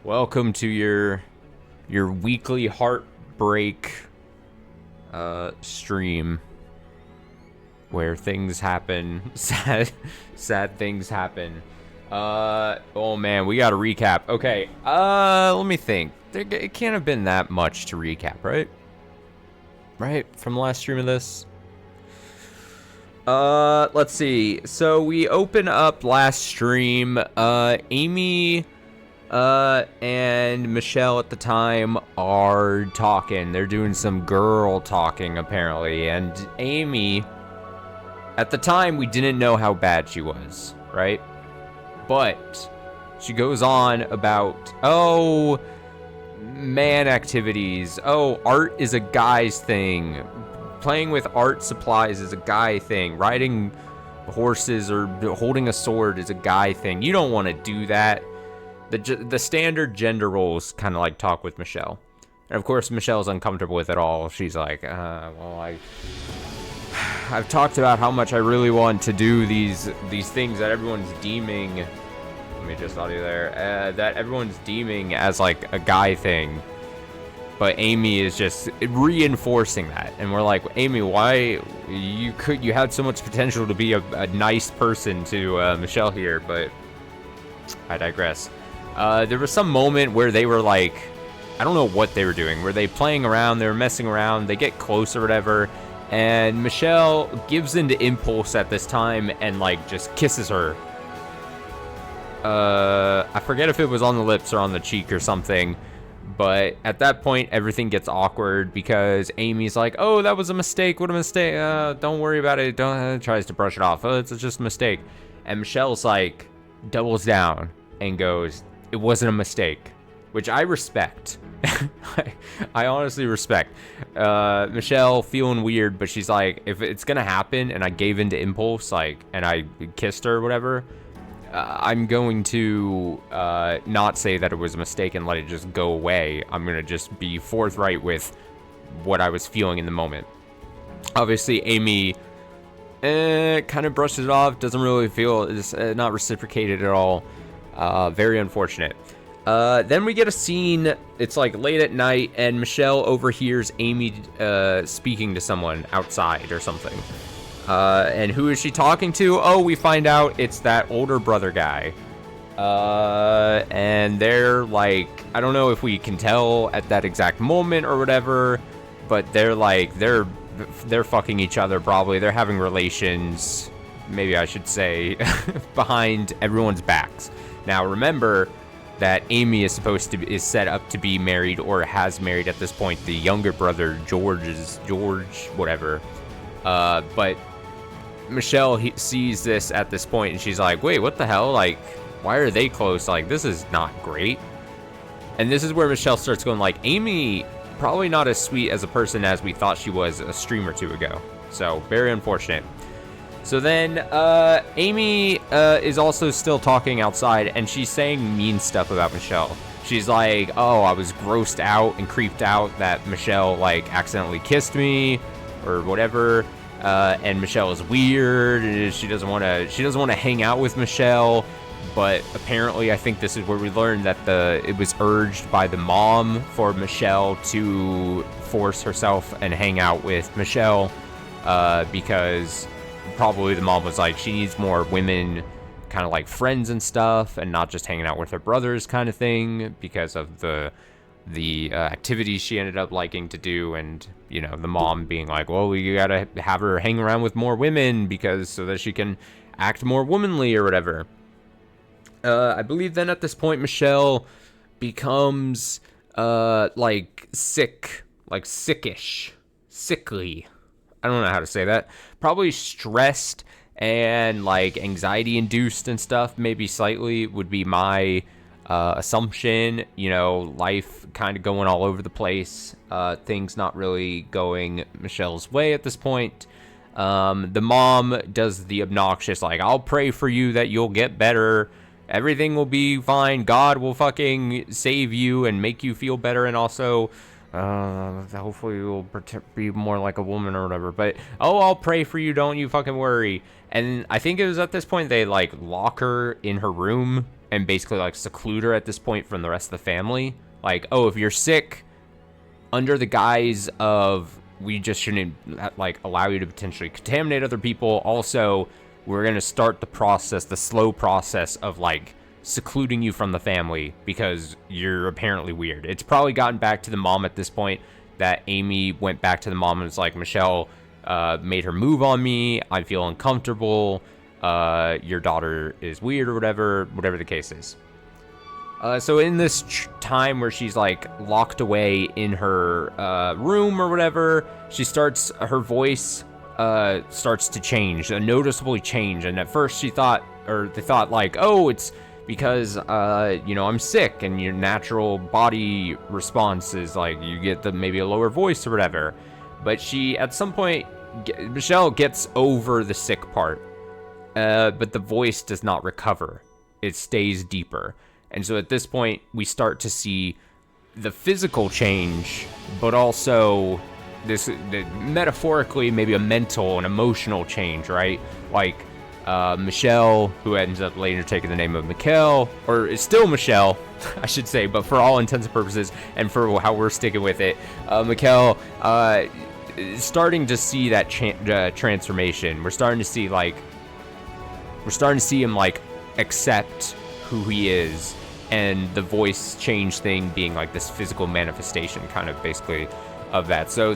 Welcome to your weekly Heartbreak stream where things happen, sad things happen. Oh man, we got to recap. Okay, let me think. It can't have been that much to recap, right? Right, from the last stream of this. Let's see. So we open up last stream. Amy and Michelle at the time are talking. They're doing some girl talking, apparently. And Amy, at the time, we didn't know how bad she was, right? But she goes on about, oh, man activities. Oh, art is a guy's thing. Playing with art supplies is a guy thing. Riding horses or holding a sword is a guy thing. You don't want to do that. The standard gender roles kind of like talk with Michelle. And of course, Michelle's uncomfortable with it all. She's like, well, I've talked about how much I really want to do these things that everyone's deeming. Let me just audio there. That everyone's deeming as like a guy thing. But Amy is just reinforcing that. And we're like, Amy, why you had so much potential to be a nice person to Michelle here, but I digress. There was some moment where they were like, I don't know what they were doing. Were they playing around? They were messing around. They get close or whatever. And Michelle gives into impulse at this time and like just kisses her. I forget if it was on the lips or on the cheek or something. But at that point, everything gets awkward because Amy's like, oh, that was a mistake. What a mistake. Don't worry about it. Tries to brush it off. Oh, it's just a mistake. And Michelle's like, doubles down and goes, it wasn't a mistake, which I respect. I honestly respect. Michelle feeling weird, but she's like, if it's going to happen and I gave into impulse, like, and I kissed her or whatever, I'm going to not say that it was a mistake and let it just go away. I'm going to just be forthright with what I was feeling in the moment. Obviously, Amy kind of brushes it off, doesn't really feel, it's not reciprocated at all. Very unfortunate. Then we get a scene, it's like late at night, and Michelle overhears Amy speaking to someone outside or something. And who is she talking to? Oh, we find out it's that older brother guy. And they're like, I don't know if we can tell at that exact moment or whatever, but they're like, they're fucking each other probably. They're having relations, maybe I should say, behind everyone's backs. Now remember that Amy is set up to be married or has married at this point the younger brother, George, whatever. But Michelle sees this at this point and she's like, wait, what the hell? Like, why are they close? Like, this is not great. And this is where Michelle starts going like, Amy, probably not as sweet as a person as we thought she was a stream or two ago. So, very unfortunate. So then, Amy is also still talking outside and she's saying mean stuff about Michelle. She's like, oh, I was grossed out and creeped out that Michelle, like, accidentally kissed me or whatever. And Michelle is weird. She doesn't want to hang out with Michelle. But apparently, I think this is where we learned that it was urged by the mom for Michelle to force herself and hang out with Michelle, because probably the mom was like, she needs more women, kind of like friends and stuff, and not just hanging out with her brothers, kind of thing, because of the activities she ended up liking to do. And you know, the mom being like, well, you gotta have her hang around with more women so that she can act more womanly or whatever. I believe then at this point Michelle becomes like sick, like sickish, sickly, I don't know how to say that, probably stressed and like anxiety induced and stuff, maybe slightly would be my assumption. You know, life kind of going all over the place, things not really going Michelle's way at this point. The mom does the obnoxious, like, I'll pray for you that you'll get better, everything will be fine, God will fucking save you and make you feel better, and also hopefully you'll be more like a woman or whatever, but I'll pray for you, don't you fucking worry. And I think it was at this point they like lock her in her room and basically like seclude her at this point from the rest of the family. Like, oh, if you're sick, under the guise of we just shouldn't like allow you to potentially contaminate other people. Also, we're gonna start the slow process of like secluding you from the family because you're apparently weird. It's probably gotten back to the mom at this point, that Amy went back to the mom and was like, Michelle made her move on me. I feel uncomfortable. Your daughter is weird or whatever the case is. So in this time where she's like locked away in her room or whatever, her voice starts to change, noticeably change. And at first they thought like, oh, it's because, I'm sick, and your natural body response is like, you get maybe a lower voice or whatever. But at some point, Michelle gets over the sick part, but the voice does not recover. It stays deeper. And so at this point, we start to see the physical change, but also metaphorically, maybe a mental and emotional change, right? Like, Michelle, who ends up later taking the name of Mikkel, or is still Michelle, I should say, but for all intents and purposes, and for how we're sticking with it, Mikkel, starting to see that transformation. We're starting to see him like accept who he is, and the voice change thing being like this physical manifestation kind of basically of that. So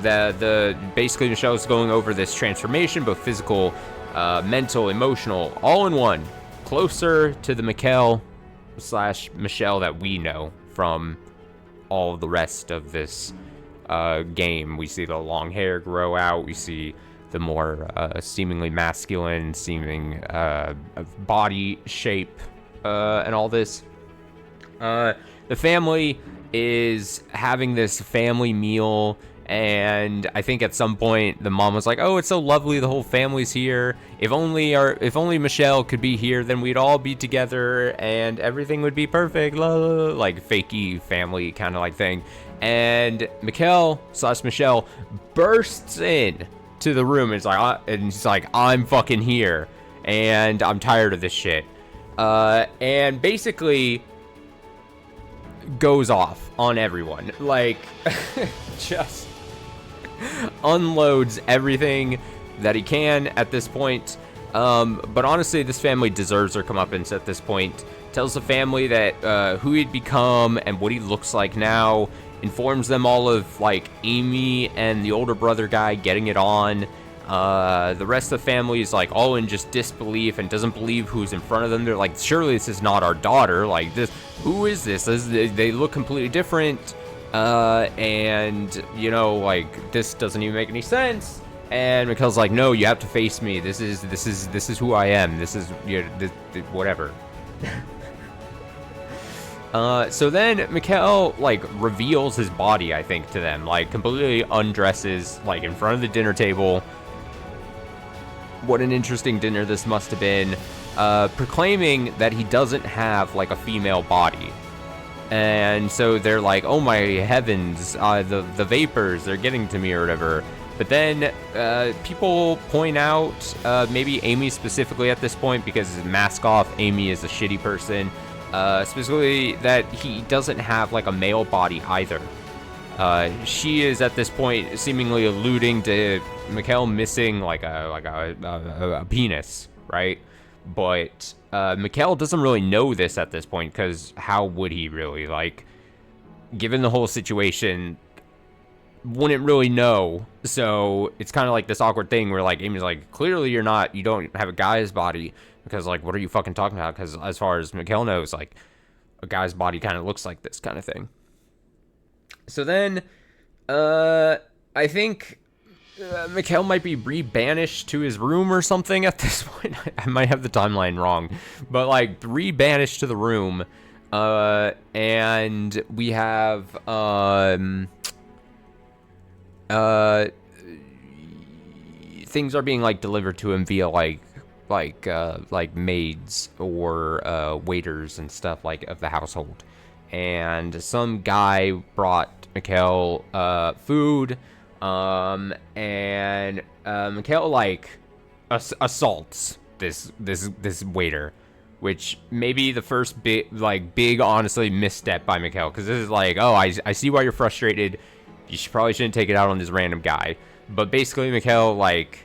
basically Michelle's going over this transformation, both physical, mental, emotional, all in one, closer to the Mikkel/Michelle that we know from all the rest of this game. We see the long hair grow out. We see the more seemingly masculine seeming body shape and all this. The family is having this family meal, and I think at some point the mom was like, oh, it's so lovely, the whole family's here. If only Michelle could be here, then we'd all be together and everything would be perfect. Like fakey family kind of like thing. And Mikkel/Michelle bursts in to the room and she's like, I'm fucking here and I'm tired of this shit. And basically goes off on everyone, like just unloads everything that he can at this point. But honestly, this family deserves their comeuppance at this point. Tells the family that who he'd become and what he looks like now. Informs them all of like Amy and the older brother guy getting it on. The rest of the family is like all in just disbelief and doesn't believe who's in front of them. They're like, surely this is not our daughter. Like, who is this? They look completely different. And like, this doesn't even make any sense. And Mikkel's like, no, you have to face me. This is who I am. This is whatever. So then Mikkel like reveals his body, I think, to them, like completely undresses like in front of the dinner table. What an interesting dinner this must have been. Proclaiming that he doesn't have like a female body. And so they're like, oh my heavens, the vapors, they're getting to me or whatever. But then people point out, maybe Amy specifically at this point, because mask off, Amy is a shitty person. Specifically that he doesn't have like a male body either. She is at this point seemingly alluding to Mikkel missing like a penis, right? But Mikkel doesn't really know this at this point, because how would he really? Like, given the whole situation, wouldn't really know. So it's kind of like this awkward thing where like Amy's like, clearly you don't have a guy's body, because like, what are you fucking talking about? Because as far as Mikkel knows, like a guy's body kind of looks like this kind of thing. So then I think Mikkel might be re-banished to his room or something at this point. I might have the timeline wrong, but like re-banished to the room. And we have things are being like delivered to him via like maids or waiters and stuff like of the household. And some guy brought Mikkel food, and Mikkel like assaults this waiter which may be the first big, honestly, misstep by Mikhail, because this is like, oh, I see why you're frustrated. Probably shouldn't take it out on this random guy. But basically, Mikhail, like,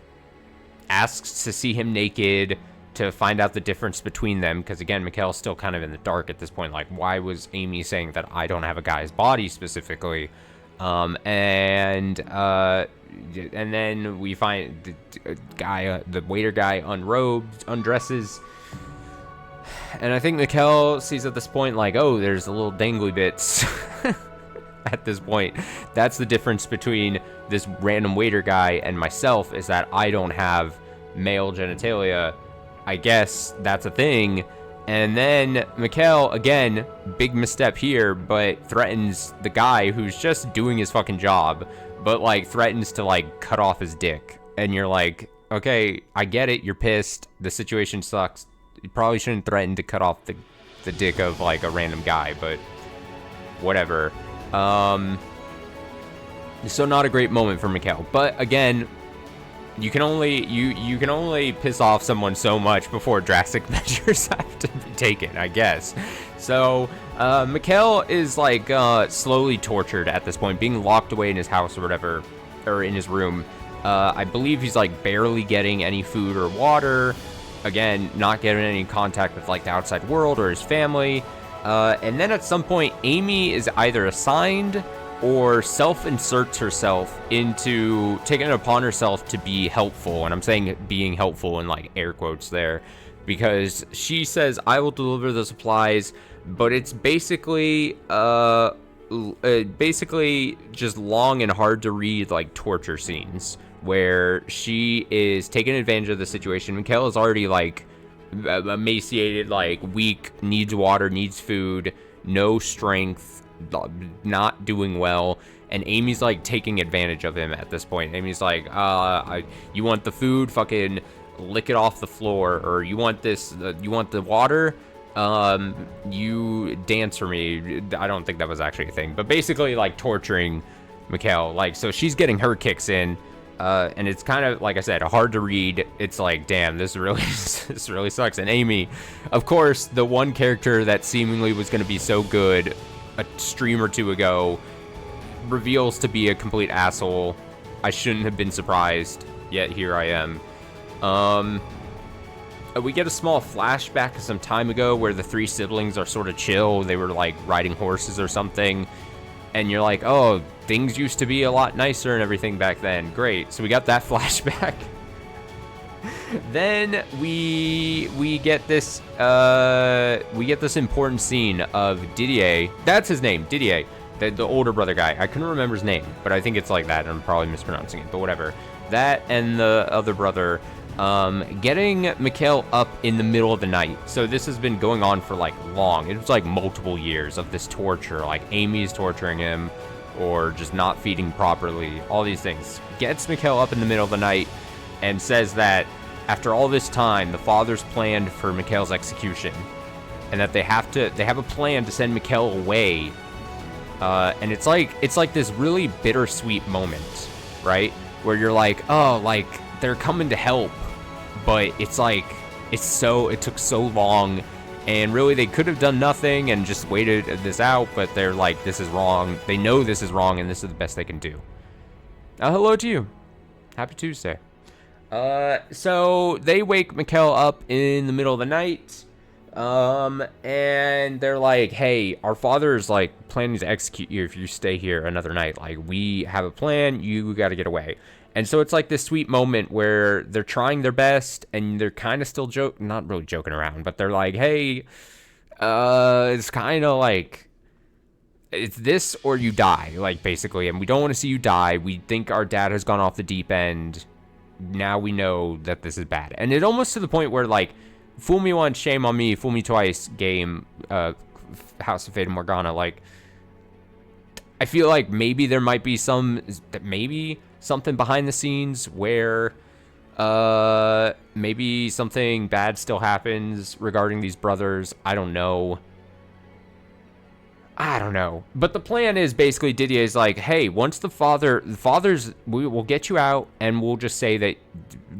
asks to see him naked to find out the difference between them, because again, Mikhail's still kind of in the dark at this point. Like, why was Amy saying that I don't have a guy's body specifically? And then we find the waiter guy undresses, and I think Mikhail sees at this point, like, oh, there's a little dangly bits. At this point, that's the difference between this random waiter guy and myself, is that I don't have male genitalia. I guess that's a thing. And then Mikhail, again, big misstep here, but threatens the guy who's just doing his fucking job, but, like, threatens to, like, cut off his dick. And you're like, okay, I get it, you're pissed, the situation sucks. You probably shouldn't threaten to cut off the dick of, like, a random guy, but whatever. So not a great moment for Mikhail. But again, you can only piss off someone so much before drastic measures have to be taken, I guess. So Mikhail is like slowly tortured at this point, being locked away in his house or whatever, or in his room. I believe he's like barely getting any food or water. Again, not getting any contact with like the outside world or his family. And then at some point, Amy is either assigned or self-inserts herself into taking it upon herself to be helpful. And I'm saying being helpful in like air quotes there, because she says, I will deliver the supplies, but it's basically just long and hard to read like torture scenes where she is taking advantage of the situation. Mikhail is already like emaciated, like weak, needs water, needs food, no strength, not doing well, and Amy's like taking advantage of him at this point. Amy's like, you want the food, fucking lick it off the floor, or you want this, you want the water, you dance for me. I don't think that was actually a thing, but basically like torturing Mikhail. Like, so she's getting her kicks in. And it's kind of, like I said, hard to read. It's like, damn, this really sucks. And Amy, of course, the one character that seemingly was going to be so good a stream or two ago, reveals to be a complete asshole. I shouldn't have been surprised, yet here I am. We get a small flashback of some time ago where the three siblings are sort of chill. They were like riding horses or something. And you're like, oh, things used to be a lot nicer and everything back then. Great. So we got that flashback. Then we get this important scene of Didier. That's his name, Didier, the older brother guy. I couldn't remember his name, but I think it's like that. I'm probably mispronouncing it, but whatever. That and the other brother getting Mikhail up in the middle of the night. So this has been going on for like long. It was like multiple years of this torture. Like Amy's torturing him, or just not feeding properly. All these things. Gets Mikhail up in the middle of the night and says that after all this time, the father's planned for Mikhail's execution, and that they have a plan to send Mikhail away. And it's like this really bittersweet moment, right? Where you're like, oh, like they're coming to help, but it's like it took so long, and really they could have done nothing and just waited this out, but they're like, this is wrong. They know this is wrong, and this is the best they can do. Hello to you. Happy Tuesday. So they wake Mikhail up in the middle of the night, and they're like, hey, our father is like planning to execute you if you stay here another night. Like, we have a plan, you got to get away. And so it's like this sweet moment where they're trying their best, and they're kind of still not really joking around, but they're like, hey, it's kind of like, it's this or you die, like, basically, and we don't want to see you die. We think our dad has gone off the deep end. Now we know that this is bad. And it almost to the point where, like, fool me once, shame on me, fool me twice game, House of Fata Morgana. Like, I feel like maybe there might be something behind the scenes where maybe something bad still happens regarding these brothers. I don't know. But the plan is basically Didier's like, hey, once we will get you out, and we'll just say that,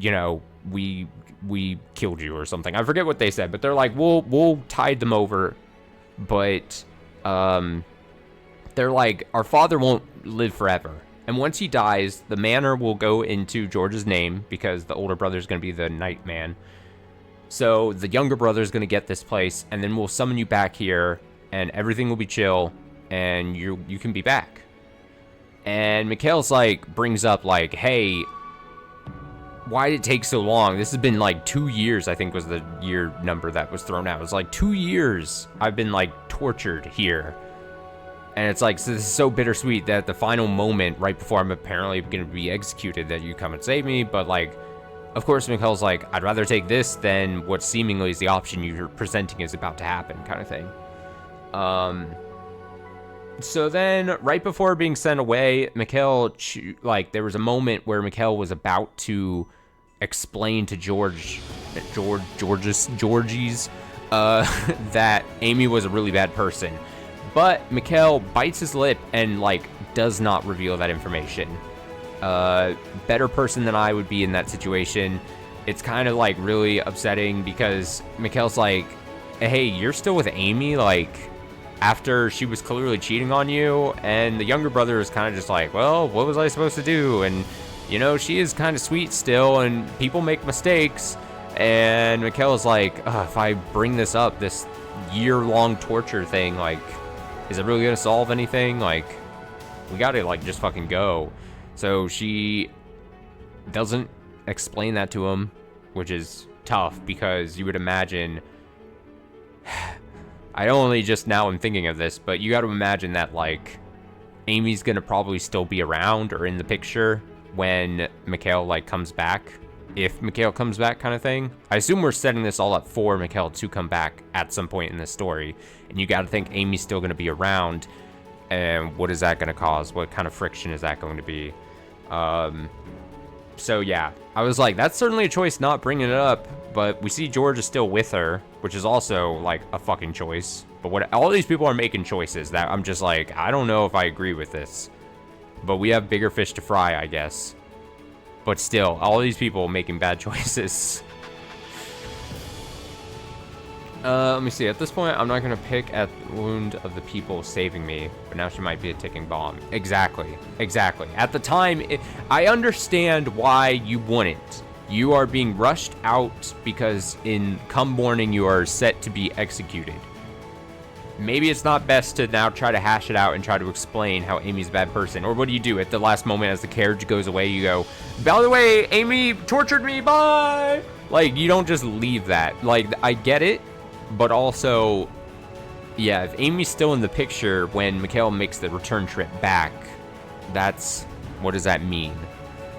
you know, we we killed you or something. I forget what they said, but they're like, we'll tide them over, but they're like, our father won't live forever. And once he dies, the manor will go into George's name because the older brother is going to be the Night Man. So the younger brother is going to get this place, and then we'll summon you back here, and everything will be chill, and you can be back. And Mikhail's like, brings up like, hey, why did it take so long? This has been like 2 years, I think was the year number that was thrown out. It was like 2 years I've been like tortured here. And it's like, so this is so bittersweet that at the final moment, right before I'm apparently going to be executed, that you come and save me. But like, of course, Mikhail's like, I'd rather take this than what seemingly is the option you're presenting is about to happen, kind of thing. So then, right before being sent away, Mikhail, like, there was a moment where Mikhail was about to explain to Georgie's, that Amy was a really bad person. But Mikhail bites his lip and, like, does not reveal that information. Better person than I would be in that situation. It's kind of like really upsetting because Mikhail's like, hey, you're still with Amy, like, after she was clearly cheating on you. And the younger brother is kind of just like, well, what was I supposed to do? And, you know, she is kind of sweet still, and people make mistakes. And Mikhail's like, if I bring this up, this year-long torture thing, like, is it really gonna solve anything? Like, we gotta, like, just fucking go. So she doesn't explain that to him, which is tough because you would imagine, I only just now am thinking of this, but you got to imagine that, like, Amy's gonna probably still be around or in the picture when Mikhail, like, comes back. If Mikhail comes back, kind of thing. I assume we're setting this all up for Mikhail to come back at some point in this story. And you got to think Amy's still going to be around. And what is that going to cause? What kind of friction is that going to be? So yeah, I was like, that's certainly a choice not bringing it up, but we see George is still with her, which is also like a fucking choice. But what all these people are making choices that I'm just like, I don't know if I agree with this, but we have bigger fish to fry, I guess. But still, all these people making bad choices. Let me see. At this point, I'm not going to pick at the wound of the people saving me, but now she might be a ticking bomb. Exactly. Exactly. At the time, I understand why you wouldn't. You are being rushed out because come morning, you are set to be executed. Maybe it's not best to now try to hash it out and try to explain how Amy's a bad person. Or what do you do at the last moment as the carriage goes away? You go, by the way, Amy tortured me, bye! Like, you don't just leave that. Like, I get it. But also, yeah, if Amy's still in the picture when Mikhail makes the return trip back, what does that mean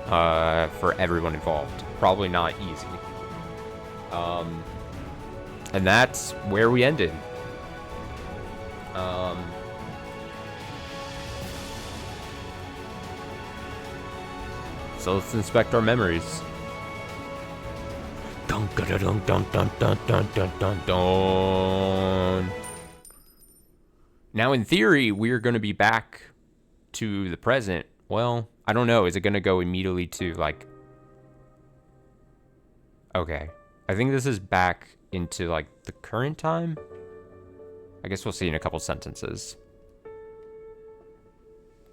for everyone involved? Probably not easy. And that's where we ended. So let's inspect our memories. Dun, dun, dun, dun, dun, dun, dun, dun, dun, dun. Now, in theory, we're going to be back to the present. Well, I don't know. Is it going to go immediately to, like... Okay. I think this is back into, like, the current time? I guess we'll see in a couple sentences.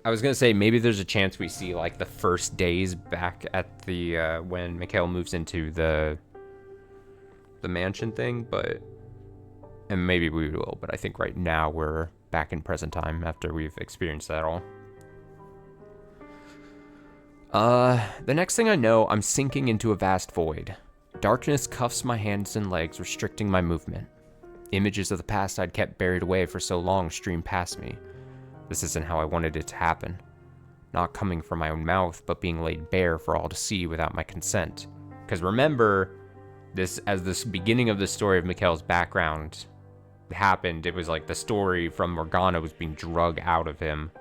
I was going to say, maybe there's a chance we see, like, the first days back at the, when Mikhail moves into the mansion thing, but... And maybe we will, but I think right now we're back in present time after we've experienced that all. The next thing I know, I'm sinking into a vast void. Darkness cuffs my hands and legs, restricting my movement. Images of the past I'd kept buried away for so long stream past me. This isn't how I wanted it to happen. Not coming from my own mouth, but being laid bare for all to see without my consent. Because remember, this beginning of the story of Mikhail's background happened, it was like the story from Morgana was being drug out of him.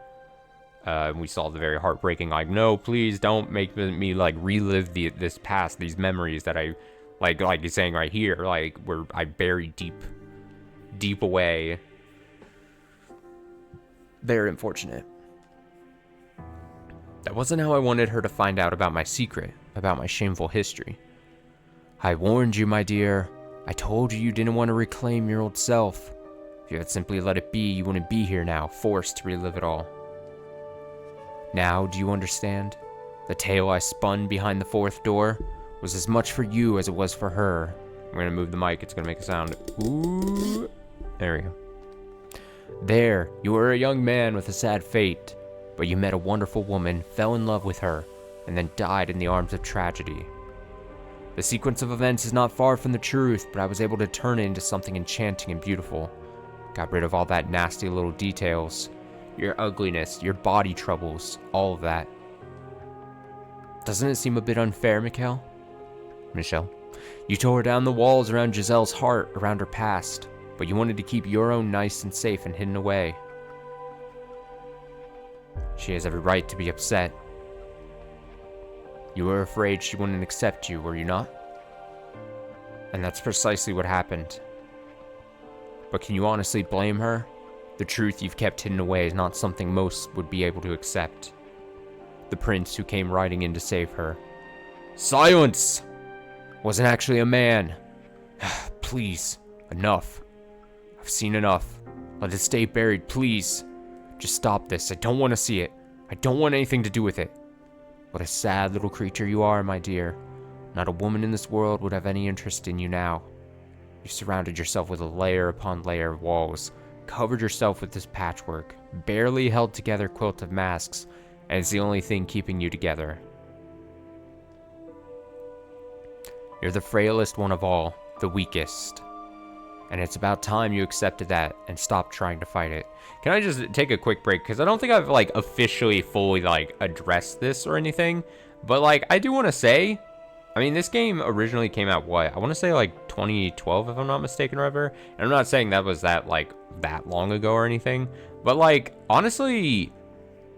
We saw the very heartbreaking, like, no, please don't make me like relive this past, these memories that I, like you're saying right here, like, where I buried deep away. Very unfortunate. That wasn't how I wanted her to find out about my secret, about my shameful history. I warned you, my dear. I told you you didn't want to reclaim your old self. If you had simply let it be, you wouldn't be here now, forced to relive it all. Now, do you understand? The tale I spun behind the fourth door was as much for you as it was for her. I'm gonna move the mic, it's gonna make a sound. Ooh. There we go. There, you were a young man with a sad fate, but you met a wonderful woman, fell in love with her, and then died in the arms of tragedy. The sequence of events is not far from the truth, but I was able to turn it into something enchanting and beautiful. Got rid of all that nasty little details. Your ugliness, your body troubles, all of that. Doesn't it seem a bit unfair, Michelle? Michelle? You tore down the walls around Giselle's heart, around her past, but you wanted to keep your own nice and safe and hidden away. She has every right to be upset. You were afraid she wouldn't accept you, were you not? And that's precisely what happened. But can you honestly blame her? The truth you've kept hidden away is not something most would be able to accept. The prince who came riding in to save her. Silence! Wasn't actually a man. Please, enough. I've seen enough. Let it stay buried, please. Just stop this. I don't want to see it. I don't want anything to do with it. What a sad little creature you are, my dear. Not a woman in this world would have any interest in you now. You surrounded yourself with a layer upon layer of walls, covered yourself with this patchwork, barely held together quilt of masks, and it's the only thing keeping you together. You're the frailest one of all, the weakest. And it's about time you accepted that and stopped trying to fight it. Can I just take a quick break? Because I don't think I've, like, officially fully, like, addressed this or anything. But, like, I do want to say, I mean, this game originally came out, what? I want to say, like, 2012, if I'm not mistaken, or whatever. And I'm not saying that was that long ago or anything. But, like, honestly,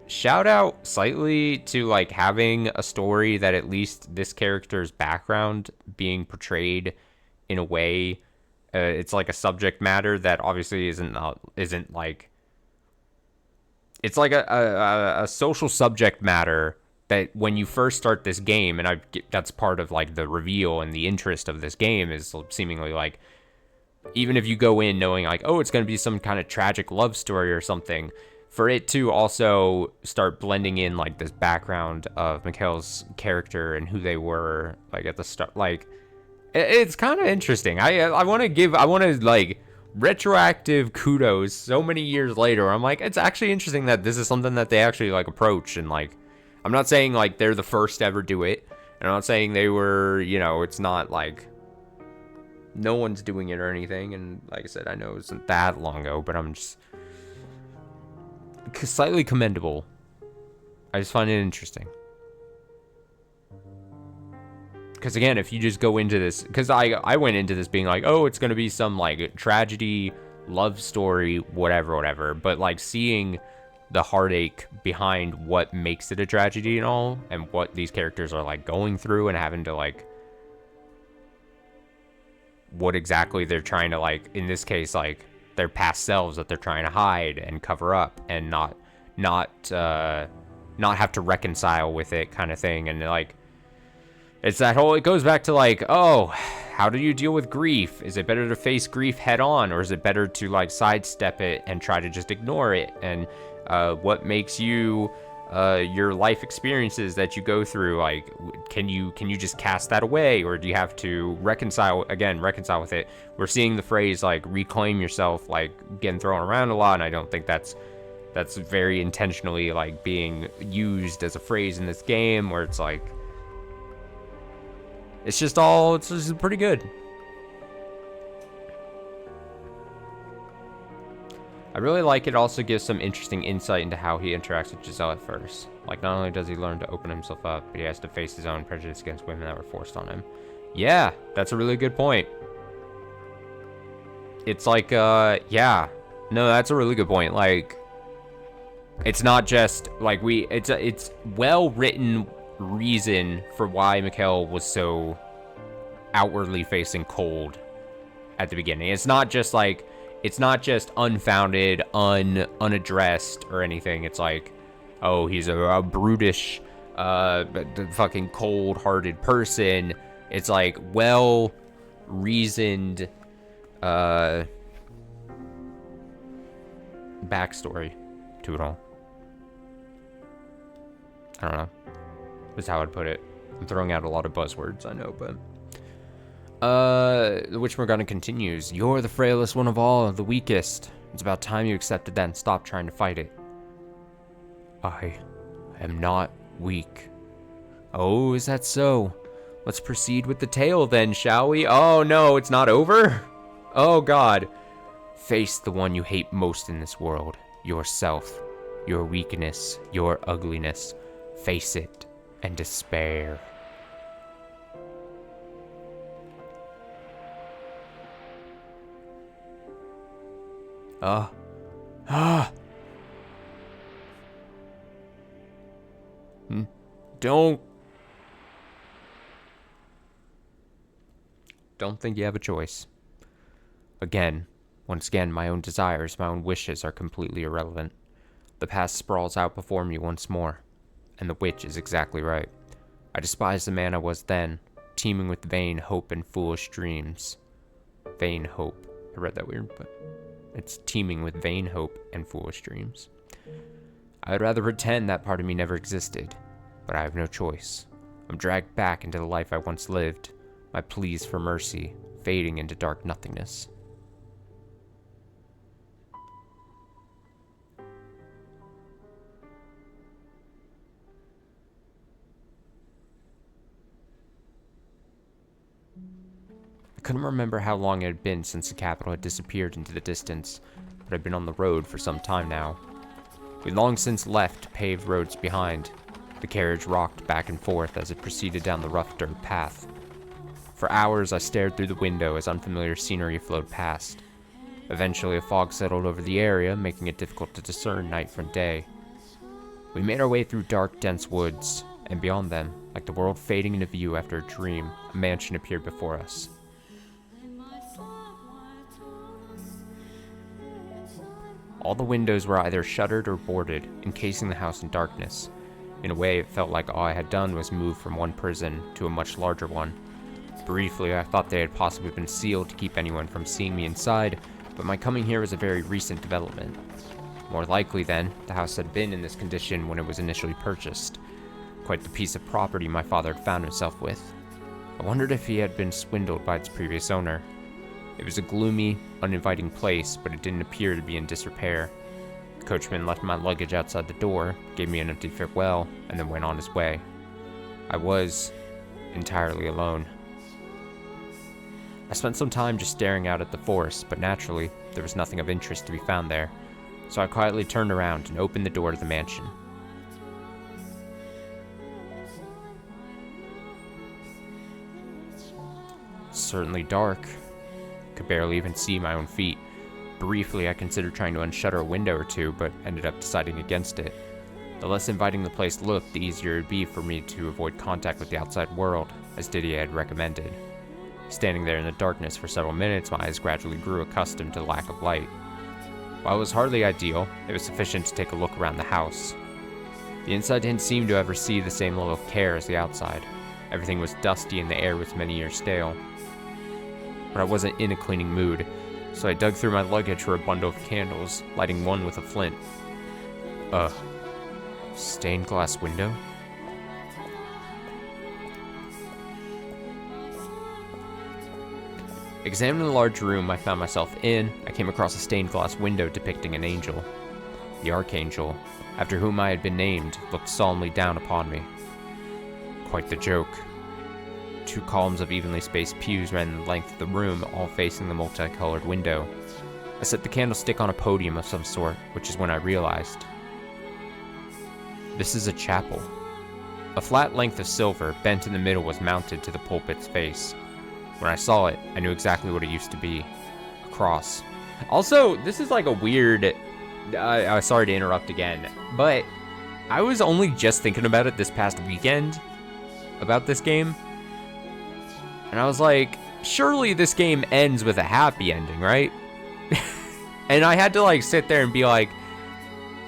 shout out slightly to, like, having a story that at least this character's background being portrayed in a way, it's like a subject matter that obviously isn't like, it's like a social subject matter that when you first start this game, and that's part of like the reveal and the interest of this game, is seemingly like, even if you go in knowing like, oh, it's going to be some kind of tragic love story or something, for it to also start blending in like this background of Mikhail's character and who they were, like at the start, like, it's kind of interesting. I want to like retroactive kudos so many years later. I'm like, it's actually interesting that this is something that they actually like approach, and like, I'm not saying like they're the first to ever do it, and I'm not saying they were, you know, it's not like no one's doing it or anything, and like I said, I know it wasn't that long ago, but I'm just slightly commendable. I just find it interesting. Because again, if you just go into this, because I went into this being like, oh, it's going to be some like tragedy, love story, whatever, but like seeing the heartache behind what makes it a tragedy and all, and what these characters are like going through and having to like, what exactly they're trying to like, in this case, like their past selves that they're trying to hide and cover up and not have to reconcile with it kind of thing. And like, it's that whole, it goes back to like, oh, how do you deal with grief? Is it better to face grief head on, or is it better to like sidestep it and try to just ignore it? And what makes you, your life experiences that you go through, like, can you just cast that away, or do you have to reconcile with it? We're seeing the phrase like reclaim yourself like getting thrown around a lot, and I don't think that's very intentionally like being used as a phrase in this game, where it's like, it's just pretty good. I really like it. Also gives some interesting insight into how he interacts with Giselle at first. Like, not only does he learn to open himself up, but he has to face his own prejudice against women that were forced on him. Yeah, that's a really good point. It's like, yeah. No, that's a really good point. Like, it's not just, like, it's well-written reason for why Mikhail was so outwardly facing cold at the beginning. It's not just unfounded, unaddressed or anything. It's like, oh, he's a brutish, fucking cold-hearted person It's like well-reasoned backstory to it all. I don't know. That's how I'd put it. I'm throwing out a lot of buzzwords, I know, but... The Witch Morgana continues. You're the frailest one of all, the weakest. It's about time you accepted that and stopped trying to fight it. I am not weak. Oh, is that so? Let's proceed with the tale then, shall we? Oh no, it's not over? Oh god. Face the one you hate most in this world. Yourself. Your weakness. Your ugliness. Face it and despair. Don't think you have a choice. Once again, my own desires, my own wishes are completely irrelevant. The past sprawls out before me once more, and the witch is exactly right. I despise the man I was then, teeming with vain hope and foolish dreams. Vain hope. I read that weird, but it's teeming with vain hope and foolish dreams. I would rather pretend that part of me never existed, but I have no choice. I'm dragged back into the life I once lived, my pleas for mercy fading into dark nothingness. I couldn't remember how long it had been since the capital had disappeared into the distance, but I'd been on the road for some time now. We'd long since left paved roads behind. The carriage rocked back and forth as it proceeded down the rough dirt path. For hours I stared through the window as unfamiliar scenery flowed past. Eventually a fog settled over the area, making it difficult to discern night from day. We made our way through dark, dense woods, and beyond them, like the world fading into view after a dream, a mansion appeared before us. All the windows were either shuttered or boarded, encasing the house in darkness. In a way, it felt like all I had done was move from one prison to a much larger one. Briefly, I thought they had possibly been sealed to keep anyone from seeing me inside, but my coming here was a very recent development. More likely, then, the house had been in this condition when it was initially purchased. Quite the piece of property my father had found himself with. I wondered if he had been swindled by its previous owner. It was a gloomy, uninviting place, but it didn't appear to be in disrepair. The coachman left my luggage outside the door, gave me an empty farewell, and then went on his way. I was entirely alone. I spent some time just staring out at the forest, but naturally, there was nothing of interest to be found there, so I quietly turned around and opened the door to the mansion. Certainly dark. Could barely even see my own feet. Briefly, I considered trying to unshutter a window or two, but ended up deciding against it. The less inviting the place looked, the easier it would be for me to avoid contact with the outside world, as Didier had recommended. Standing there in the darkness for several minutes, my eyes gradually grew accustomed to the lack of light. While it was hardly ideal, it was sufficient to take a look around the house. The inside didn't seem to ever see the same level of care as the outside. Everything was dusty and the air was many years stale. But I wasn't in a cleaning mood, so I dug through my luggage for a bundle of candles, lighting one with a flint. Stained glass window? Examining the large room I found myself in, I came across a stained glass window depicting an angel. The Archangel, after whom I had been named, looked solemnly down upon me. Quite the joke. 2 columns of evenly spaced pews ran the length of the room, all facing the multicolored window. I set the candlestick on a podium of some sort, which is when I realized. This is a chapel. A flat length of silver, bent in the middle, was mounted to the pulpit's face. When I saw it, I knew exactly what it used to be. A cross. Also, this is like a weird... sorry to interrupt again, but I was only just thinking about it this past weekend, about this game. And I was like, surely this game ends with a happy ending, right? And I had to like sit there and be like,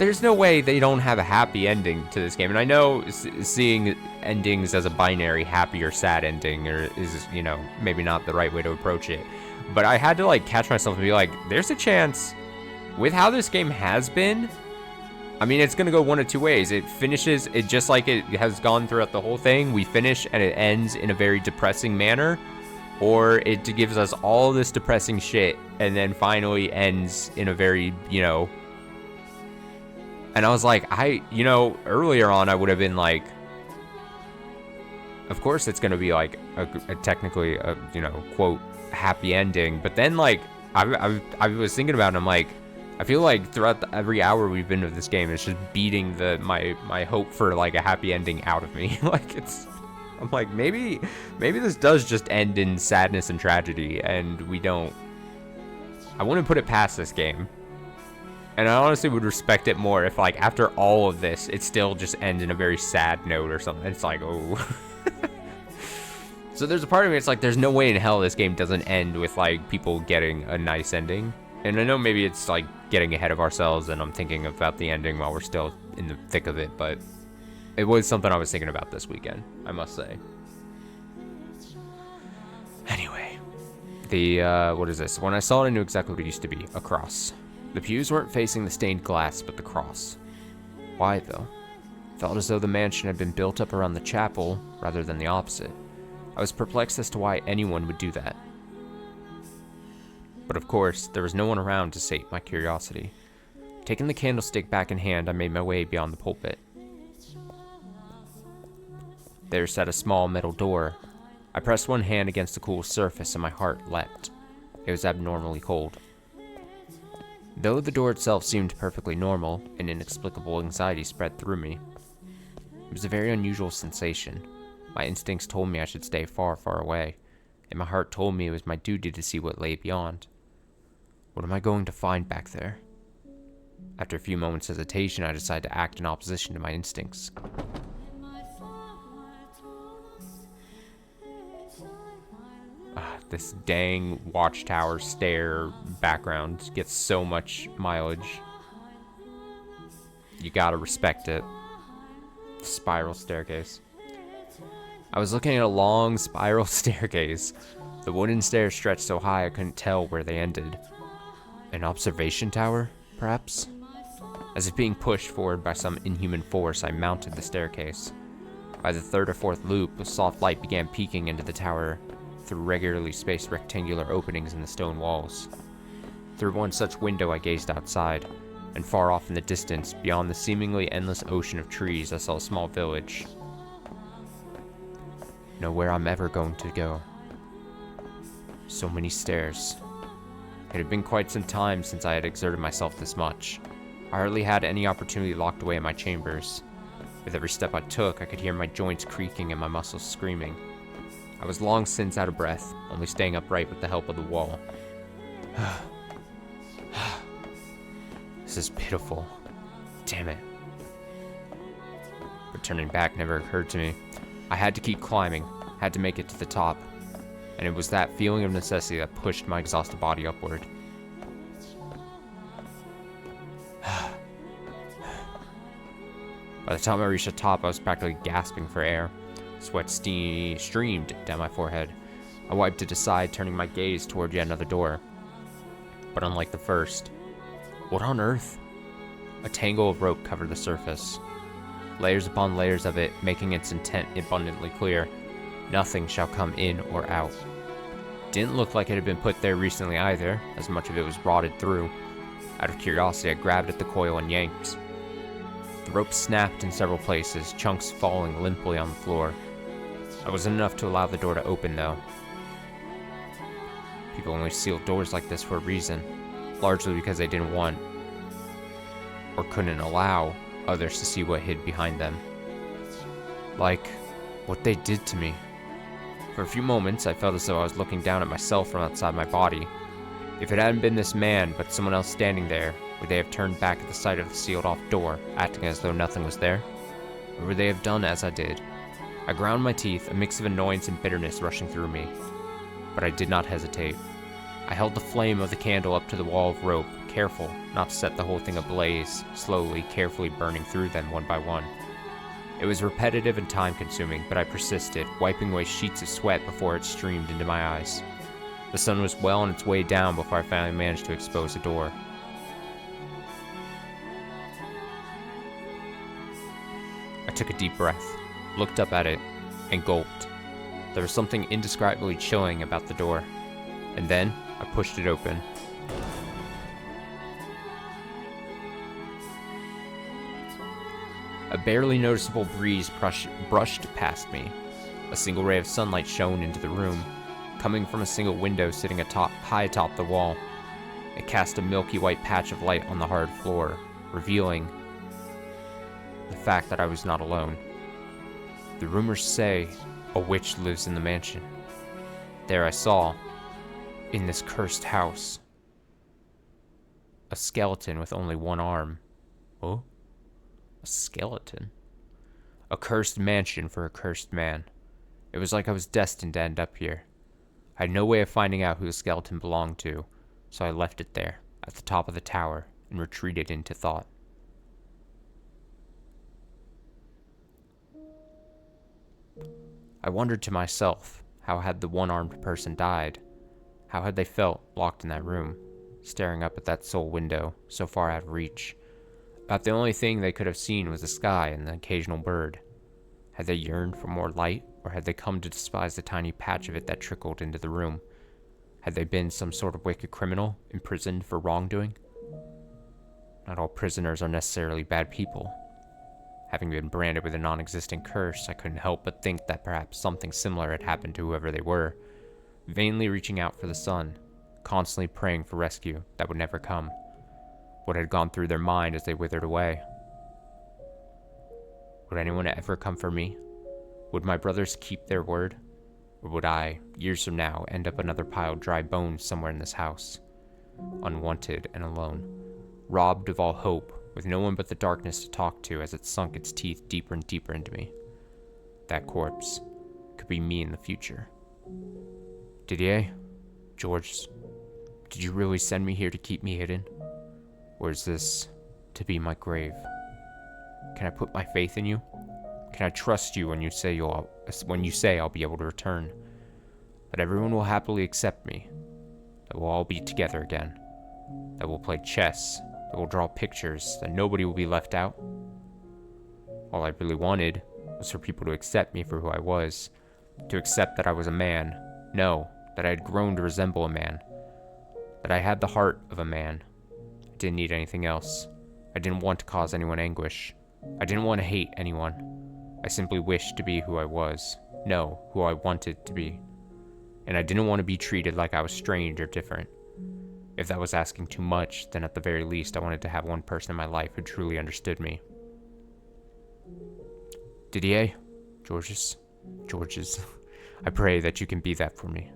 there's no way they don't have a happy ending to this game. And I know seeing endings as a binary happy or sad ending is, you know, maybe not the right way to approach it. But I had to, like, catch myself and be like, there's a chance, with how this game has been, I mean, it's going to go one of two ways. It finishes, it just like it has gone throughout the whole thing. We finish and it ends in a very depressing manner. Or it gives us all this depressing shit and then finally ends in a very, you know... And I was like, you know, earlier on I would have been like... Of course it's going to be like technically a, you know, quote, happy ending. But then, like, I was thinking about it, and I'm like, I feel like throughout every hour we've been with this game, it's just beating my hope for, like, a happy ending out of me. Like, I'm like, maybe this does just end in sadness and tragedy, and we don't... I wouldn't put it past this game. And I honestly would respect it more if, like, after all of this, it still just ends in a very sad note or something. It's like, oh... So there's a part of me, it's like, there's no way in hell this game doesn't end with, like, people getting a nice ending. And I know maybe it's, like, getting ahead of ourselves, and I'm thinking about the ending while we're still in the thick of it, but it was something I was thinking about this weekend, I must say. Anyway, what is this? When I saw it, I knew exactly what it used to be, a cross. The pews weren't facing the stained glass, but the cross. Why, though? Felt as though the mansion had been built up around the chapel, rather than the opposite. I was perplexed as to why anyone would do that. But of course, there was no one around to sate my curiosity. Taking the candlestick back in hand, I made my way beyond the pulpit. There sat a small metal door. I pressed one hand against the cool surface and my heart leapt. It was abnormally cold. Though the door itself seemed perfectly normal, an inexplicable anxiety spread through me. It was a very unusual sensation. My instincts told me I should stay far, far away, and my heart told me it was my duty to see what lay beyond. What am I going to find back there? After a few moments' hesitation, I decided to act in opposition to my instincts. This dang watchtower stair background gets so much mileage. You gotta respect it. Spiral staircase. I was looking at a long spiral staircase. The wooden stairs stretched so high I couldn't tell where they ended. An observation tower, perhaps? As if being pushed forward by some inhuman force, I mounted the staircase. By the third or fourth loop, a soft light began peeking into the tower through regularly spaced rectangular openings in the stone walls. Through one such window I gazed outside, and far off in the distance, beyond the seemingly endless ocean of trees, I saw a small village. Nowhere I'm ever going to go. So many stairs. It had been quite some time since I had exerted myself this much. I hardly had any opportunity locked away in my chambers. With every step I took, I could hear my joints creaking and my muscles screaming. I was long since out of breath, only staying upright with the help of the wall. This is pitiful. Damn it. But turning back never occurred to me. I had to keep climbing, had to make it to the top, and it was that feeling of necessity that pushed my exhausted body upward. By the time I reached the top, I was practically gasping for air. Sweat streamed down my forehead. I wiped it aside, turning my gaze toward yet another door. But unlike the first, what on earth? A tangle of rope covered the surface. Layers upon layers of it, making its intent abundantly clear. Nothing shall come in or out. Didn't look like it had been put there recently either, as much of it was rotted through. Out of curiosity, I grabbed at the coil and yanked. The rope snapped in several places, chunks falling limply on the floor. It wasn't enough to allow the door to open, though. People only sealed doors like this for a reason, largely because they didn't want, or couldn't allow, others to see what hid behind them. Like what they did to me. For a few moments, I felt as though I was looking down at myself from outside my body. If it hadn't been this man, but someone else standing there, would they have turned back at the sight of the sealed-off door, acting as though nothing was there? Or would they have done as I did? I ground my teeth, a mix of annoyance and bitterness rushing through me. But I did not hesitate. I held the flame of the candle up to the wall of rope, careful not to set the whole thing ablaze, slowly, carefully burning through them one by one. It was repetitive and time-consuming, but I persisted, wiping away sheets of sweat before it streamed into my eyes. The sun was well on its way down before I finally managed to expose the door. I took a deep breath, looked up at it, and gulped. There was something indescribably chilling about the door. And then, I pushed it open. A barely noticeable breeze brushed past me. A single ray of sunlight shone into the room, coming from a single window sitting high atop the wall. It cast a milky white patch of light on the hard floor, revealing the fact that I was not alone. The rumors say a witch lives in the mansion. There I saw, in this cursed house, a skeleton with only one arm. Oh? A skeleton? A cursed mansion for a cursed man. It was like I was destined to end up here. I had no way of finding out who the skeleton belonged to, so I left it there, at the top of the tower, and retreated into thought. I wondered to myself, how had the one-armed person died? How had they felt locked in that room, staring up at that sole window, so far out of reach? About the only thing they could have seen was the sky and the occasional bird. Had they yearned for more light, or had they come to despise the tiny patch of it that trickled into the room? Had they been some sort of wicked criminal, imprisoned for wrongdoing? Not all prisoners are necessarily bad people. Having been branded with a non-existent curse, I couldn't help but think that perhaps something similar had happened to whoever they were, vainly reaching out for the sun, constantly praying for rescue that would never come. What had gone through their mind as they withered away? Would anyone ever come for me? Would my brothers keep their word? Or would I, years from now, end up another pile of dry bones somewhere in this house? Unwanted and alone, robbed of all hope, with no one but the darkness to talk to as it sunk its teeth deeper and deeper into me. That corpse could be me in the future. Didier? George, did you really send me here to keep me hidden? Or is this to be my grave? Can I put my faith in you? Can I trust you when you say I'll be able to return? That everyone will happily accept me. That we'll all be together again. That we'll play chess. That we'll draw pictures. That nobody will be left out. All I really wanted was for people to accept me for who I was. To accept that I was a man. No, that I had grown to resemble a man. That I had the heart of a man. I didn't need anything else. I didn't want to cause anyone anguish. I didn't want to hate anyone. I simply wished to be who I was. No, who I wanted to be. And I didn't want to be treated like I was strange or different. If that was asking too much, then at the very least I wanted to have one person in my life who truly understood me. Didier? Georges? I pray that you can be that for me.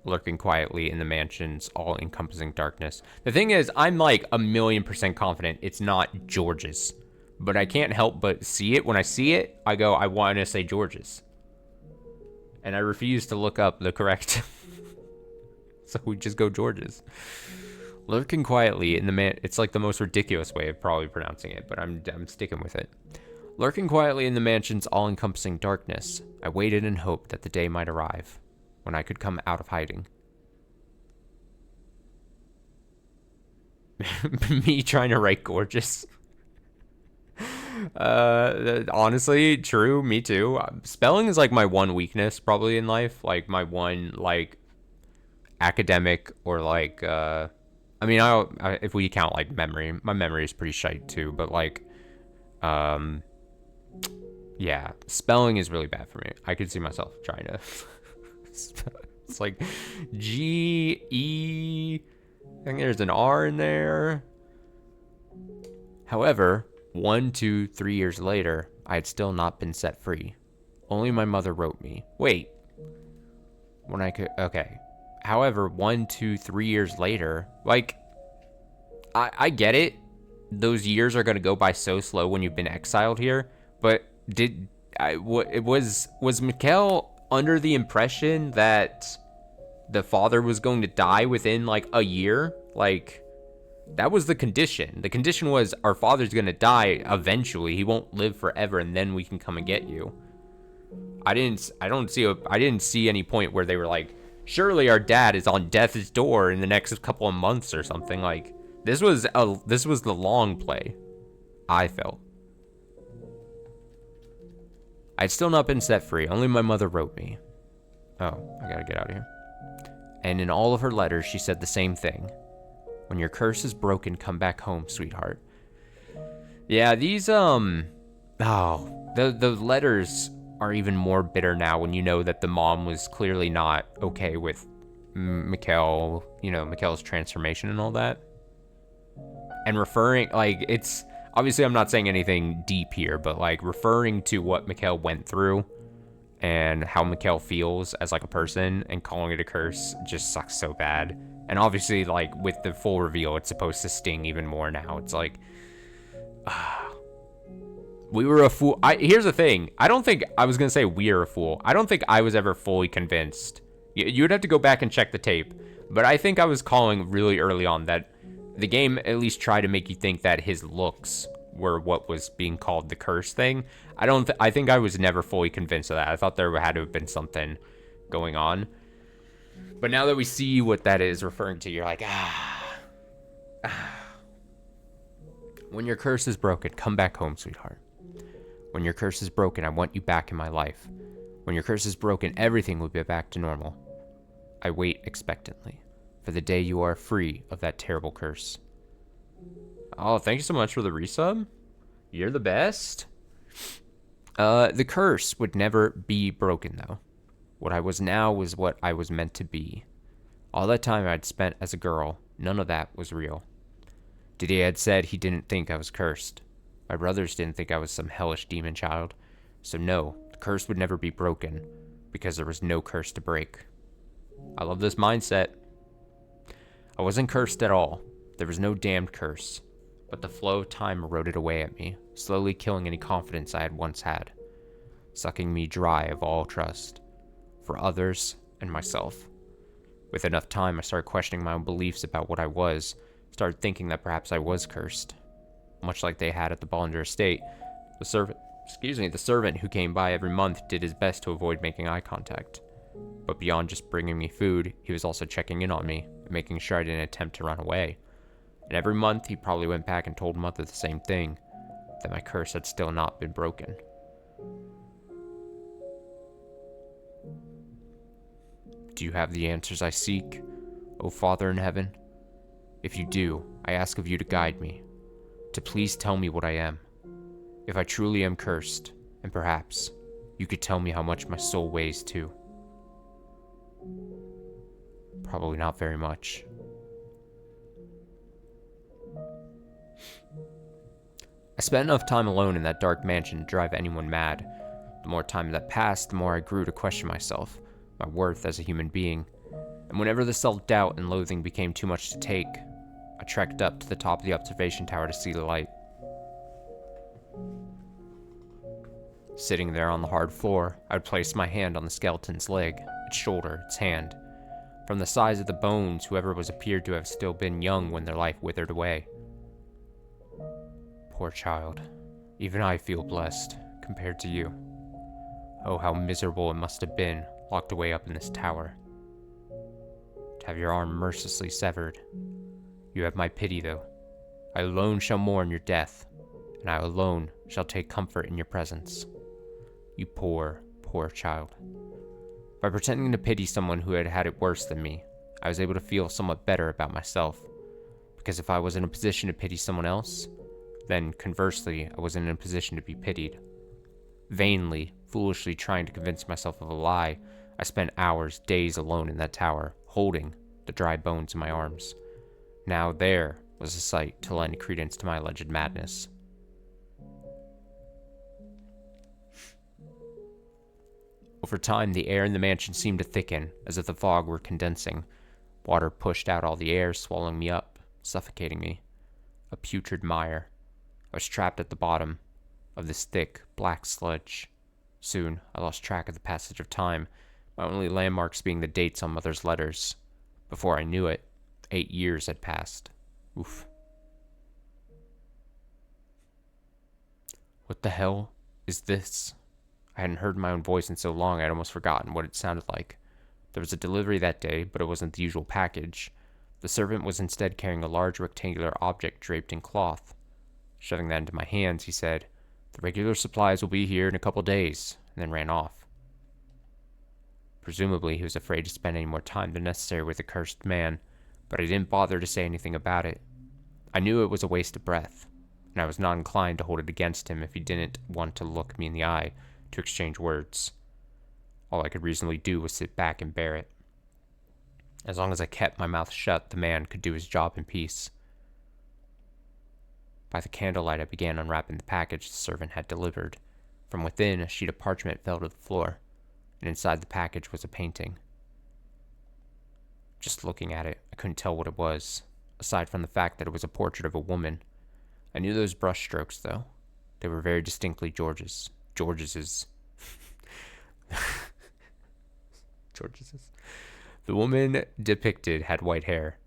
Lurking quietly in the mansion's all-encompassing darkness. The thing is, I'm like 1,000,000% confident it's not George's. But I can't help but see it. When I see it, I go, I want to say George's. And I refuse to look up the correct. So we just go George's. Lurking quietly in the it's like the most ridiculous way of probably pronouncing it, but I'm sticking with it. Lurking quietly in the mansion's all-encompassing darkness, I waited and hoped that the day might arrive when I could come out of hiding. Me trying to write gorgeous. Honestly, true, me too. Spelling is like my one weakness probably in life, like my one like academic or like I mean, if we count like memory, my memory is pretty shite too, but like yeah, spelling is really bad for me. I could see myself trying to it's like G-E, I think there's an R in there. However, 1, 2, 3 years later, I had still not been set free. Only my mother wrote me. Wait. When I could... Okay. However, 1, 2, 3 years later, like... I get it. Those years are going to go by so slow when you've been exiled here. But was Mikkel under the impression that the father was going to die within like a year. Like, that was the condition. The condition was our father's going to die eventually. He won't live forever, and then we can come and get you. I didn't see any point where they were like, surely our dad is on death's door in the next couple of months or something. Like, this was the long play, I felt. I'd still not been set free. Only my mother wrote me. Oh, I gotta get out of here. And in all of her letters, she said the same thing. When your curse is broken, come back home, sweetheart. Yeah, these, the letters are even more bitter now when you know that the mom was clearly not okay with Mikhail, Mikhail's transformation and all that. And referring, like, it's, obviously I'm not saying anything deep here, but, like, referring to what Mikhail went through and how Mikhail feels as, like, a person and calling it a curse just sucks so bad. And obviously, like, with the full reveal, it's supposed to sting even more now. It's like, we were a fool. Here's the thing. I don't think, I was going to say we're a fool. I don't think I was ever fully convinced. You would have to go back and check the tape. But I think I was calling really early on that the game at least tried to make you think that his looks were what was being called the curse thing. I think I was never fully convinced of that. I thought there had to have been something going on. But now that we see what that is referring to, you're like, When your curse is broken, come back home, sweetheart. When your curse is broken, I want you back in my life. When your curse is broken, everything will be back to normal. I wait expectantly for the day you are free of that terrible curse. Oh, thank you so much for the resub. You're the best. The curse would never be broken, though. What I was now was what I was meant to be. All that time I'd spent as a girl, none of that was real. Didier had said he didn't think I was cursed. My brothers didn't think I was some hellish demon child. So no, the curse would never be broken, because there was no curse to break. I love this mindset. I wasn't cursed at all. There was no damned curse. But the flow of time eroded away at me, slowly killing any confidence I had once had, sucking me dry of all trust, for others and myself. With enough time, I started questioning my own beliefs about what I was, started thinking that perhaps I was cursed. Much like they had at the Bollinger estate, the servant who came by every month did his best to avoid making eye contact. But beyond just bringing me food, he was also checking in on me and making sure I didn't attempt to run away. And every month, he probably went back and told Mother the same thing, that my curse had still not been broken. Do you have the answers I seek, O Father in heaven? If you do, I ask of you to guide me, to please tell me what I am. If I truly am cursed, and perhaps you could tell me how much my soul weighs too. Probably not very much. I spent enough time alone in that dark mansion to drive anyone mad. The more time that passed, the more I grew to question myself, my worth as a human being. And whenever the self-doubt and loathing became too much to take, I trekked up to the top of the observation tower to see the light. Sitting there on the hard floor, I would place my hand on the skeleton's leg, its shoulder, its hand. From the size of the bones, whoever was appeared to have still been young when their life withered away. Poor child. Even I feel blessed, compared to you. Oh, how miserable it must have been, locked away up in this tower. To have your arm mercilessly severed. You have my pity, though. I alone shall mourn your death, and I alone shall take comfort in your presence. You poor, poor child. By pretending to pity someone who had had it worse than me, I was able to feel somewhat better about myself, because if I was in a position to pity someone else, then, conversely, I wasn't in a position to be pitied. Vainly, foolishly trying to convince myself of a lie, I spent hours, days alone in that tower, holding the dry bones in my arms. Now there was a sight to lend credence to my alleged madness. Over time, the air in the mansion seemed to thicken, as if the fog were condensing. Water pushed out all the air, swallowing me up, suffocating me. A putrid mire. I was trapped at the bottom of this thick, black sludge. Soon, I lost track of the passage of time, my only landmarks being the dates on Mother's letters. Before I knew it, 8 years had passed. Oof. What the hell is this? I hadn't heard my own voice in so long I'd almost forgotten what it sounded like. There was a delivery that day, but it wasn't the usual package. The servant was instead carrying a large rectangular object draped in cloth. Shoving that into my hands, he said, "The regular supplies will be here in a couple days," and then ran off. Presumably, he was afraid to spend any more time than necessary with the cursed man, but I didn't bother to say anything about it. I knew it was a waste of breath, and I was not inclined to hold it against him if he didn't want to look me in the eye to exchange words. All I could reasonably do was sit back and bear it. As long as I kept my mouth shut, the man could do his job in peace. By the candlelight, I began unwrapping the package the servant had delivered. From within, a sheet of parchment fell to the floor, and inside the package was a painting. Just looking at it, I couldn't tell what it was, aside from the fact that it was a portrait of a woman. I knew those brushstrokes, though. They were very distinctly George's. George's. George's. The woman depicted had white hair.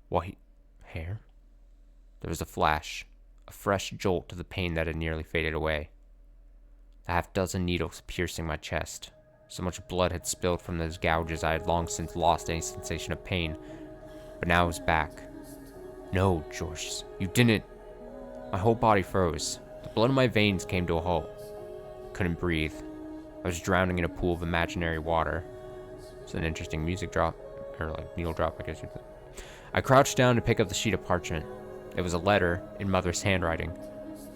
White hair? There was a flash, a fresh jolt to the pain that had nearly faded away. A half-dozen needles piercing my chest. So much blood had spilled from those gouges I had long since lost any sensation of pain. But now it was back. "No, George, you didn't." My whole body froze. The blood in my veins came to a halt. I couldn't breathe. I was drowning in a pool of imaginary water. It's an interesting music drop, or like needle drop, I guess you'd say. I crouched down to pick up the sheet of parchment. It was a letter in Mother's handwriting.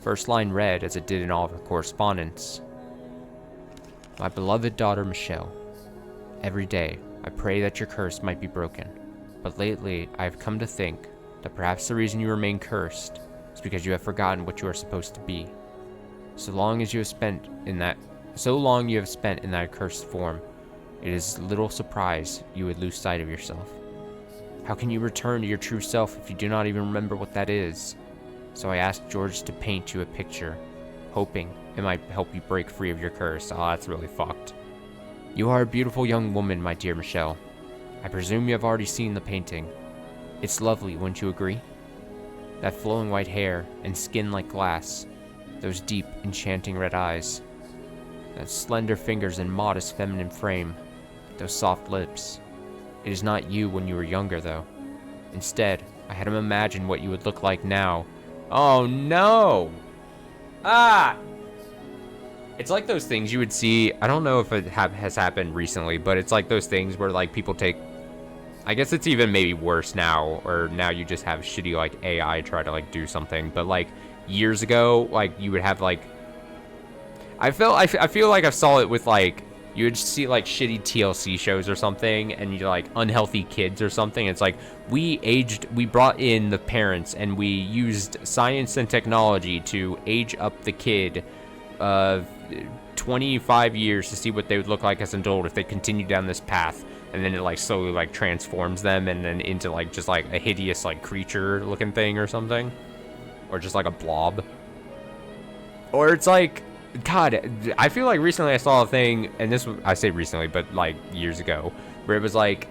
First line read, as it did in all of her correspondence: "My beloved daughter Michelle, every day I pray that your curse might be broken, but lately I have come to think that perhaps the reason you remain cursed is because you have forgotten what you are supposed to be. So long you have spent in that accursed form, it is little surprise you would lose sight of yourself. How can you return to your true self if you do not even remember what that is? So I asked George to paint you a picture, hoping it might help you break free of your curse." Oh, that's really fucked. "You are a beautiful young woman, my dear Michelle. I presume you have already seen the painting. It's lovely, wouldn't you agree? That flowing white hair and skin like glass, those deep, enchanting red eyes, those slender fingers and modest feminine frame, those soft lips. It is not you when you were younger, though. Instead, I had him imagine what you would look like now." Oh no! Ah! It's like those things you would see. I don't know if it has happened recently, but it's like those things where like people take, I guess it's even maybe worse now, or now you just have shitty like AI try to like do something. But like years ago, like you would have like, I feel like I saw it with like, you would see like shitty TLC shows or something, and you're like unhealthy kids or something. It's like we brought in the parents and we used science and technology to age up the kid 25 years to see what they would look like as an adult if they continued down this path. And then it like slowly like transforms them and then into like just like a hideous like creature looking thing or something, or just like a blob. Or it's like, God, I feel like recently I saw a thing, and this, I say recently, but like years ago, where it was like,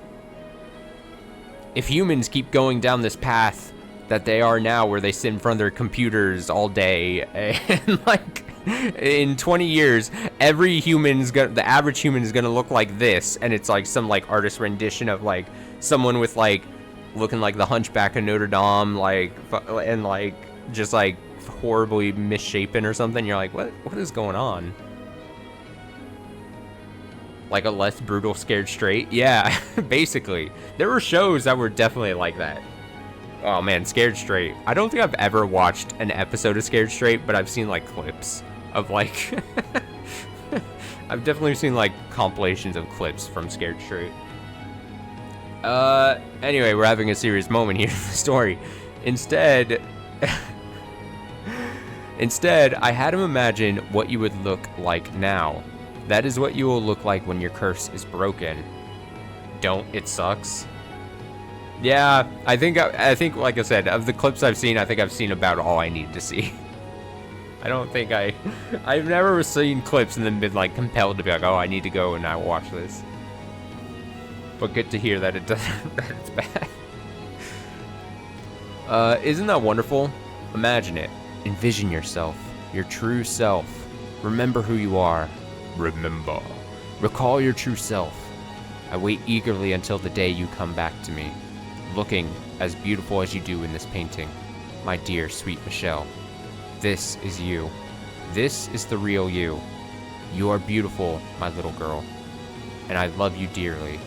if humans keep going down this path that they are now, where they sit in front of their computers all day, and like in 20 years, the average human is gonna look like this, and it's like some like artist rendition of like someone with like looking like the Hunchback of Notre Dame, like, and like just like horribly misshapen or something. You're like, what is going on? Like a less brutal Scared Straight? Yeah, basically. There were shows that were definitely like that. Oh man, Scared Straight. I don't think I've ever watched an episode of Scared Straight, but I've seen like clips of like I've definitely seen like compilations of clips from Scared Straight. Anyway, we're having a serious moment here in the story. Instead, I had him imagine what you would look like now. That is what you will look like when your curse is broken. Don't it sucks? Yeah, I think like I said, of the clips I've seen, I think I've seen about all I need to see. I don't think I've never seen clips and then been like compelled to be like, oh, I need to go and now watch this. But good to hear that it doesn't, that it's bad. Isn't that wonderful? Imagine it. Envision yourself, your true self. Remember who you are. Remember. Recall your true self. I wait eagerly until the day you come back to me, looking as beautiful as you do in this painting. My dear, sweet Michelle. This is you. This is the real you. You are beautiful, my little girl. And I love you dearly.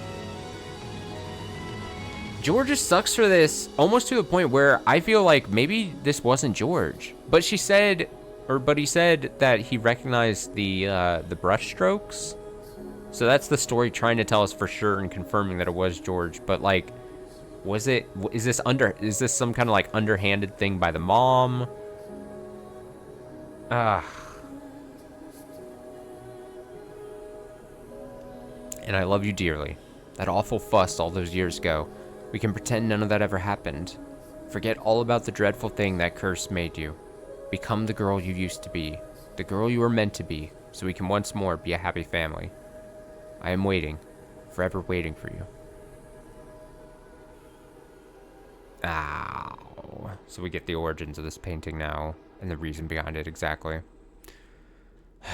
George just sucks for this, almost to the point where I feel like maybe this wasn't George. But he said that he recognized the brush strokes. So that's the story trying to tell us for sure and confirming that it was George. But like, is this some kind of like underhanded thing by the mom? And I love you dearly. That awful fuss all those years ago. We can pretend none of that ever happened. Forget all about the dreadful thing that curse made you. Become the girl you used to be. The girl you were meant to be, so we can once more be a happy family. I am waiting. Forever waiting for you. Ow. So we get the origins of this painting now, and the reason behind it exactly. The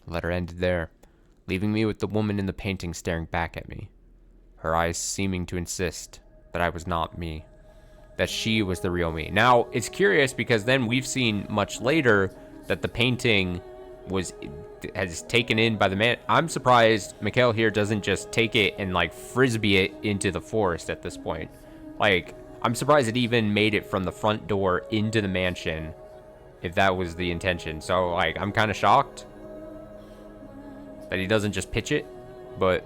letter ended there, leaving me with the woman in the painting staring back at me. Her eyes seeming to insist that I was not me. That she was the real me. Now, it's curious because then we've seen much later that the painting has taken in by the man. I'm surprised Mikhail here doesn't just take it and like frisbee it into the forest at this point. Like, I'm surprised it even made it from the front door into the mansion, if that was the intention. So like, I'm kind of shocked that he doesn't just pitch it, but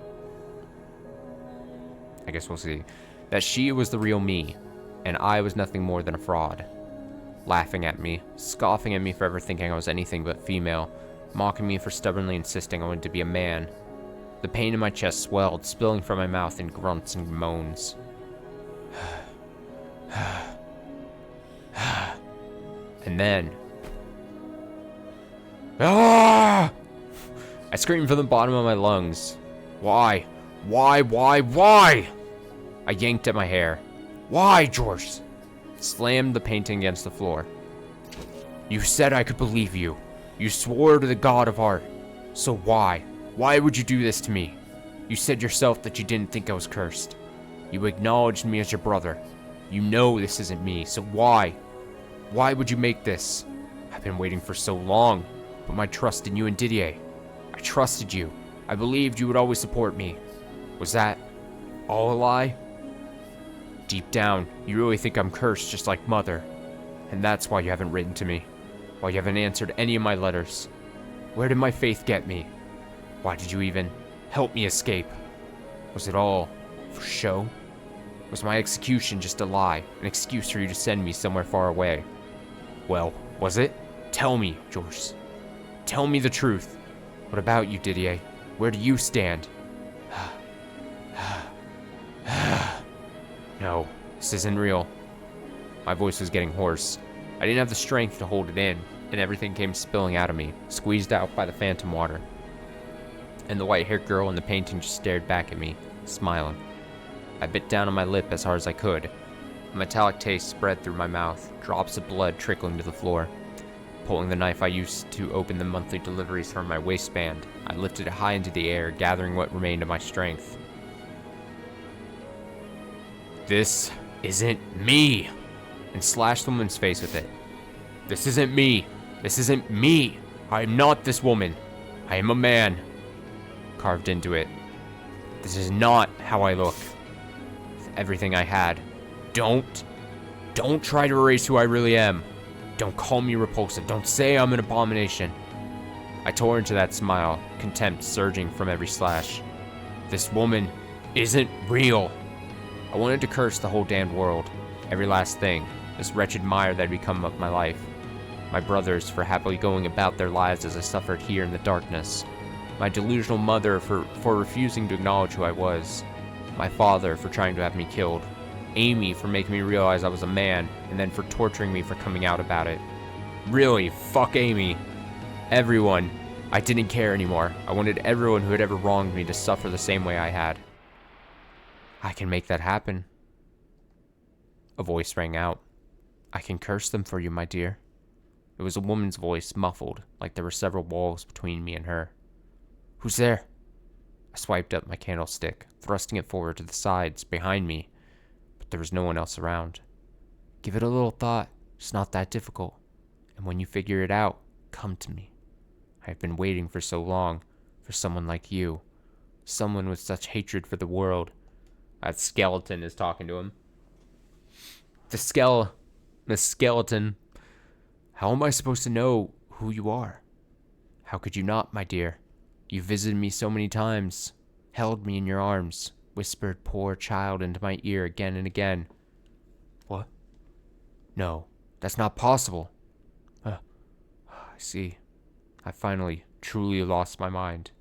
I guess we'll see. That she was the real me, and I was nothing more than a fraud. Laughing at me, scoffing at me for ever thinking I was anything but female, mocking me for stubbornly insisting I wanted to be a man. The pain in my chest swelled, spilling from my mouth in grunts and moans. And then... Ah! I screamed from the bottom of my lungs. Why? Why? I yanked at my hair. Why, George? Slammed the painting against the floor. You said I could believe you. You swore to the god of art. So why? Why would you do this to me? You said yourself that you didn't think I was cursed. You acknowledged me as your brother. You know this isn't me, so why? Why would you make this? I've been waiting for so long. Put my trust in you and Didier. I trusted you. I believed you would always support me. Was that all a lie? Deep down, you really think I'm cursed just like Mother. And that's why you haven't written to me. Why you haven't answered any of my letters. Where did my faith get me? Why did you even help me escape? Was it all for show? Was my execution just a lie, an excuse for you to send me somewhere far away? Well, was it? Tell me, George. Tell me the truth. What about you, Didier? Where do you stand? No, this isn't real. My voice was getting hoarse. I didn't have the strength to hold it in, and everything came spilling out of me, squeezed out by the phantom water. And the white-haired girl in the painting just stared back at me, smiling. I bit down on my lip as hard as I could. A metallic taste spread through my mouth, drops of blood trickling to the floor. Pulling the knife I used to open the monthly deliveries from my waistband, I lifted it high into the air, gathering what remained of my strength. This isn't me! And slashed the woman's face with it. This isn't me! This isn't me! I am not this woman! I am a man! Carved into it. This is not how I look. With everything I had. Don't try to erase who I really am. Don't call me repulsive. Don't say I'm an abomination. I tore into that smile, contempt surging from every slash. This woman isn't real. I wanted to curse the whole damned world. Every last thing. This wretched mire that had become of my life. My brothers for happily going about their lives as I suffered here in the darkness. My delusional mother for refusing to acknowledge who I was. My father for trying to have me killed. Amy for making me realize I was a man, and then for torturing me for coming out about it. Really, fuck Amy. Everyone. I didn't care anymore. I wanted everyone who had ever wronged me to suffer the same way I had. I can make that happen. A voice rang out. I can curse them for you, my dear. It was a woman's voice, muffled, like there were several walls between me and her. Who's there? I swiped up my candlestick, thrusting it forward to the sides, behind me, but there was no one else around. Give it a little thought. It's not that difficult. And when you figure it out, come to me. I have been waiting for so long, for someone like you. Someone with such hatred for the world. That skeleton is talking to him. The skeleton. How am I supposed to know who you are? How could you not, my dear? You visited me so many times, held me in your arms, whispered poor child into my ear again and again. What? No, that's not possible. I see. I finally, truly lost my mind.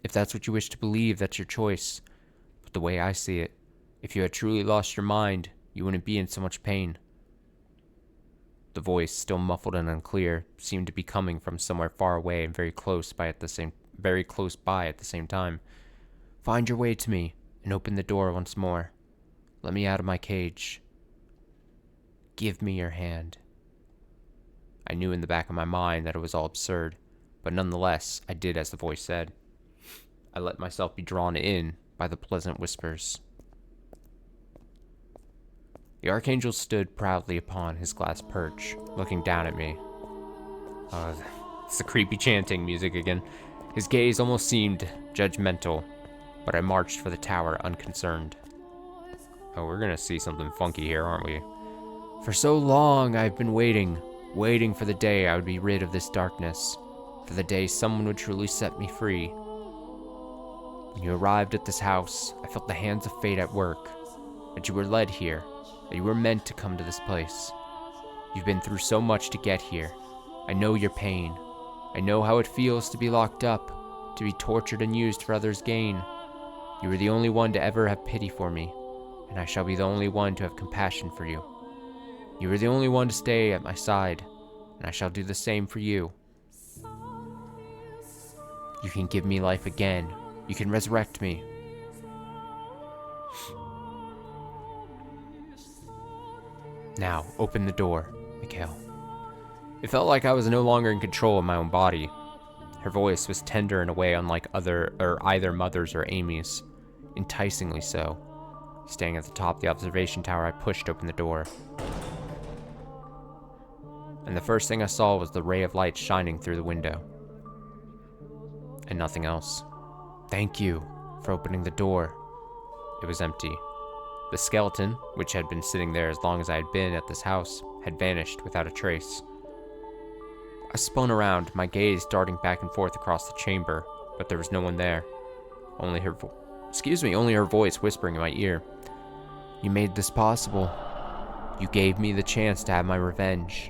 If that's what you wish to believe, that's your choice. But the way I see it, if you had truly lost your mind, you wouldn't be in so much pain. The voice, still muffled and unclear, seemed to be coming from somewhere far away and very close by at the same time. Find your way to me and open the door once more. Let me out of my cage. Give me your hand. I knew in the back of my mind that it was all absurd, but nonetheless, I did as the voice said. I let myself be drawn in by the pleasant whispers. The Archangel stood proudly upon his glass perch, looking down at me. It's the creepy chanting music again. His gaze almost seemed judgmental, but I marched for the tower unconcerned. Oh, we're gonna see something funky here, aren't we? For so long I've been waiting for the day I would be rid of this darkness, for the day someone would truly set me free. When you arrived at this house, I felt the hands of fate at work, that you were led here, that you were meant to come to this place. You've been through so much to get here. I know your pain. I know how it feels to be locked up, to be tortured and used for others' gain. You were the only one to ever have pity for me, and I shall be the only one to have compassion for you. You were the only one to stay at my side, and I shall do the same for you. You can give me life again. You can resurrect me. Now, open the door, Mikhail. It felt like I was no longer in control of my own body. Her voice was tender in a way unlike either Mother's or Amy's, enticingly so. Staying at the top of the observation tower, I pushed open the door. And the first thing I saw was the ray of light shining through the window. And nothing else. Thank you for opening the door. It was empty. The skeleton, which had been sitting there as long as I had been at this house, had vanished without a trace. I spun around, my gaze darting back and forth across the chamber, but there was no one there. Only her voice whispering in my ear. You made this possible. You gave me the chance to have my revenge.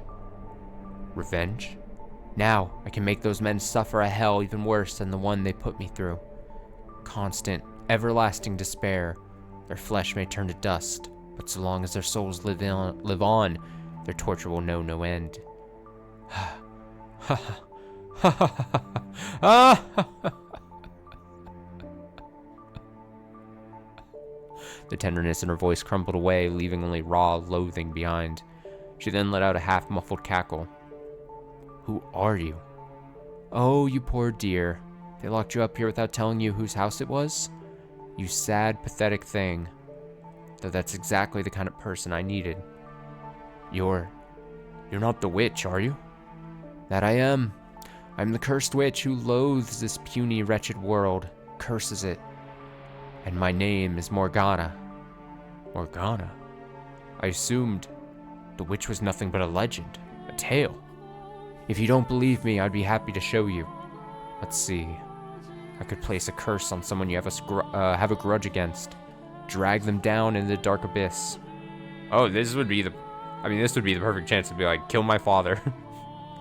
Revenge? Now, I can make those men suffer a hell even worse than the one they put me through. Constant, everlasting despair. Their flesh may turn to dust, but so long as their souls live on, their torture will know no end. The tenderness in her voice crumbled away, leaving only raw loathing behind. She then let out a half-muffled cackle. Who are you? Oh, you poor dear. They locked you up here without telling you whose house it was? You sad, pathetic thing. Though that's exactly the kind of person I needed. You're not the witch, are you? That I am. I'm the cursed witch who loathes this puny, wretched world, curses it. And my name is Morgana. Morgana? I assumed the witch was nothing but a legend, a tale. If you don't believe me, I'd be happy to show you. Let's see. I could place a curse on someone you have a grudge against. Drag them down into the dark abyss. Oh, this would be the perfect chance to be like, kill my father.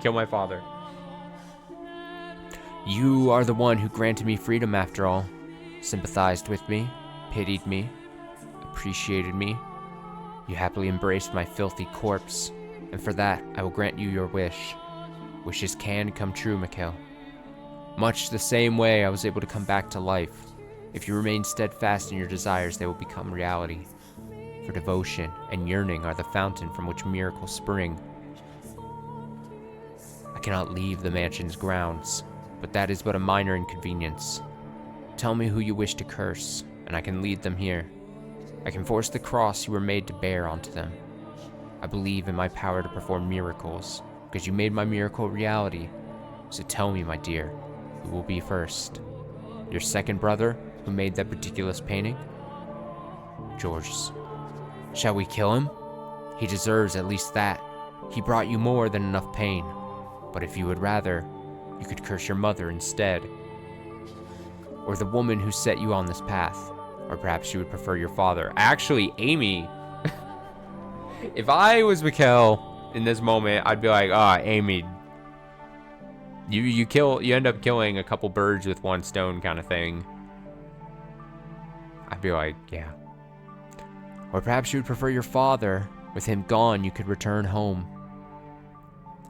Kill my father. You are the one who granted me freedom after all. Sympathized with me, pitied me, appreciated me. You happily embraced my filthy corpse, and for that, I will grant you your wish. Wishes can come true, Mikhail. Much the same way I was able to come back to life. If you remain steadfast in your desires, they will become reality. For devotion and yearning are the fountain from which miracles spring. I cannot leave the mansion's grounds, but that is but a minor inconvenience. Tell me who you wish to curse, and I can lead them here. I can force the cross you were made to bear onto them. I believe in my power to perform miracles, because you made my miracle a reality. So tell me, my dear, who will be first? Your second brother, who made that ridiculous painting? Georges. Shall we kill him? He deserves at least that. He brought you more than enough pain. But if you would rather, you could curse your mother instead. Or the woman who set you on this path. Or perhaps you would prefer your father. Actually, Amy. If I was Mikhail in this moment, I'd be like, Amy. You end up killing a couple birds with one stone kind of thing. I'd be like, yeah. Or perhaps you would prefer your father. With him gone, you could return home.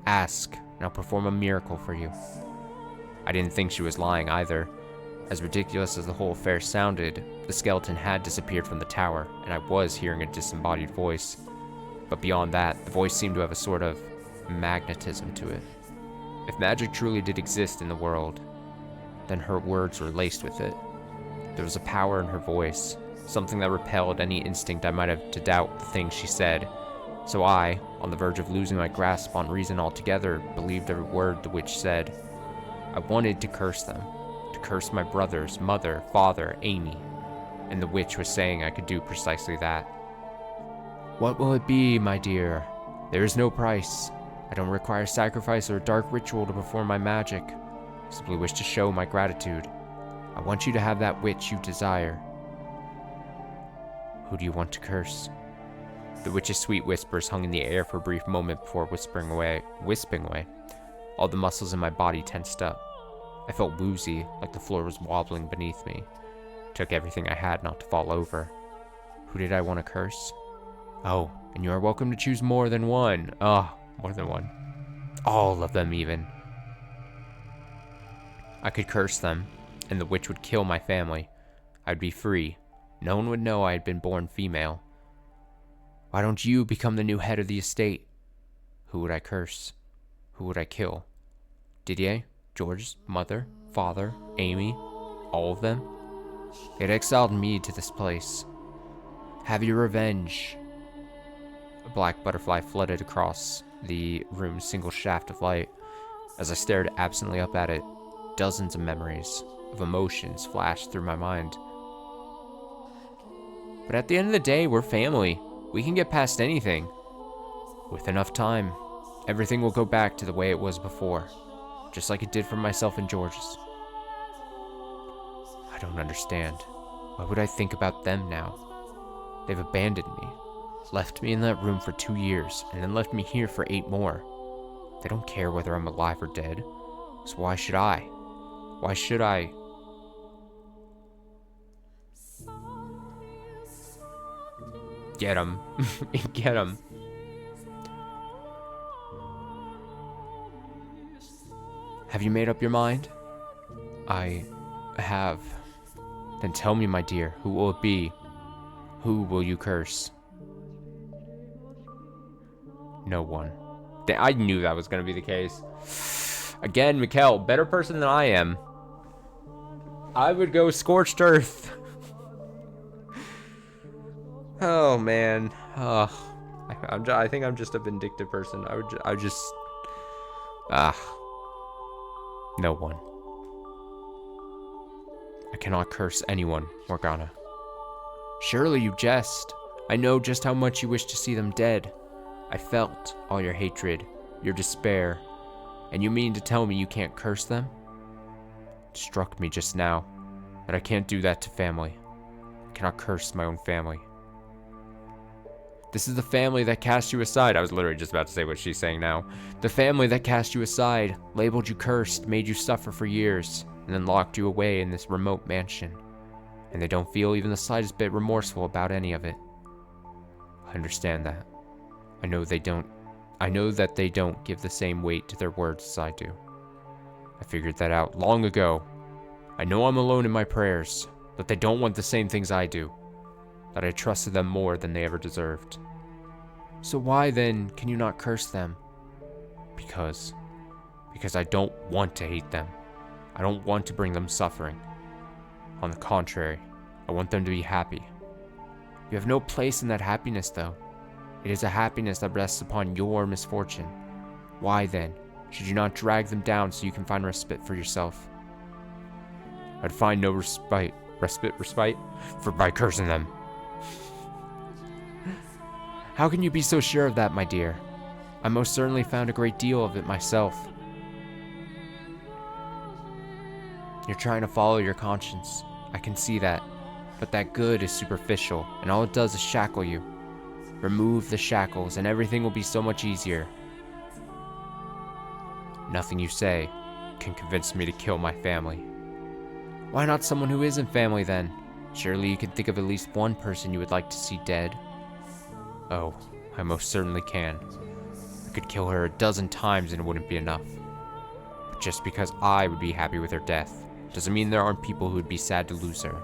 Ask, and I'll perform a miracle for you. I didn't think she was lying either. As ridiculous as the whole affair sounded, the skeleton had disappeared from the tower, and I was hearing a disembodied voice. But beyond that, the voice seemed to have a sort of magnetism to it. If magic truly did exist in the world, then her words were laced with it. There was a power in her voice, something that repelled any instinct I might have to doubt the things she said. So I, on the verge of losing my grasp on reason altogether, believed every word the witch said. I wanted to curse them, to curse my brothers, mother, father, Amy, and the witch was saying I could do precisely that. What will it be, my dear? There is no price. I don't require sacrifice or a dark ritual to perform my magic. I simply wish to show my gratitude. I want you to have that which you desire. Who do you want to curse? The witch's sweet whispers hung in the air for a brief moment before wisping away. All the muscles in my body tensed up. I felt woozy, like the floor was wobbling beneath me. It took everything I had not to fall over. Who did I want to curse? Oh, and you are welcome to choose more than one. More than one. All of them, even. I could curse them, and the witch would kill my family. I'd be free. No one would know I had been born female. Why don't you become the new head of the estate? Who would I curse? Who would I kill? Didier? George's mother? Father? Amy? All of them? They had exiled me to this place. Have your revenge. A black butterfly fluttered across the room's single shaft of light. As I stared absently up at it, dozens of memories, of emotions flashed through my mind. But at the end of the day, we're family. We can get past anything. With enough time, everything will go back to the way it was before, just like it did for myself and George's. I don't understand. Why would I think about them now? They've abandoned me, left me in that room for 2 years, and then left me here for 8 more. They don't care whether I'm alive or dead, so why should I? Why should I? Get him. Get him. Have you made up your mind? I have. Then tell me, my dear, who will it be? Who will you curse? No one. I knew that was going to be the case. Again, Mikhail, better person than I am. I would go scorched earth. Oh, man. I think I'm just a vindictive person. No one. I cannot curse anyone, Morgana. Surely you jest. I know just how much you wish to see them dead. I felt all your hatred, your despair, and you mean to tell me you can't curse them? It struck me just now that I can't do that to family. I cannot curse my own family. This is the family that cast you aside. I was literally just about to say what she's saying now. The family that cast you aside, labeled you cursed, made you suffer for years, and then locked you away in this remote mansion. And they don't feel even the slightest bit remorseful about any of it. I understand that. I know they don't. I know that they don't give the same weight to their words as I do. I figured that out long ago. I know I'm alone in my prayers, that they don't want the same things I do, that I trusted them more than they ever deserved. So why then can you not curse them? Because I don't want to hate them. I don't want to bring them suffering. On the contrary, I want them to be happy. You have no place in that happiness, though. It is a happiness that rests upon your misfortune. Why then should you not drag them down so you can find respite for yourself? I'd find no respite by cursing them. How can you be so sure of that, my dear? I most certainly found a great deal of it myself. You're trying to follow your conscience. I can see that. But that good is superficial, and all it does is shackle you. Remove the shackles, and everything will be so much easier. Nothing you say can convince me to kill my family. Why not someone who isn't family, then? Surely you can think of at least one person you would like to see dead. Oh, I most certainly can. I could kill her 12 times and it wouldn't be enough. But just because I would be happy with her death, doesn't mean there aren't people who would be sad to lose her.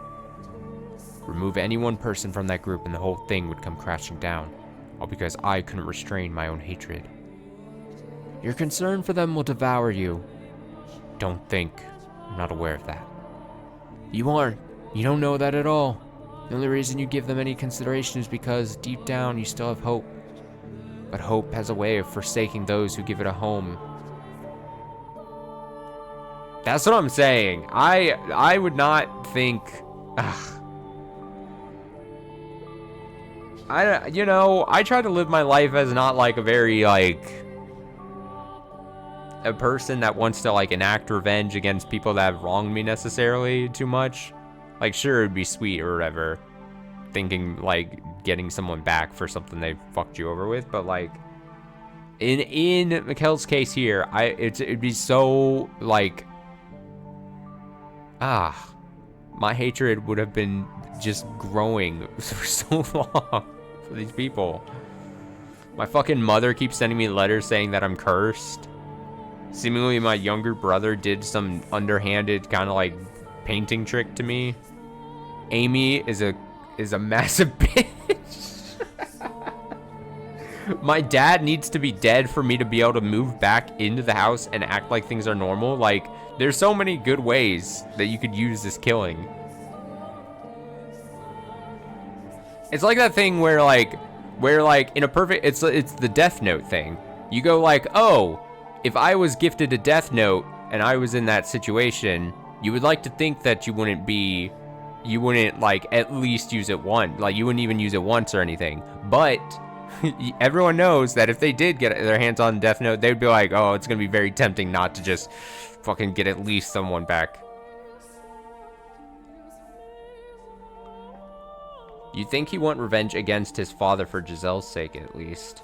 Remove any one person from that group and the whole thing would come crashing down, all because I couldn't restrain my own hatred. Your concern for them will devour you. Don't think. I'm not aware of that. You aren't. You don't know that at all. The only reason you give them any consideration is because, deep down, you still have hope. But hope has a way of forsaking those who give it a home. That's what I'm saying. I would not think... I try to live my life as not like a very, like... a person that wants to, like, enact revenge against people that have wronged me necessarily too much. Like, sure, it'd be sweet or whatever, thinking, like, getting someone back for something they fucked you over with, but, like, in Mikkel's case here, it'd be so, like, my hatred would have been just growing for so long for these people. My fucking mother keeps sending me letters saying that I'm cursed. Seemingly my younger brother did some underhanded kind of like painting trick to me. Amy is a massive bitch. My dad needs to be dead for me to be able to move back into the house and act like things are normal. Like, there's so many good ways that you could use this killing. It's like that thing where like in a perfect, it's the Death Note thing. You go like, oh, if I was gifted a Death Note and I was in that situation, you would like to think that you wouldn't like at least use it once. Like, you wouldn't even use it once or anything. But everyone knows that if they did get their hands on Death Note, they'd be like, oh, it's gonna be very tempting not to just fucking get at least someone back. You think he want revenge against his father for Giselle's sake, at least?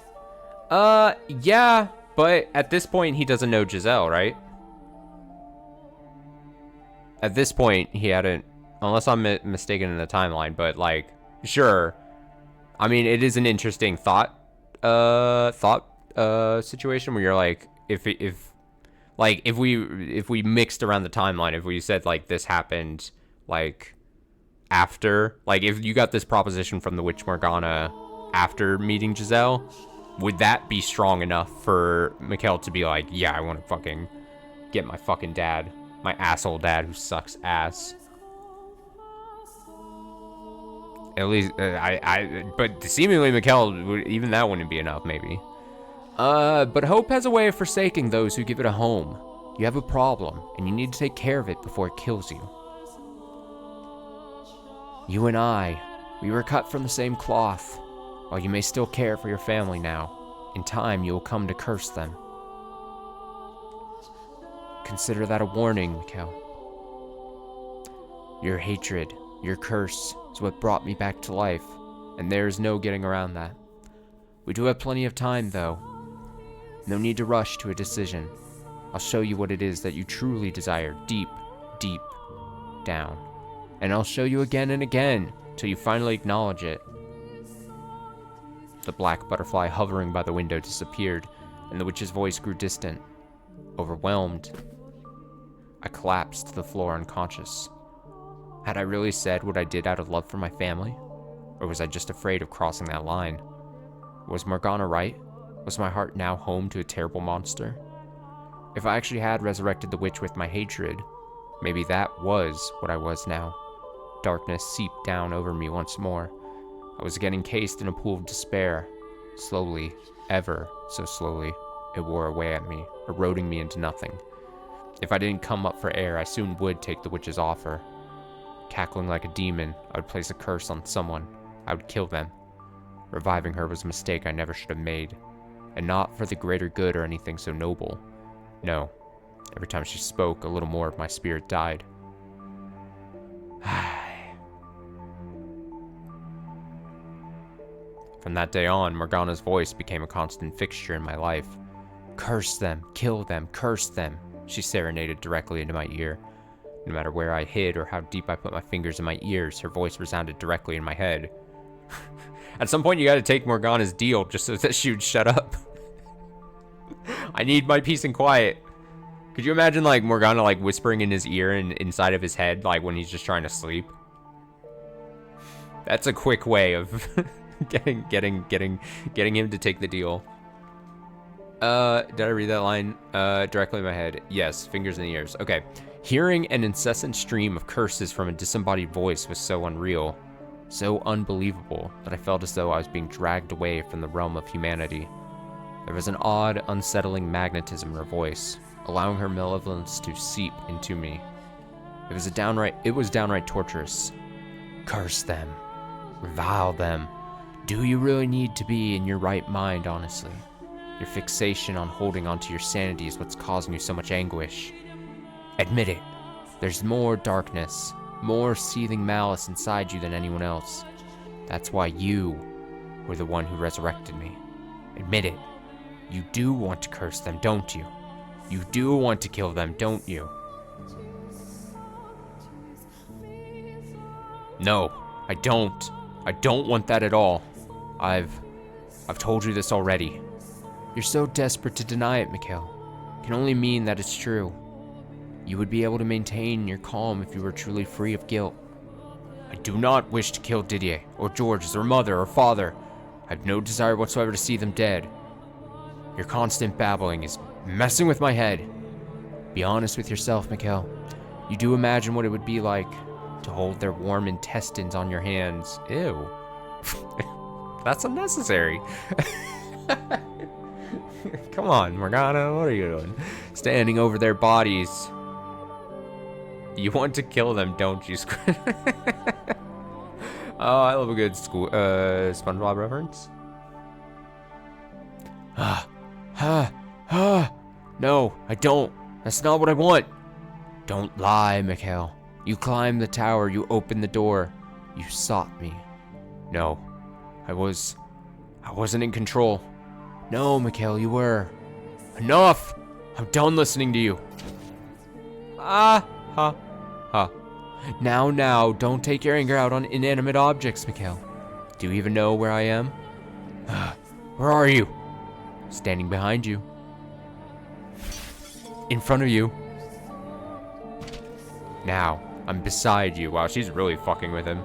Yeah, but at this point, he doesn't know Giselle, right? At this point, he hadn't, unless I'm mistaken in the timeline, but, like, sure. I mean, it is an interesting situation where you're like, if we mixed around the timeline, if we said, like, this happened, like, after, like, if you got this proposition from the Witch Morgana after meeting Giselle, would that be strong enough for Mikkel to be like, yeah, I want to fucking get my fucking dad, my asshole dad who sucks ass? At least, but seemingly Mikkel, even that wouldn't be enough, maybe. But hope has a way of forsaking those who give it a home. You have a problem, and you need to take care of it before it kills you. You and I, we were cut from the same cloth. While you may still care for your family now, in time you will come to curse them. Consider that a warning, Mikkel. Your hatred, your curse, is what brought me back to life, and there is no getting around that. We do have plenty of time, though. No need to rush to a decision. I'll show you what it is that you truly desire, deep, deep down. And I'll show you again and again, till you finally acknowledge it. The black butterfly hovering by the window disappeared, and the witch's voice grew distant. Overwhelmed, I collapsed to the floor unconscious. Had I really said what I did out of love for my family? Or was I just afraid of crossing that line? Was Morgana right? Was my heart now home to a terrible monster? If I actually had resurrected the witch with my hatred, maybe that was what I was now. Darkness seeped down over me once more. I was getting encased in a pool of despair. Slowly, ever so slowly, it wore away at me, eroding me into nothing. If I didn't come up for air, I soon would take the witch's offer. Cackling like a demon, I would place a curse on someone. I would kill them. Reviving her was a mistake I never should have made, and not for the greater good or anything so noble. No. Every time she spoke, a little more of my spirit died. From that day on, Morgana's voice became a constant fixture in my life. Curse them, kill them, curse them, she serenaded directly into my ear. No matter where I hid or how deep I put my fingers in my ears, her voice resounded directly in my head. At some point, you gotta take Morgana's deal just so that she would shut up. I need my peace and quiet. Could you imagine, like, Morgana, like, whispering in his ear and inside of his head, like, when he's just trying to sleep? That's a quick way of getting him to take the deal. Did I read that line directly in my head? Yes, fingers in the ears. Okay. Hearing an incessant stream of curses from a disembodied voice was so unreal, so unbelievable, that I felt as though I was being dragged away from the realm of humanity. There was an odd, unsettling magnetism in her voice, allowing her malevolence to seep into me. It was downright torturous. Curse them. Revile them. Do you really need to be in your right mind, honestly? Your fixation on holding onto your sanity is what's causing you so much anguish. Admit it. There's more darkness, more seething malice inside you than anyone else. That's why you were the one who resurrected me. Admit it. You do want to curse them, don't you? You do want to kill them, don't you? No, I don't. I don't want that at all. I've told you this already. You're so desperate to deny it, Mikhail. It can only mean that it's true. You would be able to maintain your calm if you were truly free of guilt. I do not wish to kill Didier, or George, their mother or father. I have no desire whatsoever to see them dead. Your constant babbling is messing with my head. Be honest with yourself, Mikhail. You do imagine what it would be like to hold their warm intestines on your hands. Ew. That's unnecessary. Come on, Morgana, what are you doing? Standing over their bodies. You want to kill them, don't you, Squid? Oh, I love a good SpongeBob reference. No, I don't. That's not what I want. Don't lie, Mikhail. You climbed the tower, you opened the door. You sought me. No, I wasn't in control. No, Mikhail, you were. Enough! I'm done listening to you. Now, don't take your anger out on inanimate objects, Mikhail. Do you even know where I am? Where are you? Standing behind you. In front of you. Now, I'm beside you. Wow, she's really fucking with him.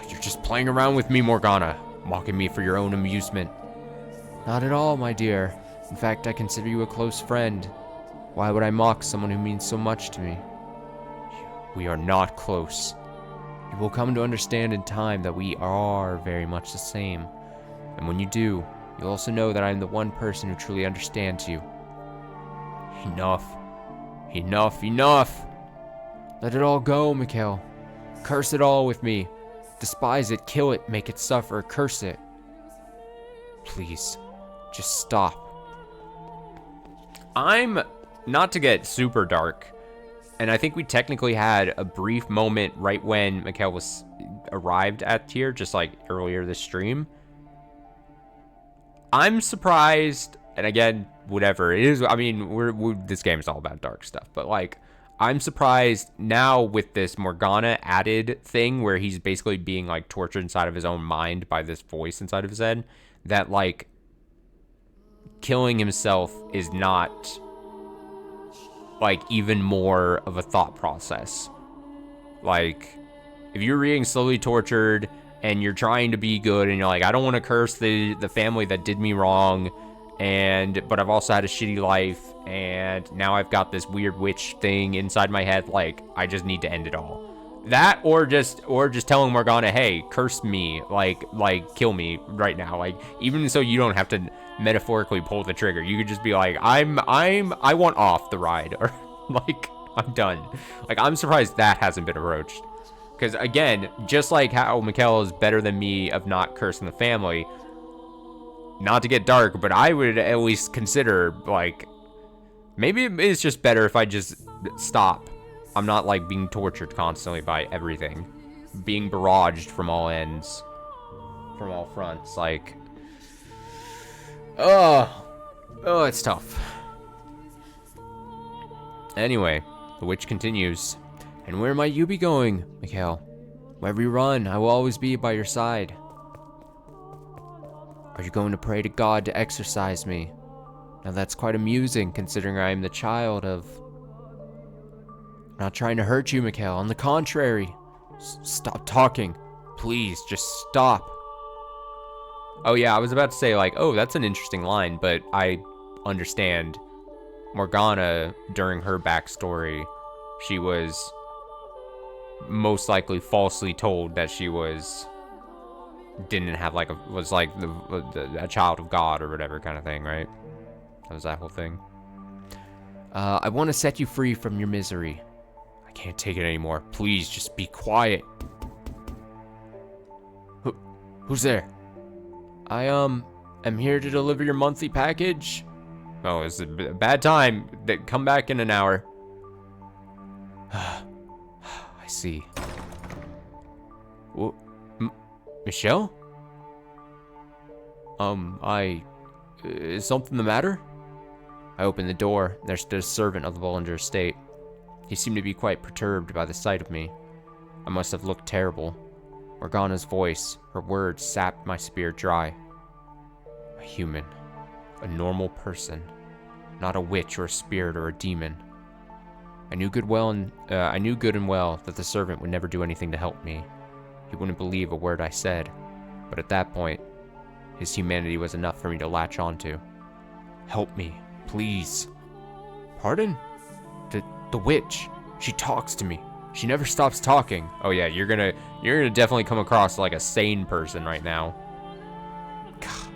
You're just playing around with me, Morgana. Mocking me for your own amusement. Not at all, my dear. In fact, I consider you a close friend. Why would I mock someone who means so much to me? We are not close. You will come to understand in time that we are very much the same. And when you do, you'll also know that I am the one person who truly understands you. Enough. Enough, enough! Let it all go, Mikhail. Curse it all with me. Despise it, kill it, make it suffer, curse it. Please, just stop. I'm, not to get super dark, and I think we technically had a brief moment right when Mikhail was arrived at here, just like earlier this stream. I'm surprised, and again, whatever it is, I mean, this game is all about dark stuff, but like, I'm surprised now with this Morgana added thing where he's basically being like tortured inside of his own mind by this voice inside of his head, that like killing himself is not, like, even more of a thought process. Like, if you're being slowly tortured and you're trying to be good and you're like, I don't want to curse the family that did me wrong, but I've also had a shitty life, and now I've got this weird witch thing inside my head, like, I just need to end it all. That, or just telling Morgana, hey, curse me, like kill me right now, like, even so you don't have to metaphorically pull the trigger. You could just be like, I want off the ride, or like, I'm done. Like, I'm surprised that hasn't been approached. Because again, just like how Mikhail is better than me of not cursing the family, not to get dark, but I would at least consider, like, maybe it's just better if I just stop. I'm not, like, being tortured constantly by everything. Being barraged from all ends. From all fronts, like... Oh, it's tough. Anyway, the witch continues. And where might you be going, Mikhail? Wherever you run, I will always be by your side. Are you going to pray to God to exorcise me? Now that's quite amusing, considering I am the child of... I'm not trying to hurt you, Mikhail. On the contrary. Stop talking. Please, just stop. Oh yeah, I was about to say, like, oh, that's an interesting line, but I understand. Morgana, during her backstory, she was most likely falsely told that she didn't have, like, a child of God or whatever kind of thing, right? That was that whole thing. I want to set you free from your misery. I can't take it anymore. Please, just be quiet. Who's there? I, am here to deliver your monthly package. Oh, it's a bad time. Come back in an hour. I see. Well, Michelle? Is something the matter? I opened the door. There stood a servant of the Bollinger estate. He seemed to be quite perturbed by the sight of me. I must have looked terrible. Morgana's voice, her words sapped my spirit dry. A human. A normal person. Not a witch or a spirit or a demon. I knew good and well that the servant would never do anything to help me. He wouldn't believe a word I said. But at that point, his humanity was enough for me to latch onto. Help me, please. Pardon? The witch. She talks to me. She never stops talking. Oh yeah, you're gonna definitely come across like a sane person right now. God.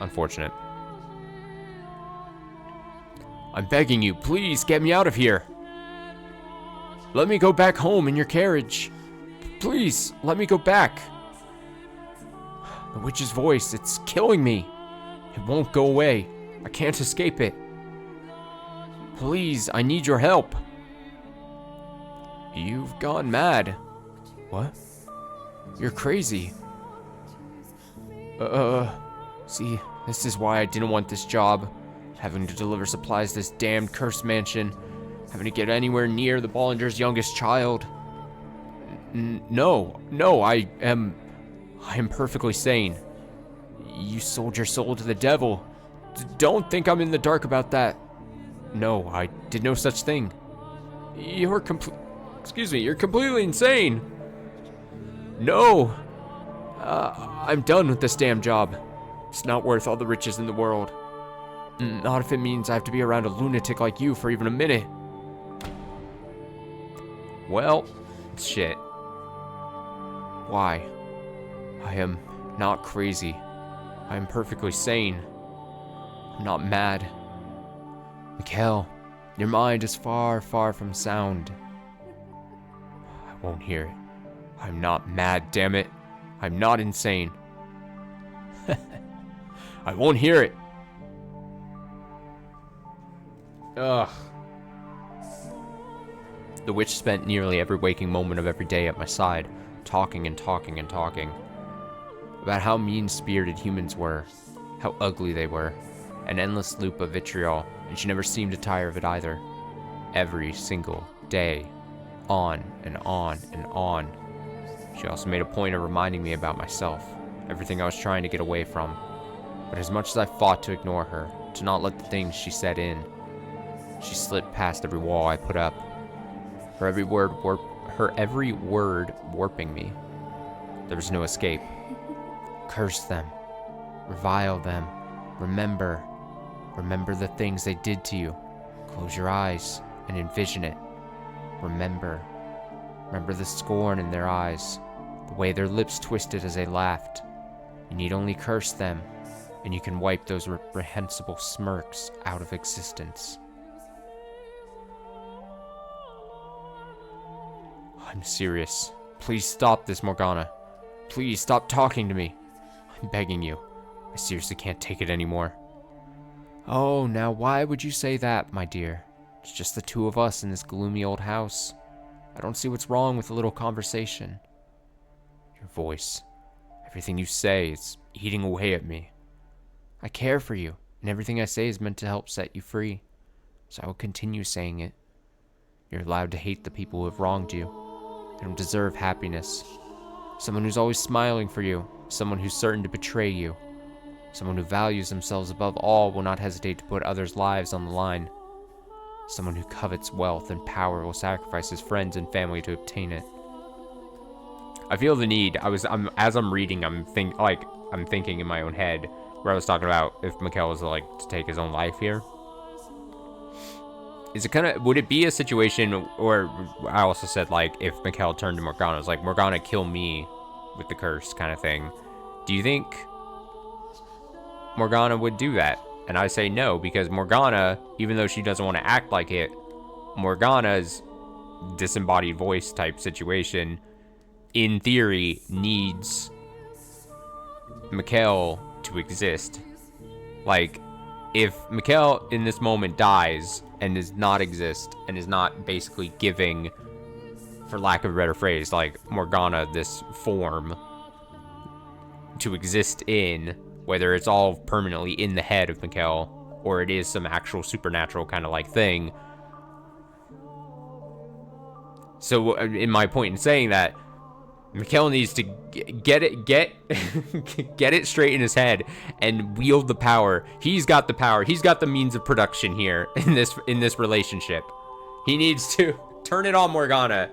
Unfortunate. I'm begging you, please get me out of here. Let me go back home in your carriage. Please, let me go back. The witch's voice, it's killing me. It won't go away. I can't escape it. Please, I need your help. You've gone mad. What? You're crazy. See, this is why I didn't want this job. Having to deliver supplies to this damned cursed mansion. Having to get anywhere near the Bollinger's youngest child. No, I am perfectly sane. You sold your soul to the devil. Don't think I'm in the dark about that. No, I did no such thing. You're completely insane. No. I'm done with this damn job. It's not worth all the riches in the world. Not if it means I have to be around a lunatic like you for even a minute. Well, shit. Why? I am not crazy. I am perfectly sane. I'm not mad. Mikhail, your mind is far, far from sound. I won't hear it. I'm not mad, damn it. I'm not insane. I won't hear it. Ugh. The witch spent nearly every waking moment of every day at my side, talking and talking and talking. About how mean-spirited humans were, how ugly they were, an endless loop of vitriol, and she never seemed to tire of it either. Every single day. On and on and on. She also made a point of reminding me about myself, everything I was trying to get away from. But as much as I fought to ignore her, to not let the things she said in, she slipped past every wall I put up. Her every word warping me. There was no escape. Curse them. Revile them. Remember the things they did to you. Close your eyes and envision it. Remember the scorn in their eyes, the way their lips twisted as they laughed. You need only curse them, and you can wipe those reprehensible smirks out of existence. I'm serious. Please stop this, Morgana. Please stop talking to me. I'm begging you. I seriously can't take it anymore. Oh, now why would you say that, my dear? It's just the two of us in this gloomy old house. I don't see what's wrong with a little conversation. Your voice, everything you say, is eating away at me. I care for you, and everything I say is meant to help set you free. So I will continue saying it. You're allowed to hate the people who have wronged you. They don't deserve happiness. Someone who's always smiling for you, someone who's certain to betray you. Someone who values themselves above all will not hesitate to put others' lives on the line. Someone who covets wealth and power will sacrifice his friends and family to obtain it. I feel the need. As I'm reading, I'm thinking in my own head where I was talking about if Mikhail was like to take his own life here. Is it would it be a situation, or I also said like if Mikhail turned to Morgana, it was like Morgana kill me with the curse kind of thing. Do you think Morgana would do that? And I say no, because Morgana, even though she doesn't want to act like it, Morgana's disembodied voice type situation, in theory, needs Mikhail to exist. Like, if Mikhail in this moment dies and does not exist and is not basically giving, for lack of a better phrase, like Morgana this form to exist in, whether it's all permanently in the head of Mikhail or it is some actual supernatural kind of like thing. So in my point in saying that, Mikhail needs to get it straight in his head and wield the power. He's got the power. He's got the means of production here in this relationship. He needs to turn it on Morgana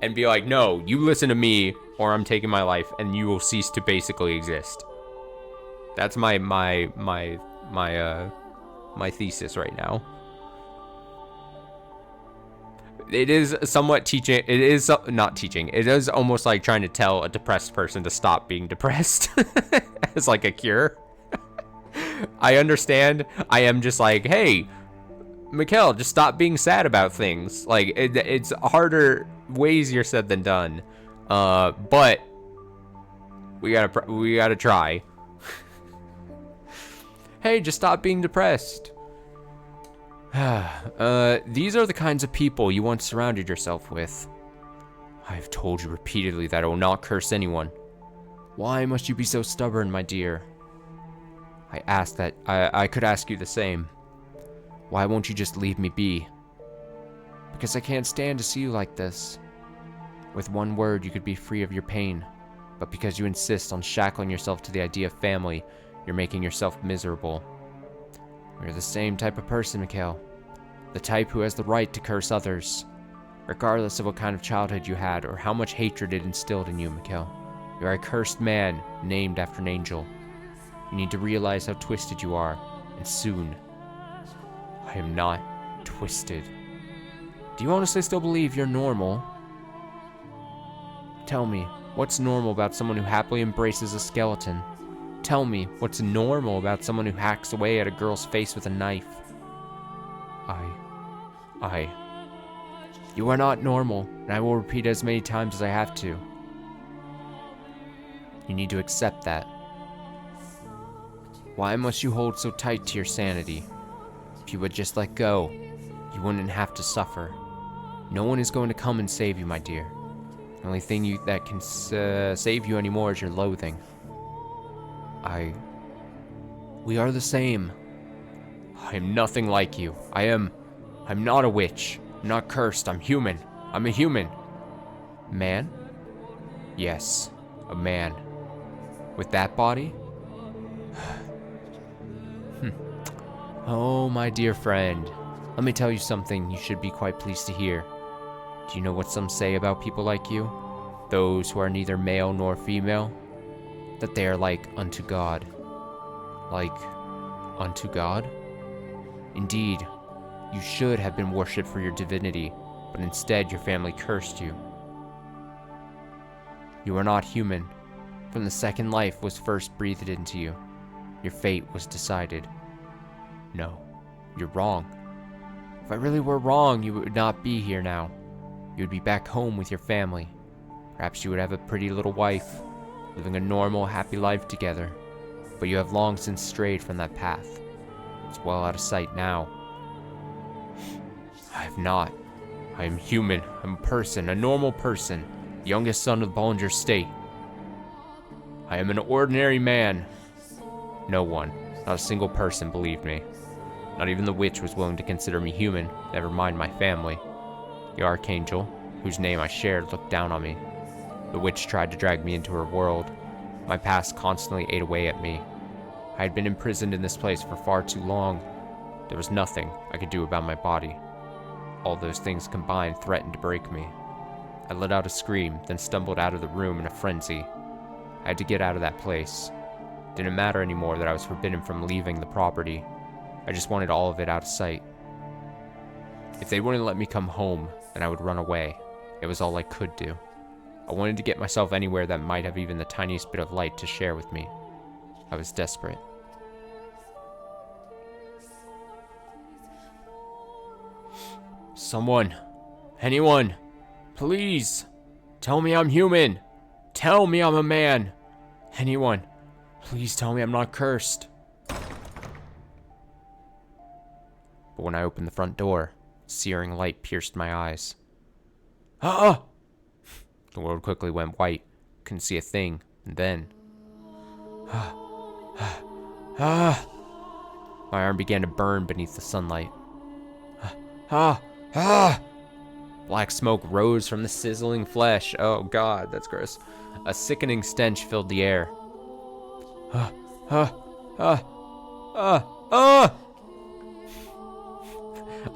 and be like, no, you listen to me or I'm taking my life and you will cease to basically exist. That's my thesis right now. It is somewhat teaching. It is not teaching. It is almost like trying to tell a depressed person to stop being depressed as like a cure. I understand. I am just like, hey, Mikhail, just stop being sad about things. Like it's harder, way easier said than done. But we gotta try. Hey, just stop being depressed. These are the kinds of people you once surrounded yourself with. I have told you repeatedly that I will not curse anyone. Why must you be so stubborn, my dear? I could ask you the same. Why won't you just leave me be? Because I can't stand to see you like this. With one word, you could be free of your pain. But because you insist on shackling yourself to the idea of family, you're making yourself miserable. You're the same type of person, Mikhail. The type who has the right to curse others. Regardless of what kind of childhood you had or how much hatred it instilled in you, Mikhail. You're a cursed man, named after an angel. You need to realize how twisted you are, and soon. I am not twisted. Do you honestly still believe you're normal? Tell me, what's normal about someone who happily embraces a skeleton? Tell me, what's normal about someone who hacks away at a girl's face with a knife? You are not normal, and I will repeat it as many times as I have to. You need to accept that. Why must you hold so tight to your sanity? If you would just let go, you wouldn't have to suffer. No one is going to come and save you, my dear. The only thing that can save you anymore is your loathing. We are the same. I am nothing like you. I'm not a witch. I'm not cursed. I'm human. I'm a human. Man? Yes, a man. With that body? Oh, my dear friend, let me tell you something you should be quite pleased to hear. Do you know what some say about people like you? Those who are neither male nor female? That they are like unto God. Like unto God? Indeed, you should have been worshipped for your divinity, but instead your family cursed you. You are not human. From the second life was first breathed into you, your fate was decided. No, you're wrong. If I really were wrong, you would not be here now. You would be back home with your family. Perhaps you would have a pretty little wife, living a normal, happy life together. But you have long since strayed from that path. It's well out of sight now. I have not. I am human. I'm a person, a normal person, youngest son of Ballinger State. I am an ordinary man. No one, not a single person believed me. Not even the witch was willing to consider me human, never mind my family. The archangel, whose name I shared, looked down on me. The witch tried to drag me into her world. My past constantly ate away at me. I had been imprisoned in this place for far too long. There was nothing I could do about my body. All those things combined threatened to break me. I let out a scream, then stumbled out of the room in a frenzy. I had to get out of that place. It didn't matter anymore that I was forbidden from leaving the property. I just wanted all of it out of sight. If they wouldn't let me come home, then I would run away. It was all I could do. I wanted to get myself anywhere that might have even the tiniest bit of light to share with me. I was desperate. Someone, anyone, please, tell me I'm human. Tell me I'm a man. Anyone, please tell me I'm not cursed. But when I opened the front door, searing light pierced my eyes. Ah! The world quickly went white. Couldn't see a thing. And then... My arm began to burn beneath the sunlight. Black smoke rose from the sizzling flesh. Oh god, that's gross. A sickening stench filled the air.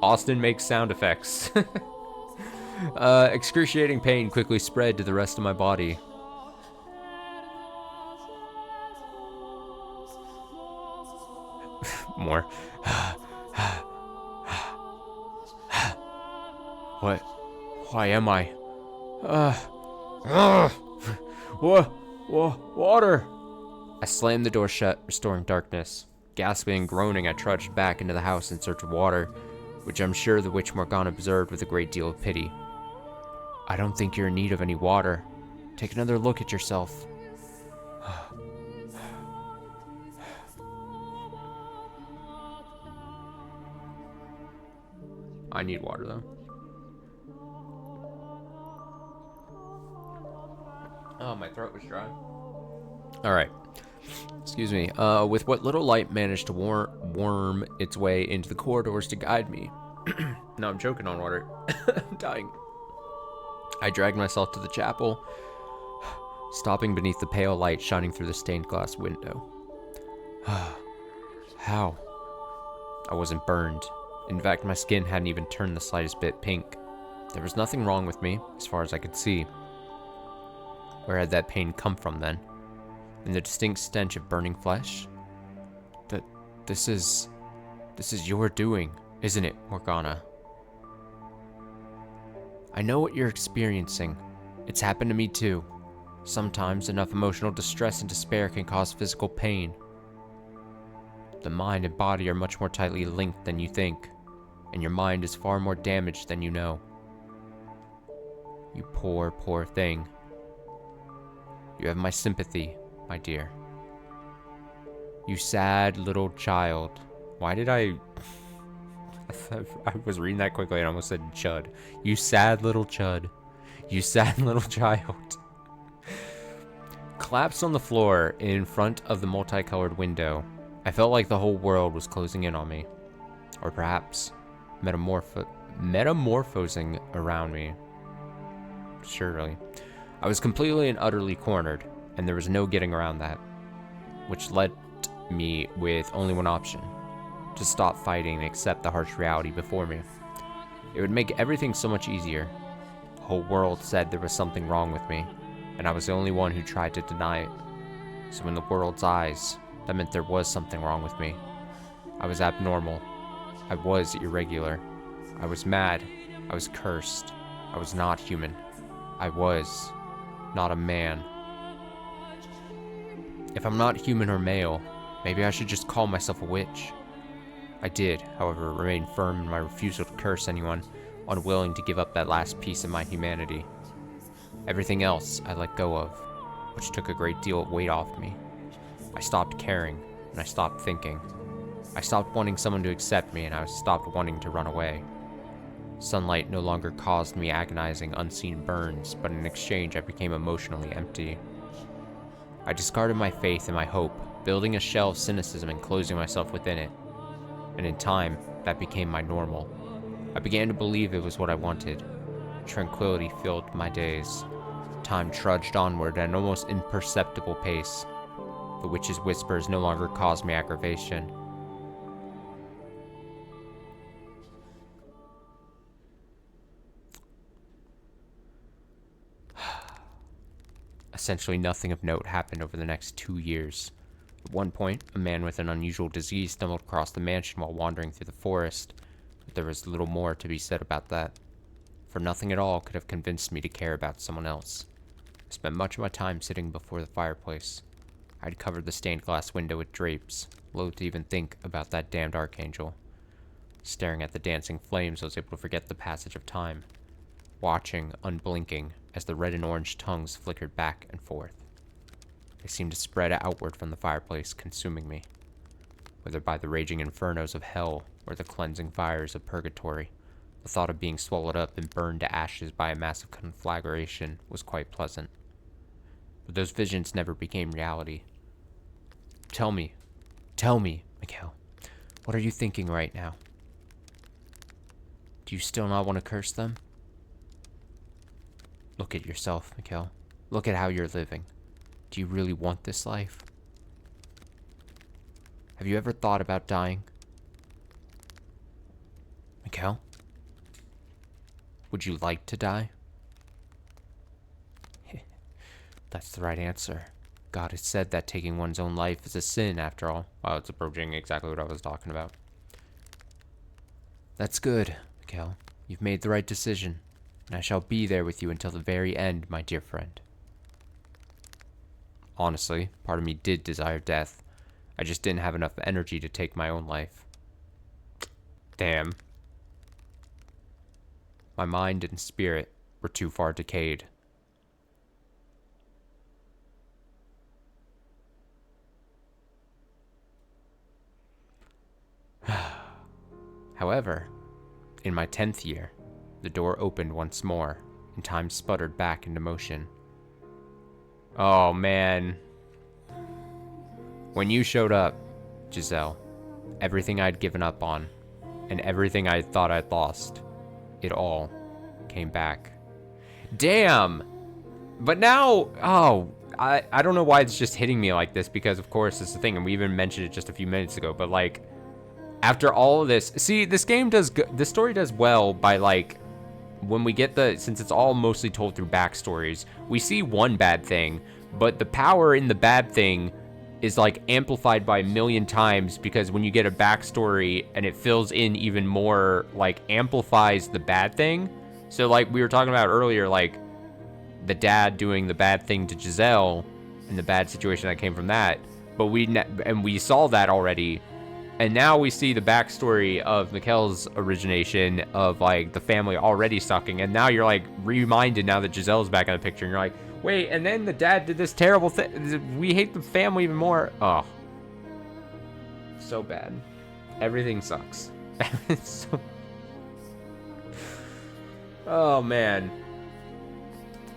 Austin makes sound effects. Excruciating pain quickly spread to the rest of my body. More. What? Why am I? Water! I slammed the door shut, restoring darkness. Gasping and groaning, I trudged back into the house in search of water, which I'm sure the witch Morgana observed with a great deal of pity. I don't think you're in need of any water. Take another look at yourself. I need water, though. Oh, my throat was dry. Alright. Excuse me. With what little light managed to worm its way into the corridors to guide me. Now I'm choking on water. I'm dying. I dragged myself to the chapel, stopping beneath the pale light shining through the stained glass window. How? I wasn't burned. In fact, my skin hadn't even turned the slightest bit pink. There was nothing wrong with me, as far as I could see. Where had that pain come from, then? And the distinct stench of burning flesh? This is your doing, isn't it, Morgana? I know what you're experiencing. It's happened to me too. Sometimes enough emotional distress and despair can cause physical pain. The mind and body are much more tightly linked than you think, and your mind is far more damaged than you know. You poor, poor thing. You have my sympathy, my dear. You sad little child. Why did I was reading that quickly and I almost said chud. You sad little chud. You sad little child. Collapsed on the floor in front of the multicolored window, I felt like the whole world was closing in on me. Or perhaps metamorphosing around me. Surely. I was completely and utterly cornered, and there was no getting around that. Which led me with only one option. to stop fighting and accept the harsh reality before me. It would make everything so much easier. The whole world said there was something wrong with me, and I was the only one who tried to deny it. So in the world's eyes, that meant there was something wrong with me. I was abnormal. I was irregular. I was mad. I was cursed. I was not human. I was not a man. If I'm not human or male, maybe I should just call myself a witch. I did, however, remain firm in my refusal to curse anyone, unwilling to give up that last piece of my humanity. Everything else I let go of, which took a great deal of weight off me. I stopped caring, and I stopped thinking. I stopped wanting someone to accept me, and I stopped wanting to run away. Sunlight no longer caused me agonizing, unseen burns, but in exchange I became emotionally empty. I discarded my faith and my hope, building a shell of cynicism and closing myself within it. And in time, that became my normal. I began to believe it was what I wanted. Tranquility filled my days. Time trudged onward at an almost imperceptible pace. The witch's whispers no longer caused me aggravation. Essentially nothing of note happened over the next 2 years. At one point, a man with an unusual disease stumbled across the mansion while wandering through the forest, but there was little more to be said about that. For nothing at all could have convinced me to care about someone else. I spent much of my time sitting before the fireplace. I had covered the stained glass window with drapes, loath to even think about that damned archangel. Staring at the dancing flames, I was able to forget the passage of time, watching, unblinking, as the red and orange tongues flickered back and forth. They seemed to spread outward from the fireplace, consuming me. Whether by the raging infernos of hell or the cleansing fires of purgatory, the thought of being swallowed up and burned to ashes by a massive conflagration was quite pleasant. But those visions never became reality. Tell me, Mikhail, what are you thinking right now? Do you still not want to curse them? Look at yourself, Mikhail. Look at how you're living. Do you really want this life? Have you ever thought about dying? Mikhail? Would you like to die? That's the right answer. God has said that taking one's own life is a sin, after all. Wow, it's approaching exactly what I was talking about. That's good, Mikhail. You've made the right decision, and I shall be there with you until the very end, my dear friend. Honestly, part of me did desire death. I just didn't have enough energy to take my own life. Damn. My mind and spirit were too far decayed. However, in my 10th year, the door opened once more, and time sputtered back into motion. Oh, man. When you showed up, Giselle, everything I'd given up on, and everything I thought I'd lost, it all came back. Damn! But now, I don't know why it's just hitting me like this, because of course it's the thing, and we even mentioned it just a few minutes ago, but like, after all of this, see, this game does, the story does well by like, when we get since it's all mostly told through backstories, we see one bad thing, but the power in the bad thing is like amplified by a million times, because when you get a backstory and it fills in even more, like amplifies the bad thing. So like we were talking about earlier, like the dad doing the bad thing to Giselle and the bad situation that came from that, but we saw that already. And now we see the backstory of Mikhail's origination of like the family already sucking, and now you're like reminded now that Giselle's back in the picture, and you're like, wait, and then the dad did this terrible thing. We hate the family even more. Oh, so bad. Everything sucks. Oh man,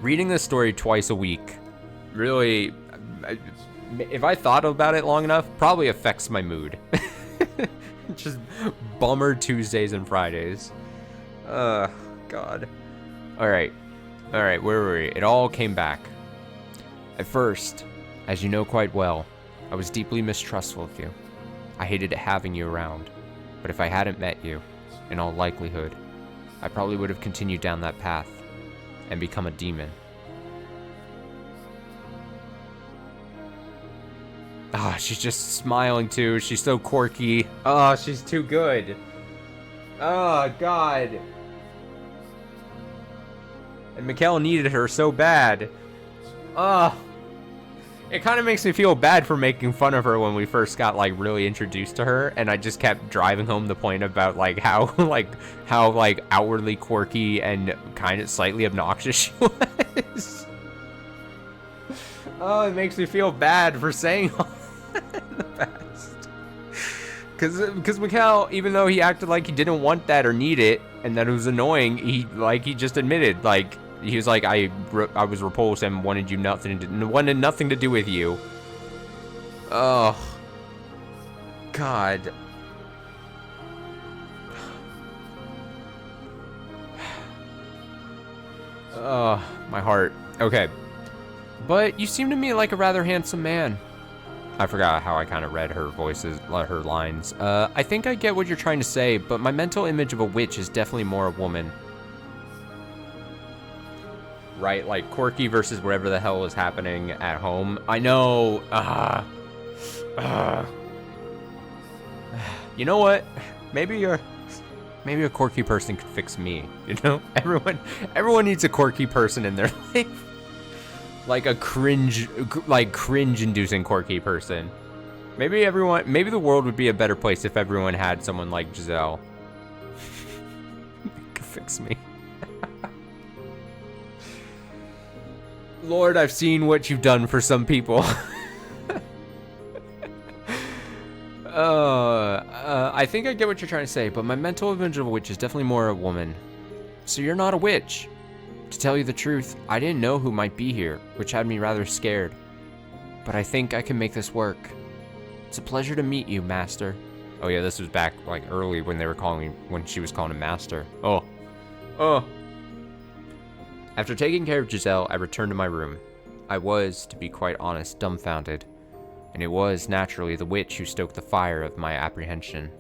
reading this story twice a week really, if I thought about it long enough, probably affects my mood. Just bummer Tuesdays and Fridays. God. Alright, where were we? It all came back. At first, as you know quite well, I was deeply mistrustful of you. I hated having you around. But if I hadn't met you, in all likelihood, I probably would have continued down that path and become a demon. Ah, she's just smiling too. She's so quirky. Oh, she's too good. Oh, God. And Mikkel needed her so bad. Ugh. It kind of makes me feel bad for making fun of her when we first got, like, really introduced to her. And I just kept driving home the point about, like, how outwardly quirky and kind of slightly obnoxious she was. Oh, it makes me feel bad for saying all that in the past. Because Mikkel, even though he acted like he didn't want that or need it, and that it was annoying, he just admitted, like, he was like, I was repulsed and wanted nothing to do with you. Oh, God. Oh, my heart. Okay. But you seem to me like a rather handsome man. I forgot how I kind of read her voices, her lines. I think I get what you're trying to say, but my mental image of a witch is definitely more a woman. Right, like quirky versus whatever the hell is happening at home. I know. You know what? Maybe a quirky person could fix me. You know, everyone needs a quirky person in their life. Like a cringe-inducing quirky person. Maybe the world would be a better place if everyone had someone like Giselle. Could fix me. Lord, I've seen what you've done for some people. I think I get what you're trying to say, but my mental image of a witch is definitely more a woman. So you're not a witch. To tell you the truth, I didn't know who might be here, which had me rather scared. But I think I can make this work. It's a pleasure to meet you, Master. Oh yeah, this was back like early when she was calling him Master. Oh. After taking care of Giselle, I returned to my room. I was, to be quite honest, dumbfounded. And it was, naturally, the witch who stoked the fire of my apprehension.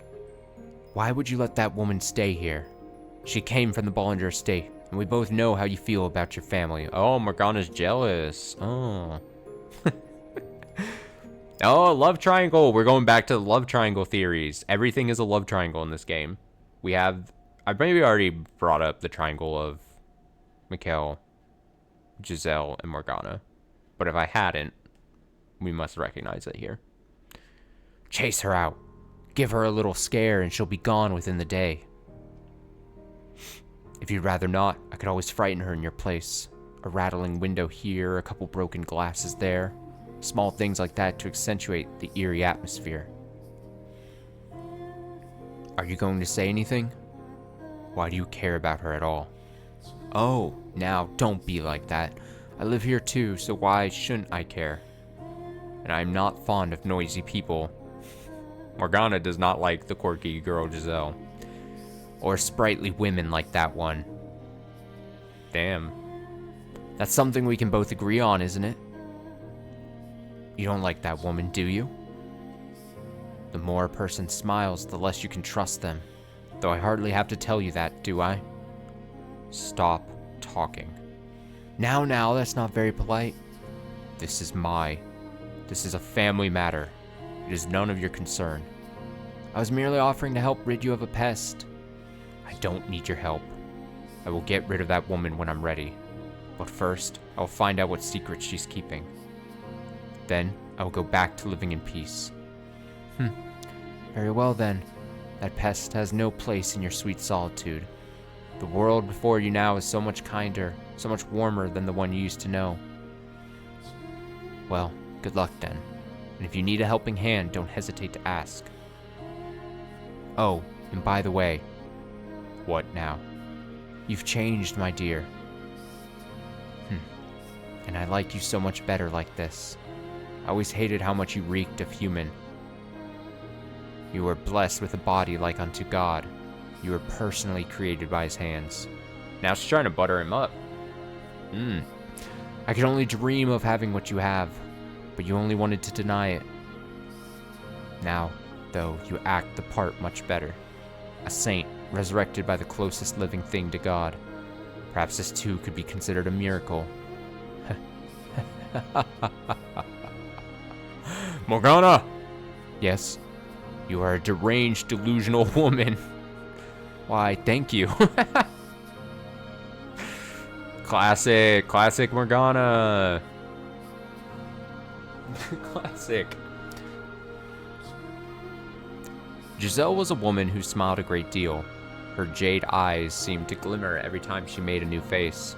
Why would you let that woman stay here? She came from the Bollinger estate, and we both know how you feel about your family. Oh, Morgana's jealous. Oh. Oh, love triangle. We're going back to the love triangle theories. Everything is a love triangle in this game. I maybe already brought up the triangle of Mikkel, Giselle, and Morgana. But if I hadn't, we must recognize it here. Chase her out. Give her a little scare and she'll be gone within the day. If you'd rather not, I could always frighten her in your place. A rattling window here, a couple broken glasses there. Small things like that to accentuate the eerie atmosphere. Are you going to say anything? Why do you care about her at all? Oh, now, don't be like that. I live here too, so why shouldn't I care? And I'm not fond of noisy people. Morgana does not like the quirky girl Giselle. Or sprightly women like that one. Damn. That's something we can both agree on, isn't it? You don't like that woman, do you? The more a person smiles, the less you can trust them. Though I hardly have to tell you that, do I? Stop talking. Now, that's not very polite. This is a family matter. It is none of your concern. I was merely offering to help rid you of a pest. I don't need your help. I will get rid of that woman when I'm ready. But first, I will find out what secrets she's keeping. Then, I will go back to living in peace. Very well then. That pest has no place in your sweet solitude. The world before you now is so much kinder, so much warmer than the one you used to know. Well, good luck then. And if you need a helping hand, don't hesitate to ask. Oh, and by the way. What now? You've changed, my dear. And I like you so much better like this. I always hated how much you reeked of human. You were blessed with a body like unto God. You were personally created by his hands. Now she's trying to butter him up. I could only dream of having what you have, but you only wanted to deny it. Now, though, you act the part much better. A saint, resurrected by the closest living thing to God. Perhaps this too could be considered a miracle. Morgana! Yes, you are a deranged, delusional woman. Why, thank you. Classic Morgana. Classic. Giselle was a woman who smiled a great deal. Her jade eyes seemed to glimmer every time she made a new face.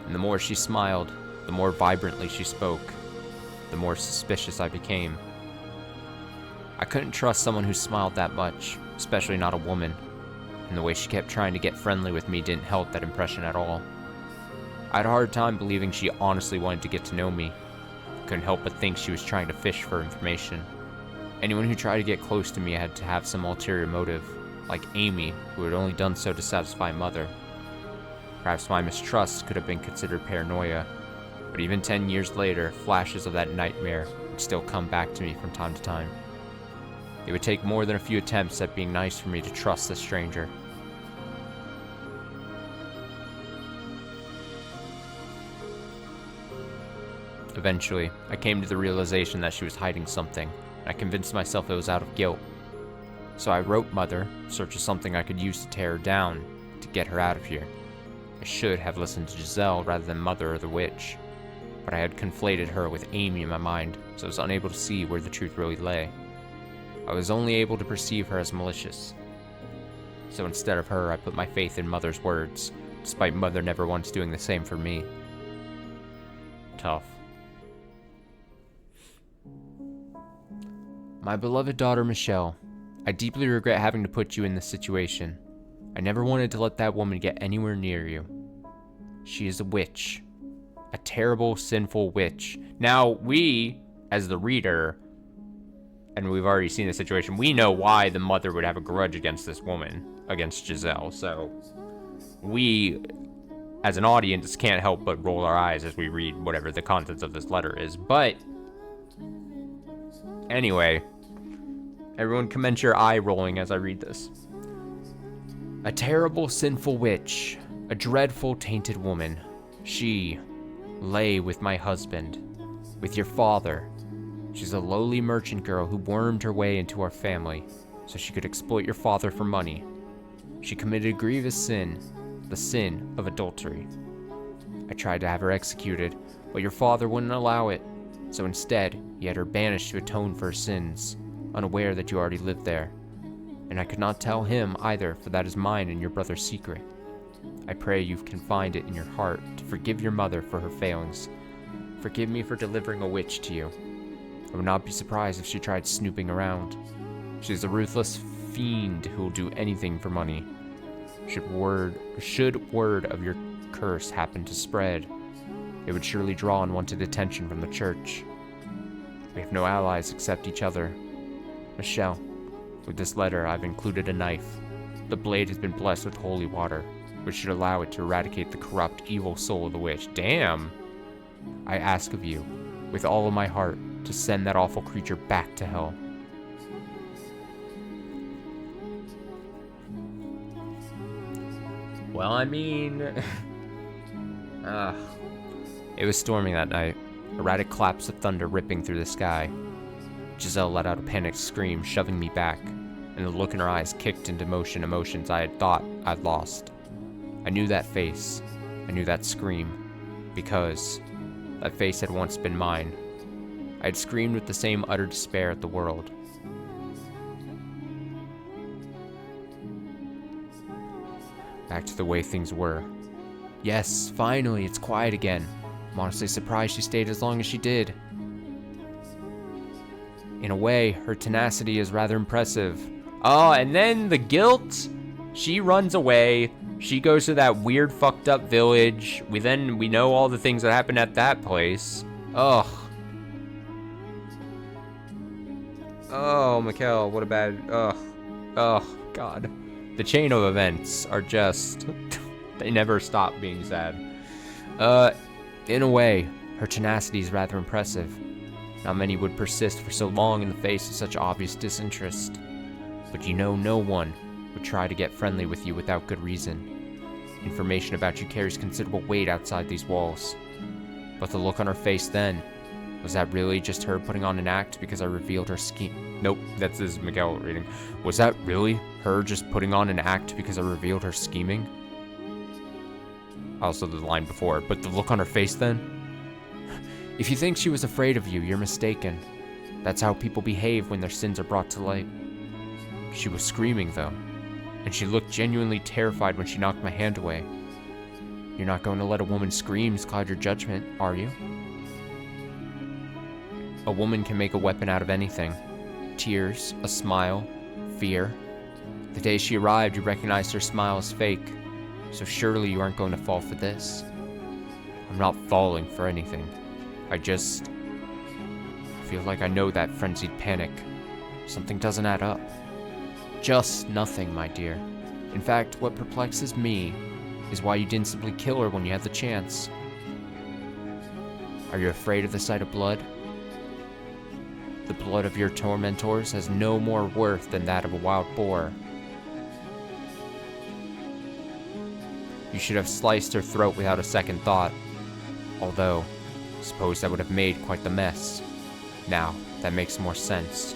And the more she smiled, the more vibrantly she spoke, the more suspicious I became. I couldn't trust someone who smiled that much, especially not a woman, and the way she kept trying to get friendly with me didn't help that impression at all. I had a hard time believing she honestly wanted to get to know me. I couldn't help but think she was trying to fish for information. Anyone who tried to get close to me had to have some ulterior motive, like Amy, who had only done so to satisfy Mother. Perhaps my mistrust could have been considered paranoia, but even 10 years later, flashes of that nightmare would still come back to me from time to time. It would take more than a few attempts at being nice for me to trust this stranger. Eventually, I came to the realization that she was hiding something, and I convinced myself it was out of guilt. So I wrote Mother, in search of something I could use to tear her down, to get her out of here. I should have listened to Giselle rather than Mother or the witch, but I had conflated her with Amy in my mind, so I was unable to see where the truth really lay. I was only able to perceive her as malicious. So instead of her, I put my faith in Mother's words, despite Mother never once doing the same for me. Tough. My beloved daughter Michelle, I deeply regret having to put you in this situation. I never wanted to let that woman get anywhere near you. She is a witch. A terrible, sinful witch. Now, we, as the reader, and we've already seen the situation, we know why the mother would have a grudge against this woman, against Giselle, so we, as an audience, can't help but roll our eyes as we read whatever the contents of this letter is. But anyway, everyone commence your eye rolling as I read this. A terrible, sinful witch, a dreadful, tainted woman. She lay with my husband, with your father. She's a lowly merchant girl who wormed her way into our family so she could exploit your father for money. She committed a grievous sin, the sin of adultery. I tried to have her executed, but your father wouldn't allow it, so instead he had her banished to atone for her sins, unaware that you already lived there. And I could not tell him either, for that is mine and your brother's secret. I pray you can find it in your heart to forgive your mother for her failings. Forgive me for delivering a witch to you. I would not be surprised if she tried snooping around. She is a ruthless fiend who will do anything for money. Should word of your curse happen to spread, it would surely draw unwanted attention from the church. We have no allies except each other. Michelle, with this letter I've included a knife. The blade has been blessed with holy water, which should allow it to eradicate the corrupt, evil soul of the witch. Damn! I ask of you, with all of my heart, to send that awful creature back to hell. Well, I mean... It was storming that night, erratic claps of thunder ripping through the sky. Giselle let out a panicked scream, shoving me back, and the look in her eyes kicked into motion emotions I had thought I'd lost. I knew that face. I knew that scream, because that face had once been mine. I had screamed with the same utter despair at the world. Back to the way things were. Yes, finally, it's quiet again. I'm honestly surprised she stayed as long as she did. In a way, her tenacity is rather impressive. Oh, and then the guilt? She runs away. She goes to that weird fucked up village. We know all the things that happened at that place. Ugh. Oh, Mikkel, what a bad... Ugh. Oh, God. The chain of events are just... they never stop being sad. In a way, her tenacity is rather impressive. Not many would persist for so long in the face of such obvious disinterest. But you know, no one, would try to get friendly with you without good reason. Information about you carries considerable weight outside these walls. But the look on her face then, was that really just her putting on an act because I revealed her scheme? Nope, this is Miguel reading. Was that really her just putting on an act because I revealed her scheming? Also the line before, but the look on her face then? If you think she was afraid of you, you're mistaken. That's how people behave when their sins are brought to light. She was screaming, though, and she looked genuinely terrified when she knocked my hand away. You're not going to let a woman's screams cloud your judgment, are you? A woman can make a weapon out of anything. Tears, a smile, fear. The day she arrived, you recognized her smile as fake, so surely you aren't going to fall for this. I'm not falling for anything. I just feel like I know that frenzied panic. Something doesn't add up. Just nothing, my dear. In fact, what perplexes me is why you didn't simply kill her when you had the chance. Are you afraid of the sight of blood? The blood of your tormentors has no more worth than that of a wild boar. You should have sliced her throat without a second thought. Although, I suppose that would have made quite the mess. Now, that makes more sense.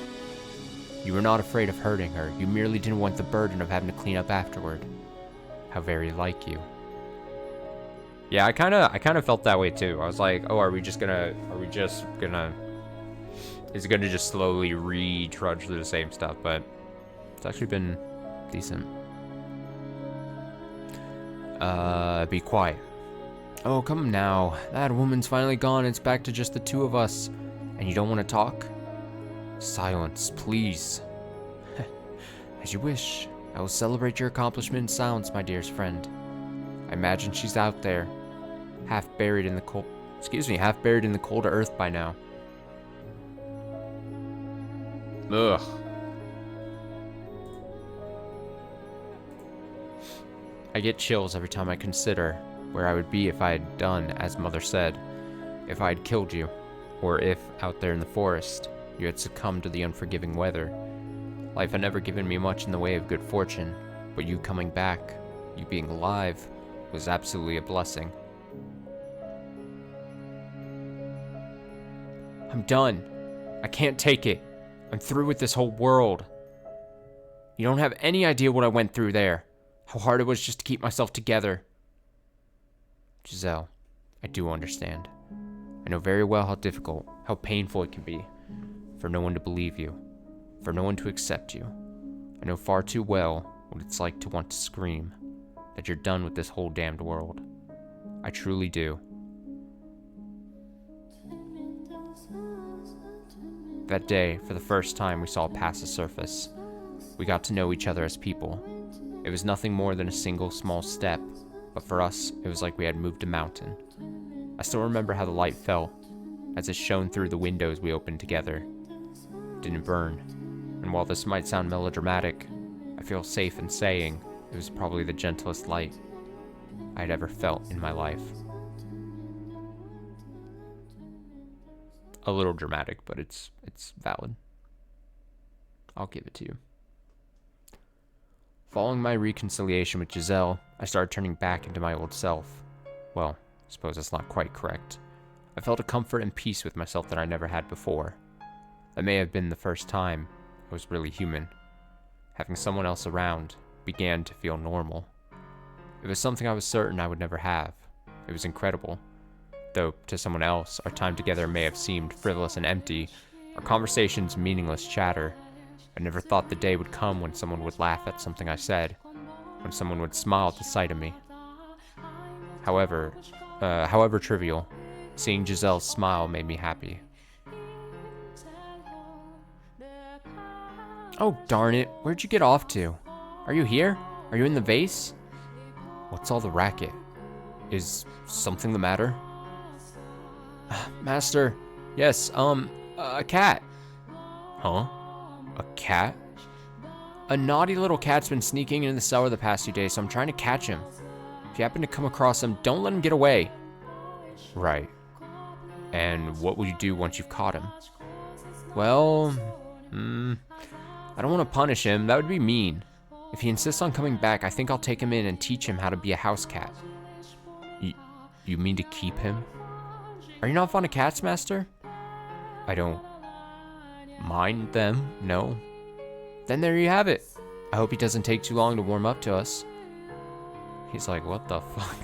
You were not afraid of hurting her. You merely didn't want the burden of having to clean up afterward. How very like you. Yeah, I kind of felt that way too. I was like, oh, is it gonna just slowly trudge through the same stuff? But it's actually been decent. Be quiet. Oh, come now. That woman's finally gone. It's back to just the two of us. And you don't want to talk? Silence, please. As you wish. I will celebrate your accomplishment in silence, my dearest friend. I imagine she's out there, half buried in the cold earth by now. Ugh. I get chills every time I consider where I would be if I had done as Mother said, if I had killed you, or if, out there in the forest, you had succumbed to the unforgiving weather. Life had never given me much in the way of good fortune, but you coming back, you being alive, was absolutely a blessing. I'm done. I can't take it. I'm through with this whole world. You don't have any idea what I went through there. How hard it was just to keep myself together. Giselle, I do understand. I know very well how difficult, how painful it can be for no one to believe you, for no one to accept you. I know far too well what it's like to want to scream that you're done with this whole damned world. I truly do. That day, for the first time, we saw past the surface. We got to know each other as people. It was nothing more than a single small step, but for us, it was like we had moved a mountain. I still remember how the light felt, as it shone through the windows we opened together. It didn't burn, and while this might sound melodramatic, I feel safe in saying it was probably the gentlest light I'd ever felt in my life. A little dramatic, but it's valid. I'll give it to you. Following my reconciliation with Giselle, I started turning back into my old self. Well, I suppose that's not quite correct. I felt a comfort and peace with myself that I never had before. That may have been the first time I was really human. Having someone else around began to feel normal. It was something I was certain I would never have. It was incredible. Though, to someone else, our time together may have seemed frivolous and empty, our conversations meaningless chatter. I never thought the day would come when someone would laugh at something I said, when someone would smile at the sight of me. However trivial, seeing Giselle's smile made me happy. Oh, darn it. Where'd you get off to? Are you here? Are you in the vase? What's all the racket? Is something the matter? Master, yes, a cat. Huh? A cat? A naughty little cat's been sneaking in the cellar the past few days, so I'm trying to catch him. If you happen to come across him, don't let him get away. Right. And what will you do once you've caught him? Well, I don't want to punish him. That would be mean. If he insists on coming back, I think I'll take him in and teach him how to be a house cat. You mean to keep him? Are you not fond of cats, Master? I don't mind them, no. Then there you have it. I hope he doesn't take too long to warm up to us. He's like, what the fuck?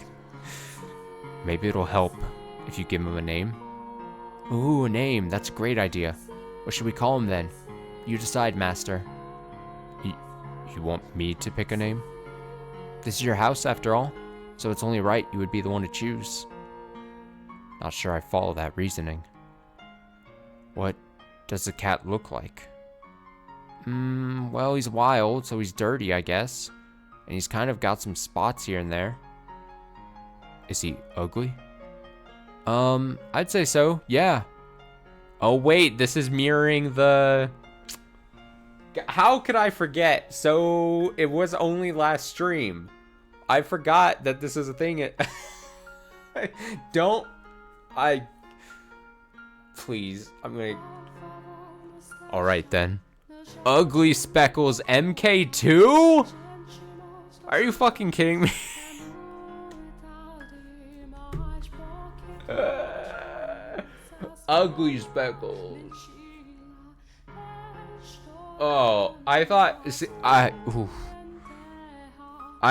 Maybe it'll help if you give him a name. Ooh, a name. That's a great idea. What should we call him then? You decide, Master. You want me to pick a name? This is your house, after all, so it's only right you would be the one to choose. Not sure I follow that reasoning. What does the cat look like? Well, he's wild, so he's dirty, I guess. And he's kind of got some spots here and there. Is he ugly? I'd say so, yeah. Oh, wait, this is mirroring the... How could I forget? So, it was only last stream. I forgot that this is a thing. Please, I'm gonna... Alright then. Ugly Speckles MK2? Are you fucking kidding me? Ugly Speckles. Oh, I thought... I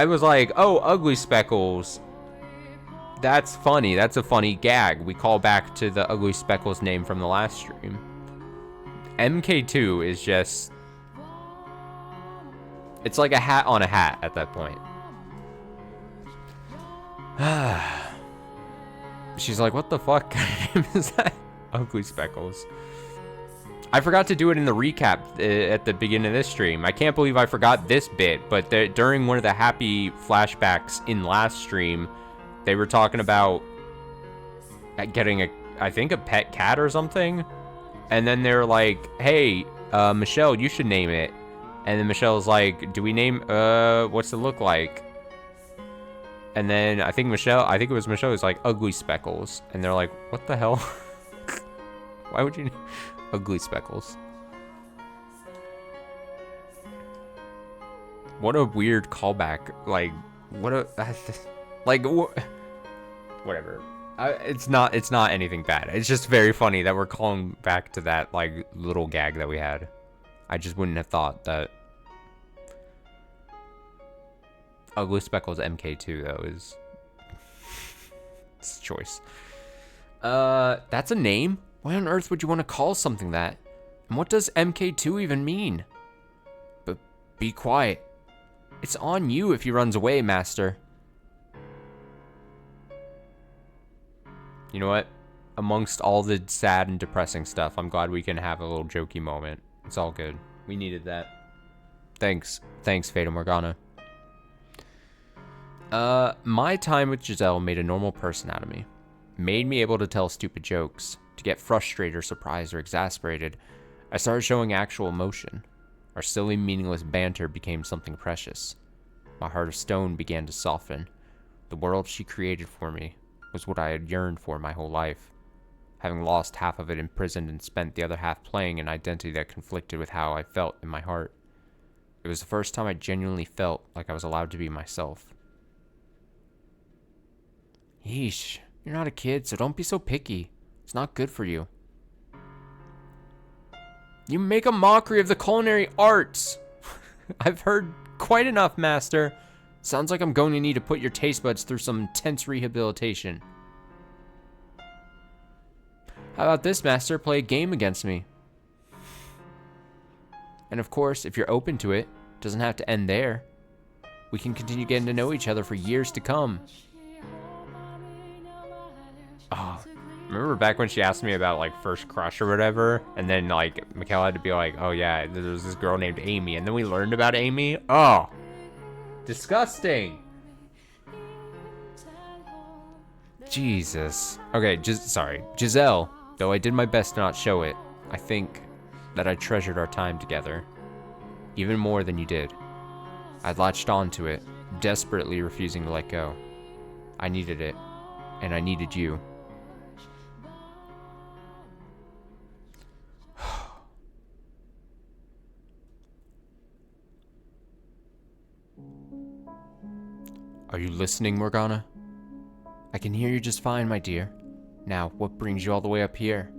was like, oh, Ugly Speckles. That's funny. That's a funny gag. We call back to the Ugly Speckles name from the last stream. MK2 is just... It's like a hat on a hat at that point. She's like, what the fuck is that? Ugly Speckles. I forgot to do it in the recap at the beginning of this stream. I can't believe I forgot this bit, but during one of the happy flashbacks in last stream, they were talking about getting I think a pet cat or something. And then they're like, hey, Michelle, you should name it. And then Michelle's like, do we name, what's it look like? And then I think it was Michelle who's like, Ugly Speckles. And they're like, what the hell? Why would you name Ugly Speckles? What a weird callback. Like, what a... Like, whatever. It's not anything bad. It's just very funny that we're calling back to that, like, little gag that we had. I just wouldn't have thought that... Ugly Speckles MK2, though, is... It's a choice. That's a name? Why on earth would you want to call something that? And what does MK2 even mean? But be quiet. It's on you if he runs away, Master. You know what? Amongst all the sad and depressing stuff, I'm glad we can have a little jokey moment. It's all good. We needed that. Thanks, Fata Morgana. My time with Giselle made a normal person out of me. Made me able to tell stupid jokes. To get frustrated or surprised or exasperated, I started showing actual emotion. Our silly, meaningless banter became something precious. My heart of stone began to soften. The world she created for me was what I had yearned for my whole life. Having lost half of it imprisoned and spent the other half playing an identity that conflicted with how I felt in my heart. It was the first time I genuinely felt like I was allowed to be myself. Yeesh, you're not a kid, so don't be so picky. It's not good for you. You make a mockery of the culinary arts. I've heard quite enough, Master. Sounds like I'm going to need to put your taste buds through some intense rehabilitation. How about this, Master? Play a game against me. And of course, if you're open to it, it doesn't have to end there. We can continue getting to know each other for years to come. Oh, remember back when she asked me about, like, first crush or whatever? And then, like, Mikkel had to be like, oh, yeah, there's this girl named Amy. And then we learned about Amy. Oh, disgusting. Jesus. Okay, sorry. Giselle, though I did my best to not show it, I think that I treasured our time together. Even more than you did. I latched onto it, desperately refusing to let go. I needed it, and I needed you. Are you listening, Morgana? I can hear you just fine, my dear. Now, what brings you all the way up here?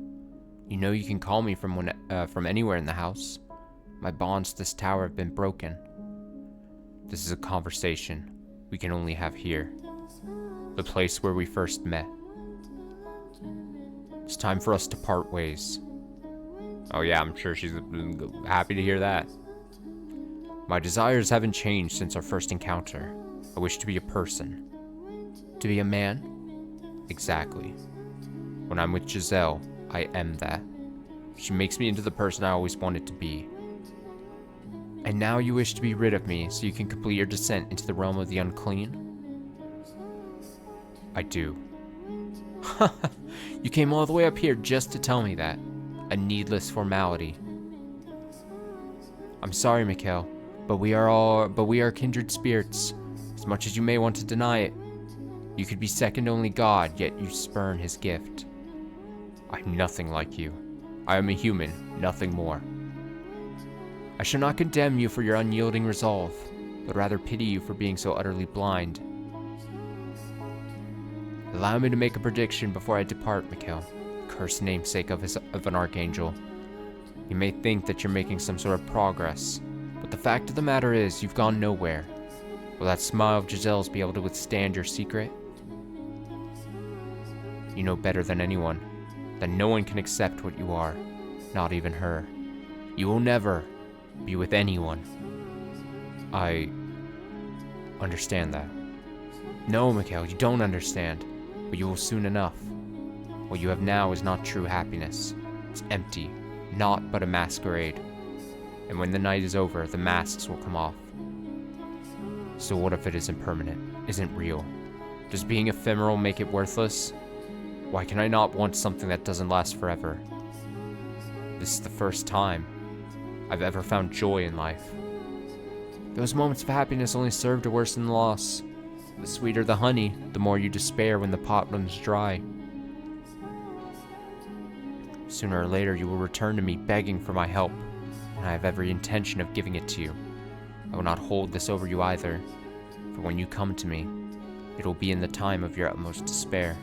You know you can call me from anywhere in the house. My bonds to this tower have been broken. This is a conversation we can only have here. The place where we first met. It's time for us to part ways. Oh yeah, I'm sure she's happy to hear that. My desires haven't changed since our first encounter. I wish to be a person. To be a man? Exactly. When I'm with Giselle, I am that. She makes me into the person I always wanted to be. And now you wish to be rid of me so you can complete your descent into the realm of the unclean? I do. You came all the way up here just to tell me that. A needless formality. I'm sorry, Mikhail, but we are kindred spirits, as much as you may want to deny it. You could be second only God, yet you spurn his gift. I'm nothing like you. I am a human, nothing more. I shall not condemn you for your unyielding resolve, but rather pity you for being so utterly blind. Allow me to make a prediction before I depart, Mikhail, cursed namesake of an archangel. You may think that you're making some sort of progress, but the fact of the matter is you've gone nowhere. Will that smile of Giselle's be able to withstand your secret? You know better than anyone that no one can accept what you are, not even her. You will never be with anyone. I understand that. No, Mikhail, you don't understand, but you will soon enough. What you have now is not true happiness. It's empty, naught but a masquerade. And when the night is over, the masks will come off. So what if it isn't permanent, isn't real? Does being ephemeral make it worthless? Why can I not want something that doesn't last forever? This is the first time I've ever found joy in life. Those moments of happiness only serve to worsen the loss. The sweeter the honey, the more you despair when the pot runs dry. Sooner or later you will return to me begging for my help, and I have every intention of giving it to you. I will not hold this over you either, for when you come to me, it will be in the time of your utmost despair.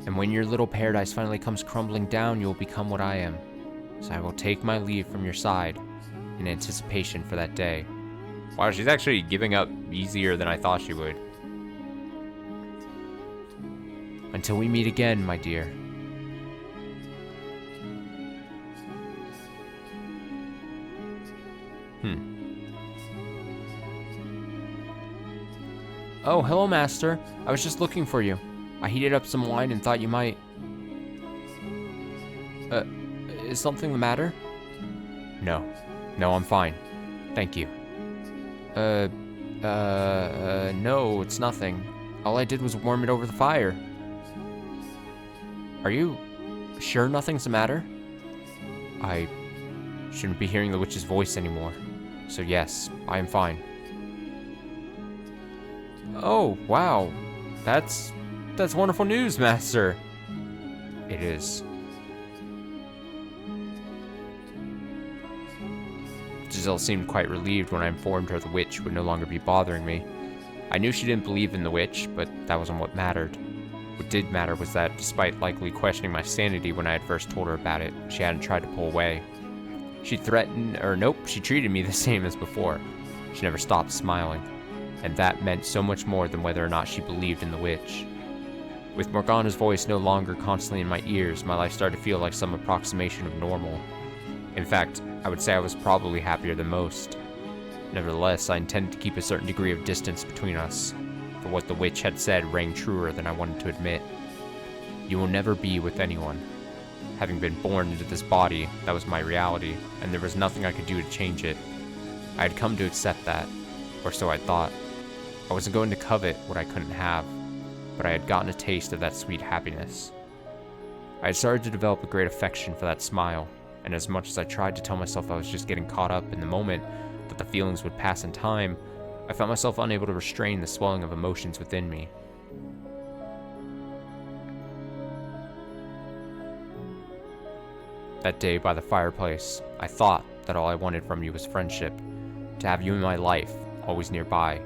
And when your little paradise finally comes crumbling down, you will become what I am. So I will take my leave from your side in anticipation for that day. Wow, she's actually giving up easier than I thought she would. Until we meet again, my dear. Oh, hello, Master. I was just looking for you. I heated up some wine and thought you might... Is something the matter? No, I'm fine. Thank you. No, it's nothing. All I did was warm it over the fire. Are you sure nothing's the matter? I shouldn't be hearing the witch's voice anymore. So yes, I am fine. Oh, wow. That's wonderful news, Master. It is. Giselle seemed quite relieved when I informed her the witch would no longer be bothering me. I knew she didn't believe in the witch, but that wasn't what mattered. What did matter was that, despite likely questioning my sanity when I had first told her about it, she hadn't tried to pull away. She treated me the same as before. She never stopped smiling, and that meant so much more than whether or not she believed in the witch. With Morgana's voice no longer constantly in my ears, my life started to feel like some approximation of normal. In fact, I would say I was probably happier than most. Nevertheless, I intended to keep a certain degree of distance between us, for what the witch had said rang truer than I wanted to admit. You will never be with anyone. Having been born into this body, that was my reality, and there was nothing I could do to change it. I had come to accept that, or so I thought. I wasn't going to covet what I couldn't have, but I had gotten a taste of that sweet happiness. I had started to develop a great affection for that smile, and as much as I tried to tell myself I was just getting caught up in the moment, that the feelings would pass in time, I found myself unable to restrain the swelling of emotions within me. That day by the fireplace, I thought that all I wanted from you was friendship. To have you in my life, always nearby.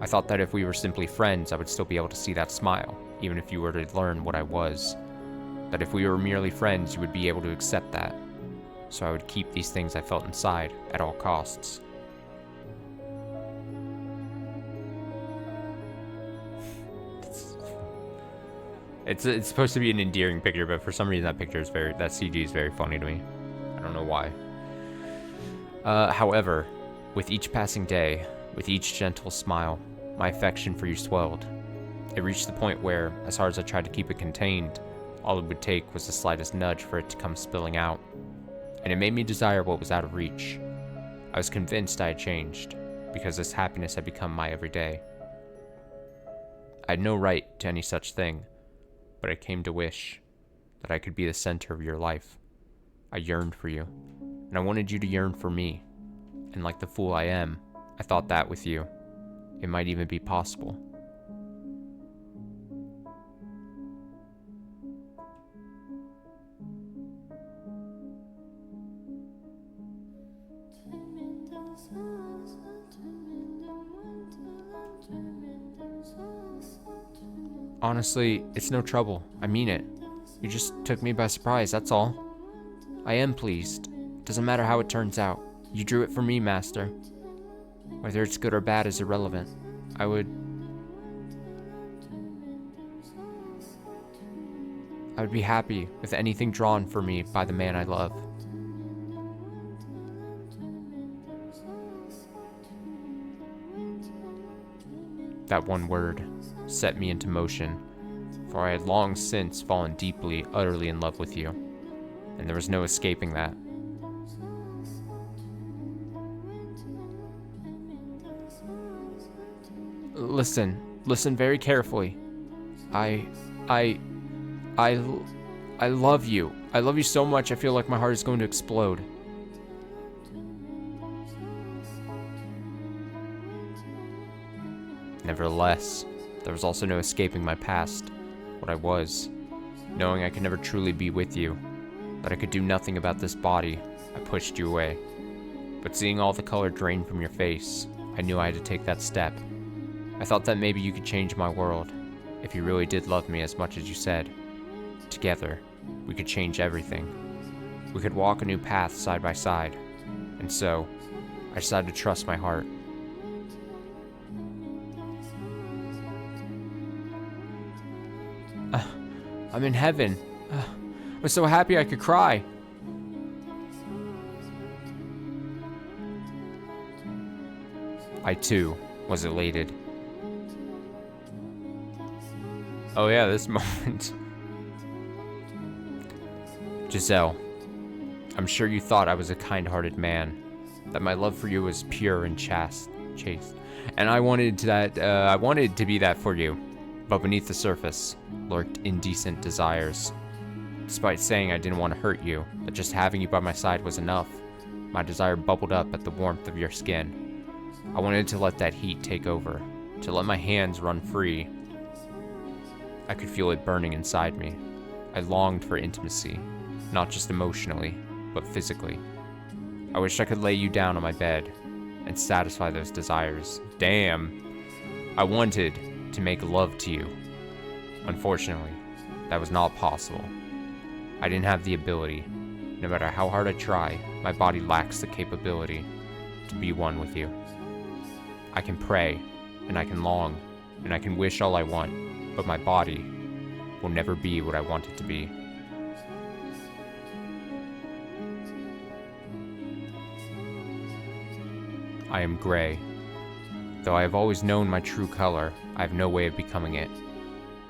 I thought that if we were simply friends, I would still be able to see that smile, even if you were to learn what I was. That if we were merely friends, you would be able to accept that. So I would keep these things I felt inside at all costs. It's supposed to be an endearing picture, but for some reason that CG is very funny to me. I don't know why. However, with each passing day, with each gentle smile, my affection for you swelled. It reached the point where, as hard as I tried to keep it contained, all it would take was the slightest nudge for it to come spilling out. And it made me desire what was out of reach. I was convinced I had changed, because this happiness had become my everyday. I had no right to any such thing, but I came to wish that I could be the center of your life. I yearned for you, and I wanted you to yearn for me. And like the fool I am, I thought that with you, it might even be possible. Honestly, it's no trouble. I mean it. You just took me by surprise, that's all. I am pleased. Doesn't matter how it turns out. You drew it for me, Master. Whether it's good or bad is irrelevant. I would be happy with anything drawn for me by the man I love. That one word set me into motion, for I had long since fallen deeply, utterly in love with you, and there was no escaping that. Listen very carefully. I love you. I love you so much I feel like my heart is going to explode. Nevertheless, there was also no escaping my past, what I was. Knowing I could never truly be with you, that I could do nothing about this body, I pushed you away. But seeing all the color drain from your face, I knew I had to take that step. I thought that maybe you could change my world, if you really did love me as much as you said. Together, we could change everything. We could walk a new path side by side, and so, I decided to trust my heart. I'm in heaven. I was so happy I could cry. I too was elated. Oh yeah, this moment. Giselle, I'm sure you thought I was a kind-hearted man, that my love for you was pure and chaste, and I wanted to be that for you. But beneath the surface lurked indecent desires. Despite saying I didn't want to hurt you, that just having you by my side was enough, my desire bubbled up at the warmth of your skin. I wanted to let that heat take over, to let my hands run free. I could feel it burning inside me. I longed for intimacy, not just emotionally, but physically. I wished I could lay you down on my bed and satisfy those desires. Damn. I wanted to make love to you. Unfortunately, that was not possible. I didn't have the ability. No matter how hard I try, my body lacks the capability to be one with you. I can pray, and I can long, and I can wish all I want, but my body will never be what I want it to be. I am gray. Though I have always known my true color, I have no way of becoming it.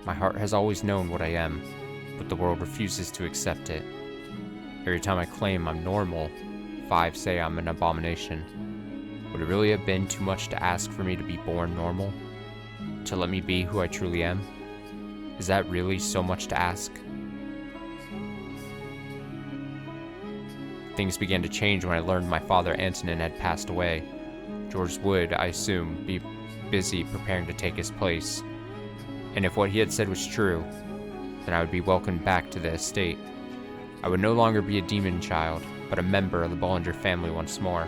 My heart has always known what I am, but the world refuses to accept it. Every time I claim I'm normal, 5 say I'm an abomination. Would it really have been too much to ask for me to be born normal? To let me be who I truly am? Is that really so much to ask? Things began to change when I learned my father Antonin had passed away. George would, I assume, be busy preparing to take his place. And if what he had said was true, then I would be welcomed back to the estate. I would no longer be a demon child, but a member of the Bollinger family once more.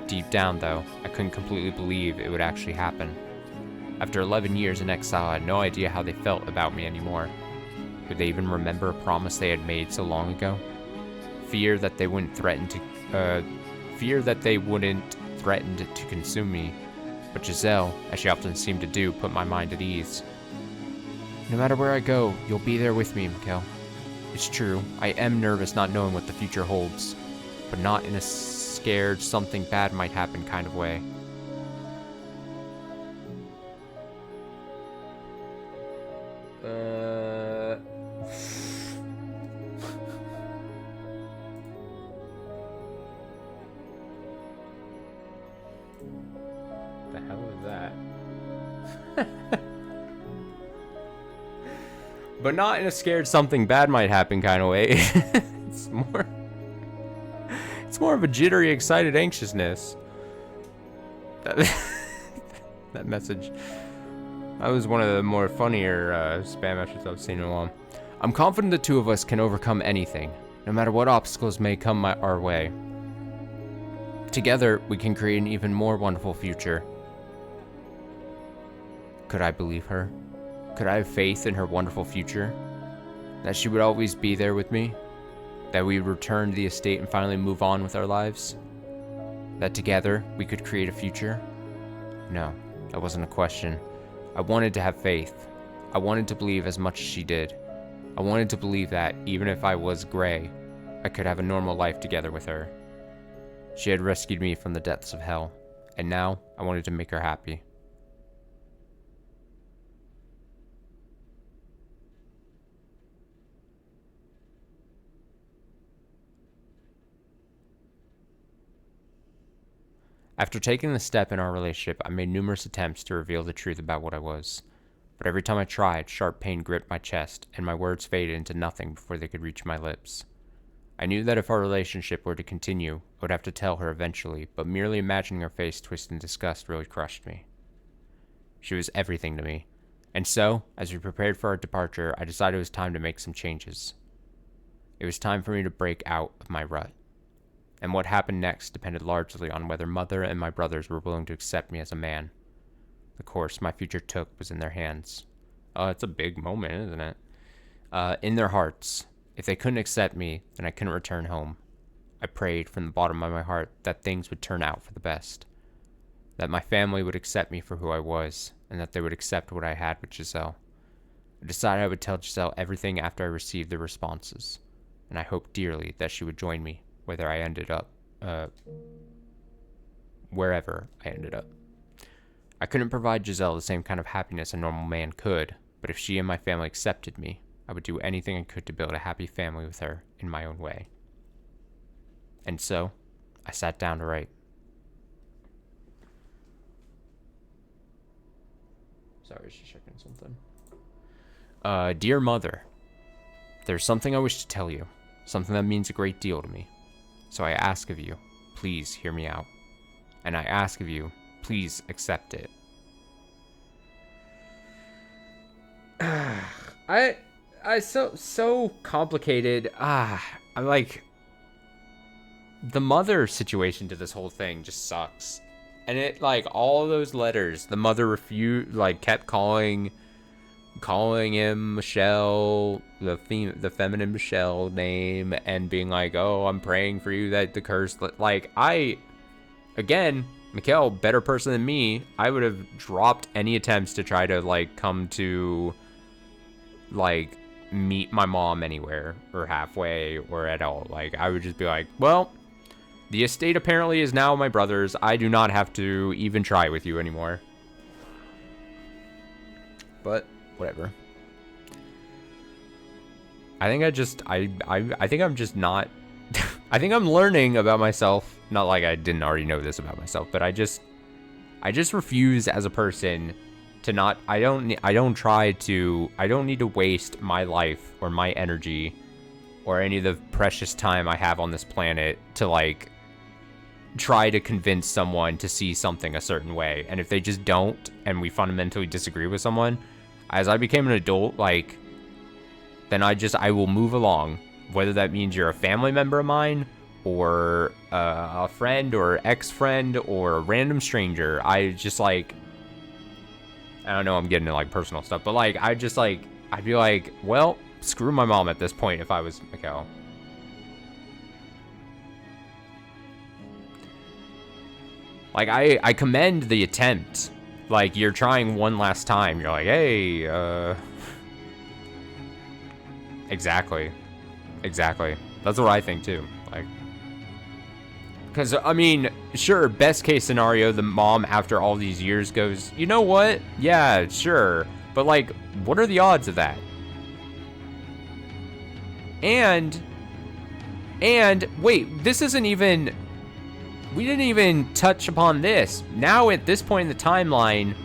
Deep down, though, I couldn't completely believe it would actually happen. After 11 years in exile, I had no idea how they felt about me anymore. Would they even remember a promise they had made so long ago? Fear that they wouldn't threaten to consume me. But Giselle, as she often seemed to do, put my mind at ease. No matter where I go, you'll be there with me, Mikkel. It's true, I am nervous not knowing what the future holds, but not in a scared something bad might happen kind of way. The hell is that? But not in a scared something bad might happen kind of way. It's more of a jittery, excited anxiousness. That message. That was one of the more funnier spam messages I've seen in a while. I'm confident the two of us can overcome anything, no matter what obstacles may come our way. Together, we can create an even more wonderful future. Could I believe her? Could I have faith in her wonderful future? That she would always be there with me? That we would return to the estate and finally move on with our lives? That together, we could create a future? No, that wasn't a question. I wanted to have faith. I wanted to believe as much as she did. I wanted to believe that, even if I was gray, I could have a normal life together with her. She had rescued me from the depths of hell, and now I wanted to make her happy. After taking the step in our relationship, I made numerous attempts to reveal the truth about what I was. But every time I tried, sharp pain gripped my chest, and my words faded into nothing before they could reach my lips. I knew that if our relationship were to continue, I would have to tell her eventually, but merely imagining her face twist in disgust really crushed me. She was everything to me. And so, as we prepared for our departure, I decided it was time to make some changes. It was time for me to break out of my rut. And what happened next depended largely on whether Mother and my brothers were willing to accept me as a man. The course my future took was in their hands. Oh, it's a big moment, isn't it? In their hearts. If they couldn't accept me, then I couldn't return home. I prayed from the bottom of my heart that things would turn out for the best. That my family would accept me for who I was, and that they would accept what I had with Giselle. I decided I would tell Giselle everything after I received the responses, and I hoped dearly that she would join me, wherever I ended up. I couldn't provide Giselle the same kind of happiness a normal man could, but if she and my family accepted me, I would do anything I could to build a happy family with her in my own way. And so, I sat down to write. Sorry, just checking something. Dear Mother, there's something I wish to tell you, something that means a great deal to me. So I ask of you, please hear me out. And I ask of you, please accept it. So complicated. I'm like, the mother situation to this whole thing just sucks. And it, like, all those letters, the mother kept calling him Michelle, the feminine Michelle name, and being like, oh, I'm praying for you that the curse, like, Mikkel, better person than me, I would have dropped any attempts to try to, like, come to, like, meet my mom anywhere, or halfway, or at all. Like, I would just be like, well, the estate apparently is now my brother's. I do not have to even try with you anymore. But whatever. I think I'm just not I think I'm learning about myself. Not like I didn't already know this about myself, but I just refuse as a person to not I don't need to waste my life or my energy or any of the precious time I have on this planet to, like, try to convince someone to see something a certain way. And if they just don't, and we fundamentally disagree with someone, as I became an adult, like, then I will move along. Whether that means you're a family member of mine, or a friend or ex-friend or a random stranger, I just like, I don't know, I'm getting into like personal stuff, but like, I'd be like, well, screw my mom at this point if I was Mikkel. Like, I commend the attempt. Like, you're trying one last time. You're like, hey, Exactly. Exactly. That's what I think, too. Like, because, I mean, sure, best case scenario, the mom, after all these years, goes, you know what? Yeah, sure. But, like, what are the odds of that? And, wait, this isn't even... We didn't even touch upon this. Now, at this point in the timeline,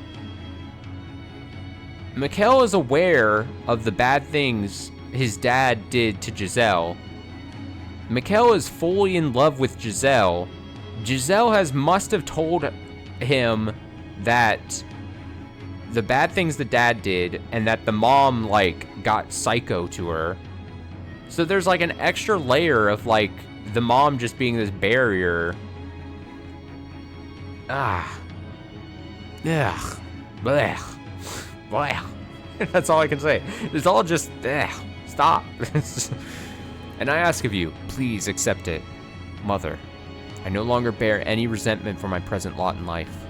Mikkel is aware of the bad things his dad did to Giselle. Mikkel is fully in love with Giselle. Giselle must have told him that the bad things the dad did and that the mom, like, got psycho to her. So there's, like, an extra layer of, like, the mom just being this barrier. Yeah. Blech. Blech. That's all I can say. It's all just, stop. And I ask of you, please accept it. Mother, I no longer bear any resentment for my present lot in life.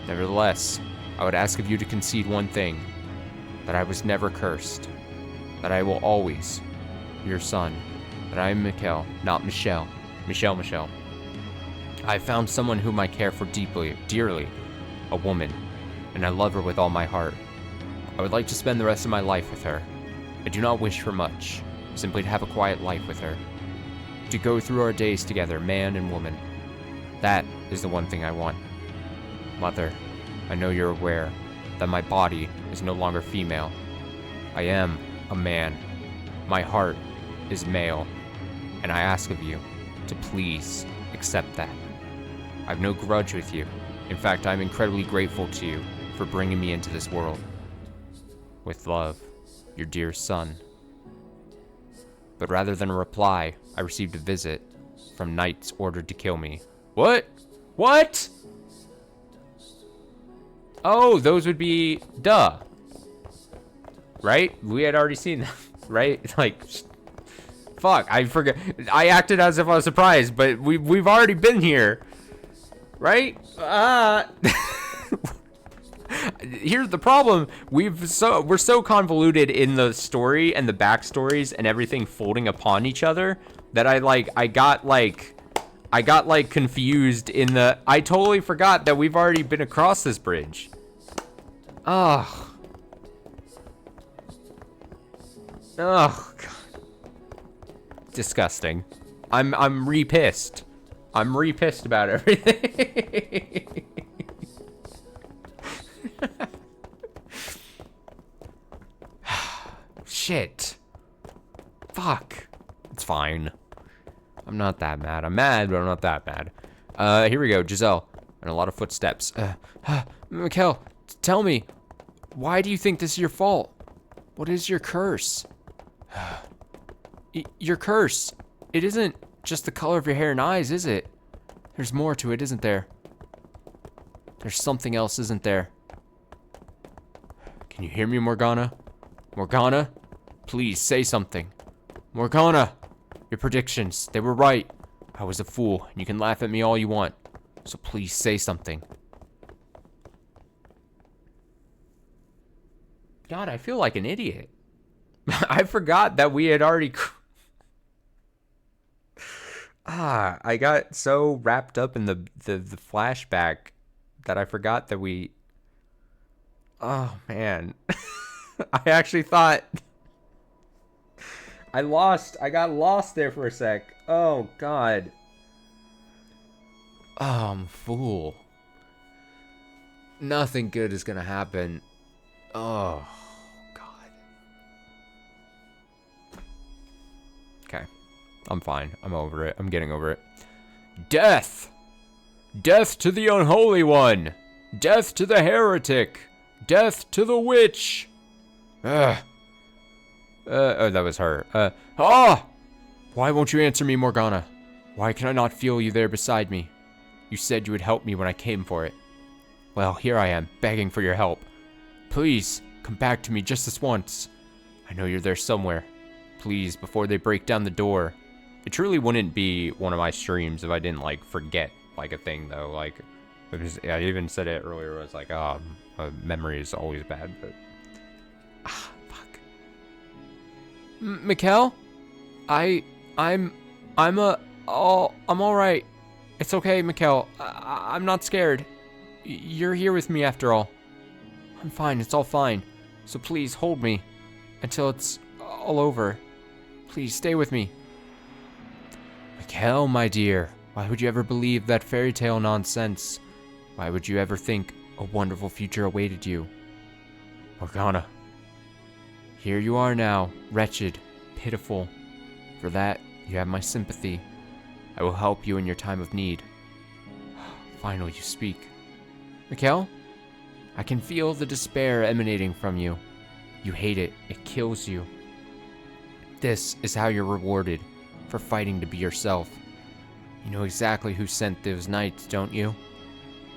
Nevertheless, I would ask of you to concede one thing, that I was never cursed, that I will always be your son, that I am Mikkel, not Michelle. Michelle. I have found someone whom I care for dearly, a woman, and I love her with all my heart. I would like to spend the rest of my life with her. I do not wish for much, simply to have a quiet life with her. To go through our days together, man and woman. That is the one thing I want. Mother, I know you're aware that my body is no longer female. I am a man. My heart is male, and I ask of you to please accept that. I have no grudge with you. In fact, I'm incredibly grateful to you for bringing me into this world. With love, your dear son. But rather than a reply, I received a visit from knights ordered to kill me. What? What? Oh, those would be, duh. Right? We had already seen them, right? Like, fuck, I forgot. I acted as if I was surprised, but we've already been here. Right? Here's the problem. We're so convoluted in the story and the backstories and everything folding upon each other that I got confused in the... I totally forgot that we've already been across this bridge. Ugh. Ugh. Disgusting. I'm re-pissed. I'm re-pissed about everything. Shit. Fuck. It's fine. I'm not that mad. I'm mad, but I'm not that mad. Here we go. Giselle. And a lot of footsteps. Mikkel, tell me. Why do you think this is your fault? What is your curse? Your curse. It isn't just the color of your hair and eyes, is it? There's more to it, isn't there? There's something else, isn't there? Can you hear me, Morgana? Morgana? Please, say something. Morgana! Your predictions, they were right. I was a fool, and you can laugh at me all you want. So please, say something. God, I feel like an idiot. I forgot that we had already... I got so wrapped up in the flashback that I forgot that we... Oh, man. I actually thought... I got lost there for a sec. Oh, God. Oh, I'm a fool. Nothing good is gonna happen. Oh, God. Okay. I'm fine. I'm over it. I'm getting over it. Death! Death to the unholy one! Death to the heretic! Death to the witch! Oh, that was her. Why won't you answer me, Morgana? Why can I not feel you there beside me? You said you would help me when I came for it. Well, here I am, begging for your help. Please, come back to me just this once. I know you're there somewhere. Please, before they break down the door. It truly wouldn't be one of my streams if I didn't, like, forget, like, a thing, though. Like, I even said it earlier, I was like, memory is always bad, but... fuck. Mikkel? I'm alright. It's okay, Mikkel. I'm not scared. You're here with me after all. I'm fine, it's all fine. So please, hold me. Until it's all over. Please, stay with me. Mikkel, my dear. Why would you ever believe that fairy tale nonsense? Why would you ever think a wonderful future awaited you? Morgana. Here you are now, wretched, pitiful. For that, you have my sympathy. I will help you in your time of need. Finally, you speak. Mikkel? I can feel the despair emanating from you. You hate it. It kills you. This is how you're rewarded for fighting to be yourself. You know exactly who sent those knights, don't you?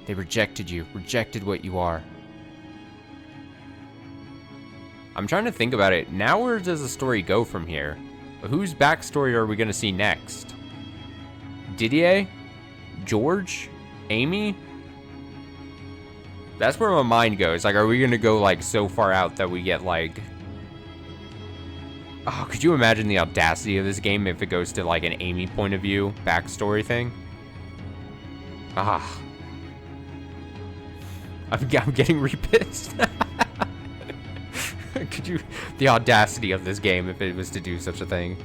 They rejected you, rejected what you are. I'm trying to think about it. Now where does the story go from here? Whose backstory are we going to see next? Didier? George? Amy? That's where my mind goes. Like, are we going to go, like, so far out that we get, like... Oh, could you imagine the audacity of this game if it goes to, like, an Amy point of view backstory thing? Ah. I'm getting re-pissed. Could you... The audacity of this game if it was to do such a thing.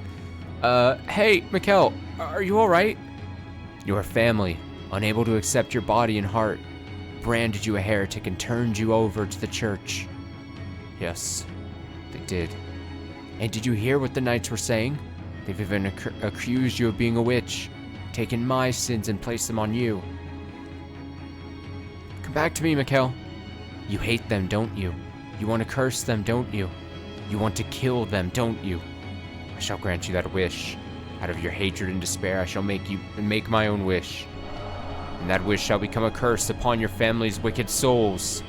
Hey, Mikkel, are you alright? Your family, unable to accept your body and heart, branded you a heretic and turned you over to the church. Yes, they did. And did you hear what the knights were saying? They've even accused you of being a witch, taken my sins and placed them on you. Come back to me, Mikkel. You hate them, don't you? You want to curse them, don't you? You want to kill them, don't you? I shall grant you that wish. Out of your hatred and despair, I shall make my own wish. And that wish shall become a curse upon your family's wicked souls.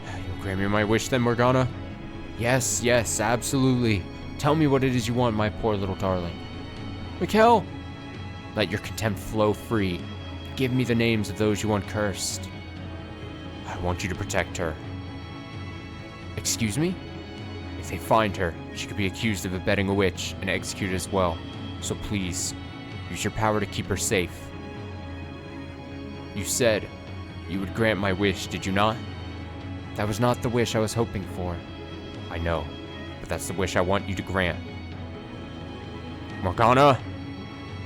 You'll grant me my wish then, Morgana? Yes, yes, absolutely. Tell me what it is you want, my poor little darling. Mikkel! Let your contempt flow free. Give me the names of those you want cursed. I want you to protect her. Excuse me? If they find her, she could be accused of abetting a witch and executed as well. So please, use your power to keep her safe. You said you would grant my wish, did you not? That was not the wish I was hoping for. I know, but that's the wish I want you to grant. Morgana!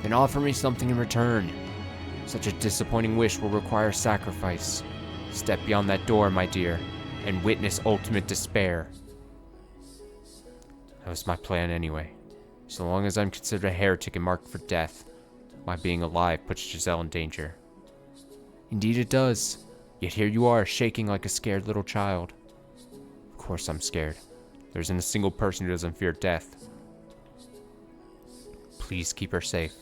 Then offer me something in return. Such a disappointing wish will require sacrifice. Step beyond that door, my dear, and witness ultimate despair. That was my plan anyway. So long as I'm considered a heretic and marked for death, my being alive puts Giselle in danger. Indeed it does. Yet here you are, shaking like a scared little child. Of course I'm scared. There isn't a single person who doesn't fear death. Please keep her safe.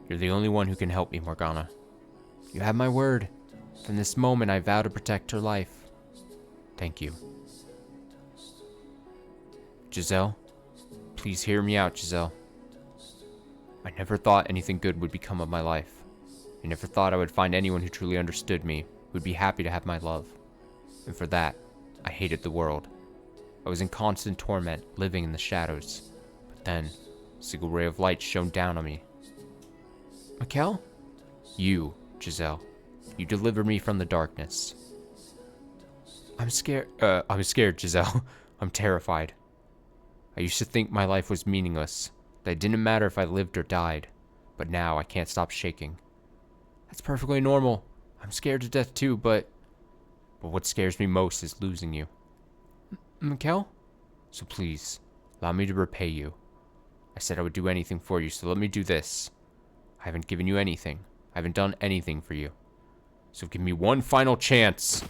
You're the only one who can help me, Morgana. You have my word. From this moment, I vow to protect her life. Thank you. Giselle? Please hear me out, Giselle. I never thought anything good would become of my life. I never thought I would find anyone who truly understood me, who would be happy to have my love. And for that, I hated the world. I was in constant torment, living in the shadows. But then, a single ray of light shone down on me. Mikkel? You, Giselle. You delivered me from the darkness. I'm scared, Giselle. I'm terrified. I used to think my life was meaningless, that it didn't matter if I lived or died. But now I can't stop shaking. That's perfectly normal. I'm scared to death too, but what scares me most is losing you. Mikkel? So please, allow me to repay you. I said I would do anything for you, so let me do this. I haven't given you anything. I haven't done anything for you. So give me one final chance.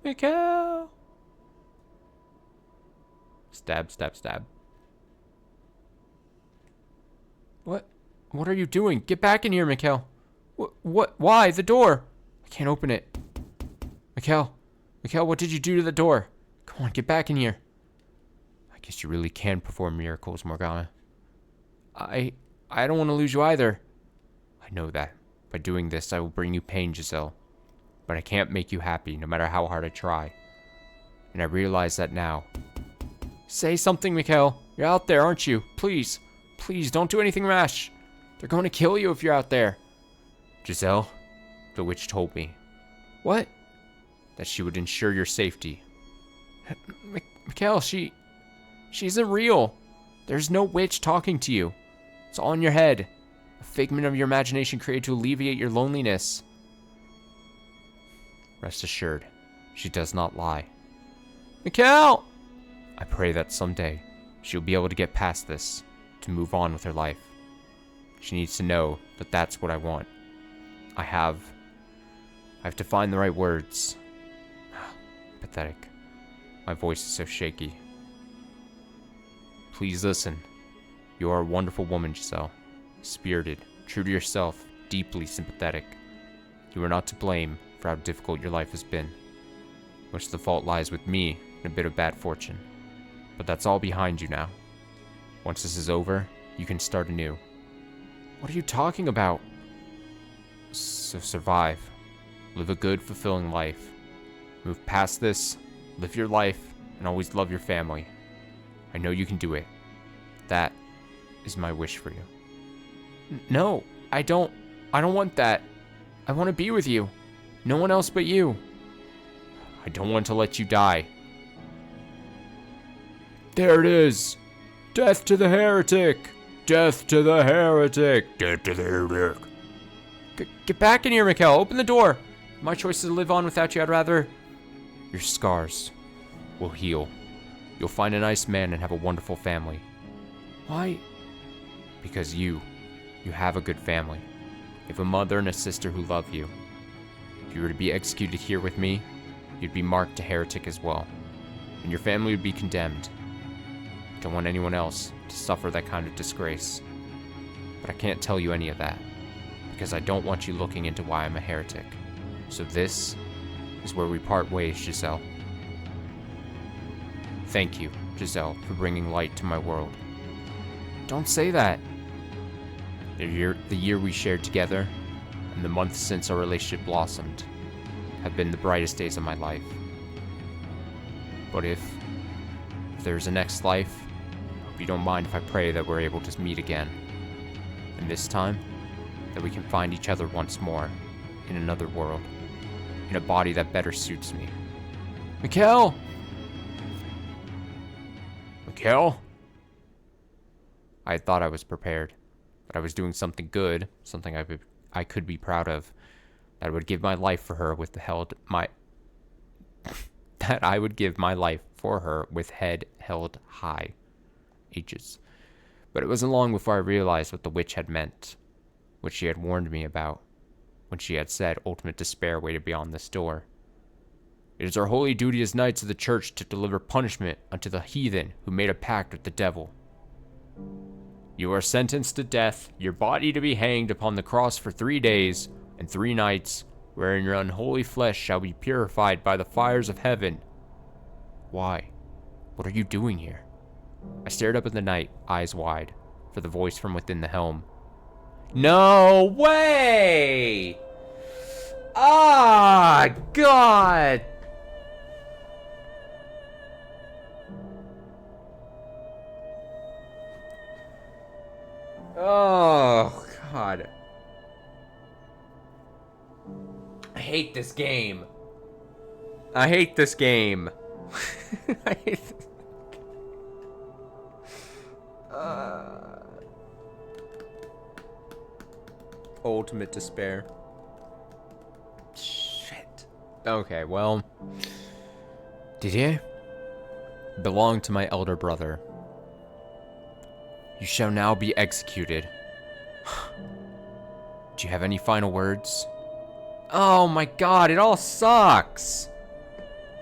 Mikkel. Stab, stab, stab. What? What are you doing? Get back in here, Mikhail. What? Why? The door. I can't open it. Mikhail. Mikhail, what did you do to the door? Come on, get back in here. I guess you really can perform miracles, Morgana. I don't want to lose you either. I know that. By doing this, I will bring you pain, Giselle. But I can't make you happy, no matter how hard I try. And I realize that now. Say something, Mikhail. You're out there, aren't you? Please. Please, don't do anything rash. They're going to kill you if you're out there. Giselle, the witch told me. What? That she would ensure your safety. Mikhail, she isn't real. There's no witch talking to you. It's all in your head. A figment of your imagination created to alleviate your loneliness. Rest assured, she does not lie. Mikhail! I pray that someday she'll be able to get past this, to move on with her life. She needs to know that that's what I want. I have to find the right words. Pathetic. My voice is so shaky. Please listen. You are a wonderful woman, Giselle. Spirited, true to yourself, deeply sympathetic. You are not to blame for how difficult your life has been. Much of the fault lies with me and a bit of bad fortune. But that's all behind you now. Once this is over, you can start anew. What are you talking about? So survive. Live a good, fulfilling life. Move past this, live your life, and always love your family. I know you can do it. That is my wish for you. No, I don't want that. I want to be with you. No one else but you. I don't want to let you die. There it is. Death to the heretic. Death to the heretic. Death to the heretic. Get back in here, Mikhail. Open the door. My choice is to live on without you. I'd rather... Your scars will heal. You'll find a nice man and have a wonderful family. Why? Because you have a good family. You have a mother and a sister who love you. If you were to be executed here with me, you'd be marked a heretic as well. And your family would be condemned. I don't want anyone else to suffer that kind of disgrace. But I can't tell you any of that, because I don't want you looking into why I'm a heretic. So this is where we part ways, Giselle. Thank you, Giselle, for bringing light to my world. Don't say that. The year we shared together, and the months since our relationship blossomed, have been the brightest days of my life. But if there's a next life, I hope you don't mind if I pray that we're able to meet again. And this time, that we can find each other once more, in another world, in a body that better suits me. Mikhail! Mikhail? I had thought I was prepared, that I was doing something good, something I could be proud of, that I would give my life for her with that I would give my life for her with head held high. H's. But it wasn't long before I realized what the witch had meant, what she had warned me about, when she had said ultimate despair waited beyond this door. It is our holy duty as knights of the church to deliver punishment unto the heathen who made a pact with the devil. You are sentenced to death, your body to be hanged upon the cross for 3 days and 3 nights, wherein your unholy flesh shall be purified by the fires of heaven. Why? What are you doing here? I stared up at the night, eyes wide, for the voice from within the helm. No way! Ah, God! Oh, God. I hate this game. I hate this game. I hate this. Ultimate despair. Shit. Okay, well. Didier belonged to my elder brother. You shall now be executed. Do you have any final words? Oh my God, it all sucks.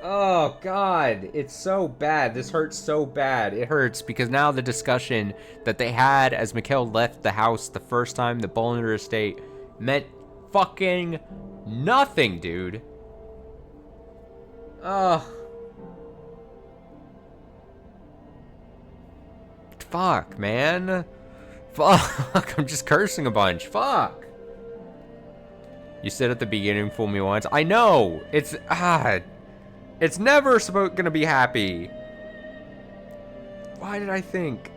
Oh, God. It's so bad. This hurts so bad. It hurts because now the discussion that they had as Mikhail left the house the first time the Bollinger estate meant fucking nothing, dude. Ugh. Fuck, man. Fuck. I'm just cursing a bunch. Fuck. You said at the beginning, fool me once. I know. It's never gonna be happy. Why did I think?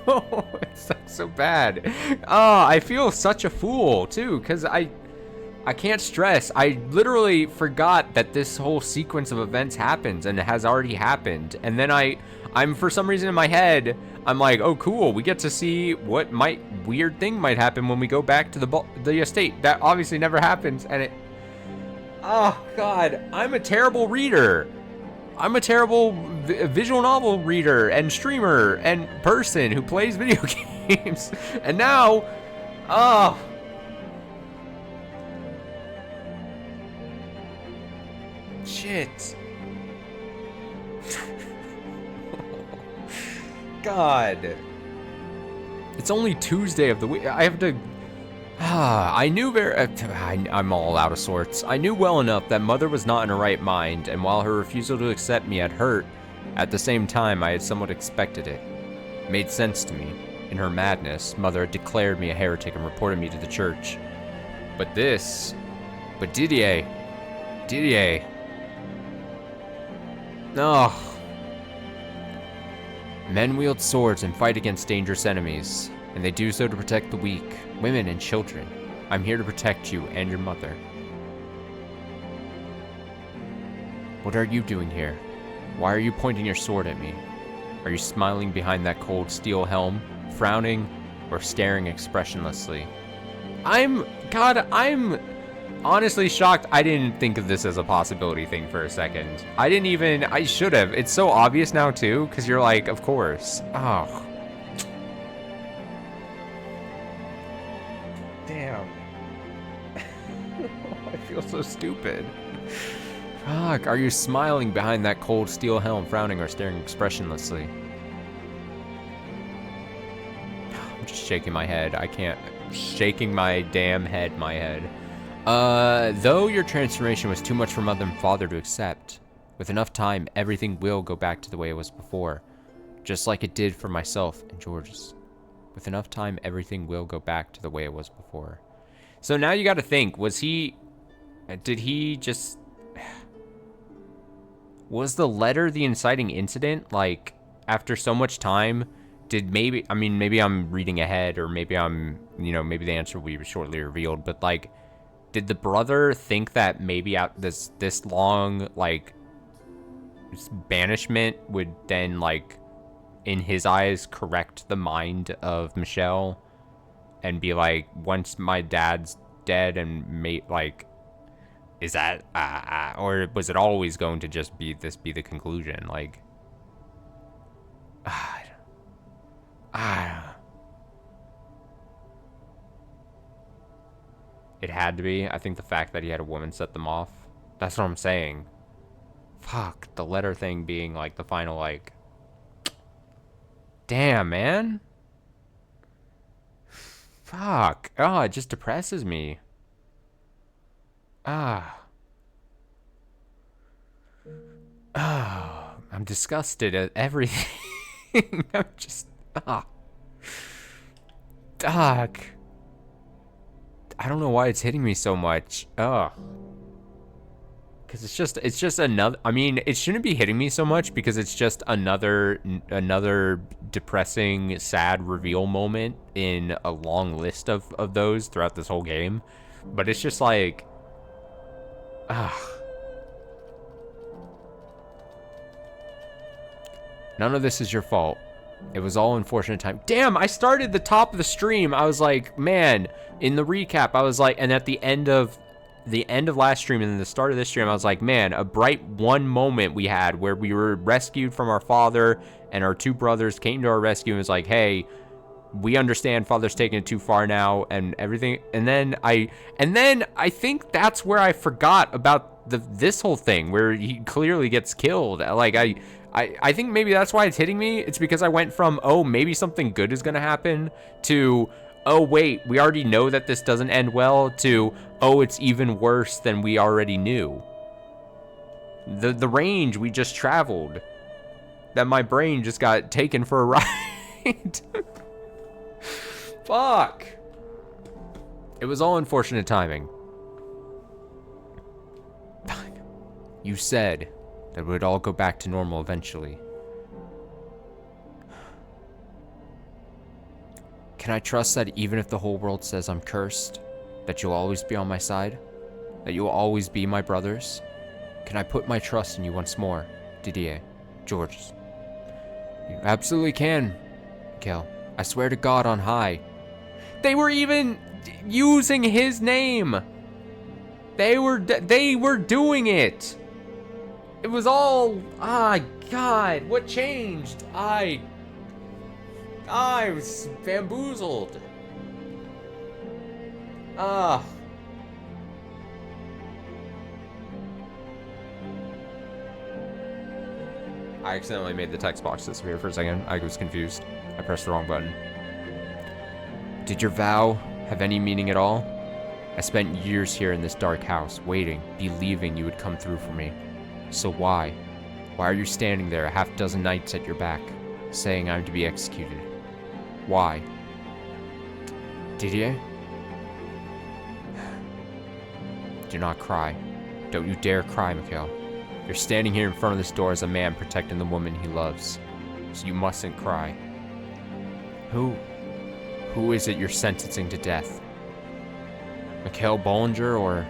Oh, it sucks so bad. Oh, I feel such a fool too, because I can't stress. I literally forgot that this whole sequence of events happens and it has already happened. And then I'm for some reason in my head, I'm like, oh cool, we get to see what weird thing might happen when we go back to the estate. That obviously never happens, and it. Oh God, I'm a terrible reader. I'm a terrible visual novel reader and streamer and person who plays video games. And now, oh. Shit. God. It's only Tuesday of the week. I have to. I knew I'm all out of sorts. I knew well enough that Mother was not in her right mind, and while her refusal to accept me had hurt, at the same time I had somewhat expected it. It made sense to me. In her madness, Mother had declared me a heretic and reported me to the church. But Didier. Ugh. Men wield swords and fight against dangerous enemies, and they do so to protect the weak, women and children. I'm here to protect you and your mother. What are you doing here? Why are you pointing your sword at me? Are you smiling behind that cold steel helm, frowning, or staring expressionlessly? I'm honestly shocked I didn't think of this as a possibility thing for a second. I should have. It's so obvious now too, because you're like, of course. Oh. Damn. I feel so stupid. Fuck, are you smiling behind that cold steel helm, frowning or staring expressionlessly? I'm just shaking my head. I can't. Shaking my damn head, my head. Though your transformation was too much for Mother and Father to accept, with enough time, everything will go back to the way it was before. Just like it did for myself and George's. With enough time, everything will go back to the way it was before. So now you gotta think, did he just... Was the letter the inciting incident? Like, after so much time, maybe I'm reading ahead, or maybe maybe the answer will be shortly revealed, but like, did the brother think that maybe out this long, like, banishment would then, like, in his eyes, correct the mind of Michelle? And be like, once my dad's dead and is that, or was it always going to just be the conclusion? Like, it had to be. I think the fact that he had a woman set them off. That's what I'm saying. Fuck, the letter thing being like the final, like... Damn, man. Fuck. Oh, it just depresses me. Oh, I'm disgusted at everything. I'm just... Fuck. I don't know why it's hitting me so much. Because it's just another... I mean, it shouldn't be hitting me so much because it's just another depressing, sad reveal moment in a long list of those throughout this whole game. But it's just like... None of this is your fault. It was all unfortunate time. Damn, I started the top of the stream. I was like, man, in the recap, I was like, and at the end of last stream and then the start of this stream, I was like, man, a bright one moment we had where we were rescued from our father and our two brothers came to our rescue and was like, hey, we understand Father's taking it too far now and everything. And then I think that's where I forgot about this whole thing where he clearly gets killed. Like I think maybe that's why it's hitting me. It's because I went from, oh, maybe something good is going to happen, to, oh, wait, we already know that this doesn't end well, to, oh, it's even worse than we already knew. The range we just traveled, that my brain just got taken for a ride. Fuck. It was all unfortunate timing. You said that it would all go back to normal eventually. Can I trust that even if the whole world says I'm cursed, that you'll always be on my side? That you'll always be my brothers? Can I put my trust in you once more, Didier, Georges? You absolutely can, Mikhail. I swear to God on high. They were even using his name. They were doing it. It was all, God, what changed? I was bamboozled. I accidentally made the text box disappear for a second. I was confused. I pressed the wrong button. Did your vow have any meaning at all? I spent years here in this dark house, waiting, believing you would come through for me. So why? Why are you standing there, a half dozen knights at your back, saying I'm to be executed? Why? Didier? Do not cry. Don't you dare cry, Mikhail. You're standing here in front of this door as a man protecting the woman he loves. So you mustn't cry. Who is it you're sentencing to death? Mikhail Bollinger, or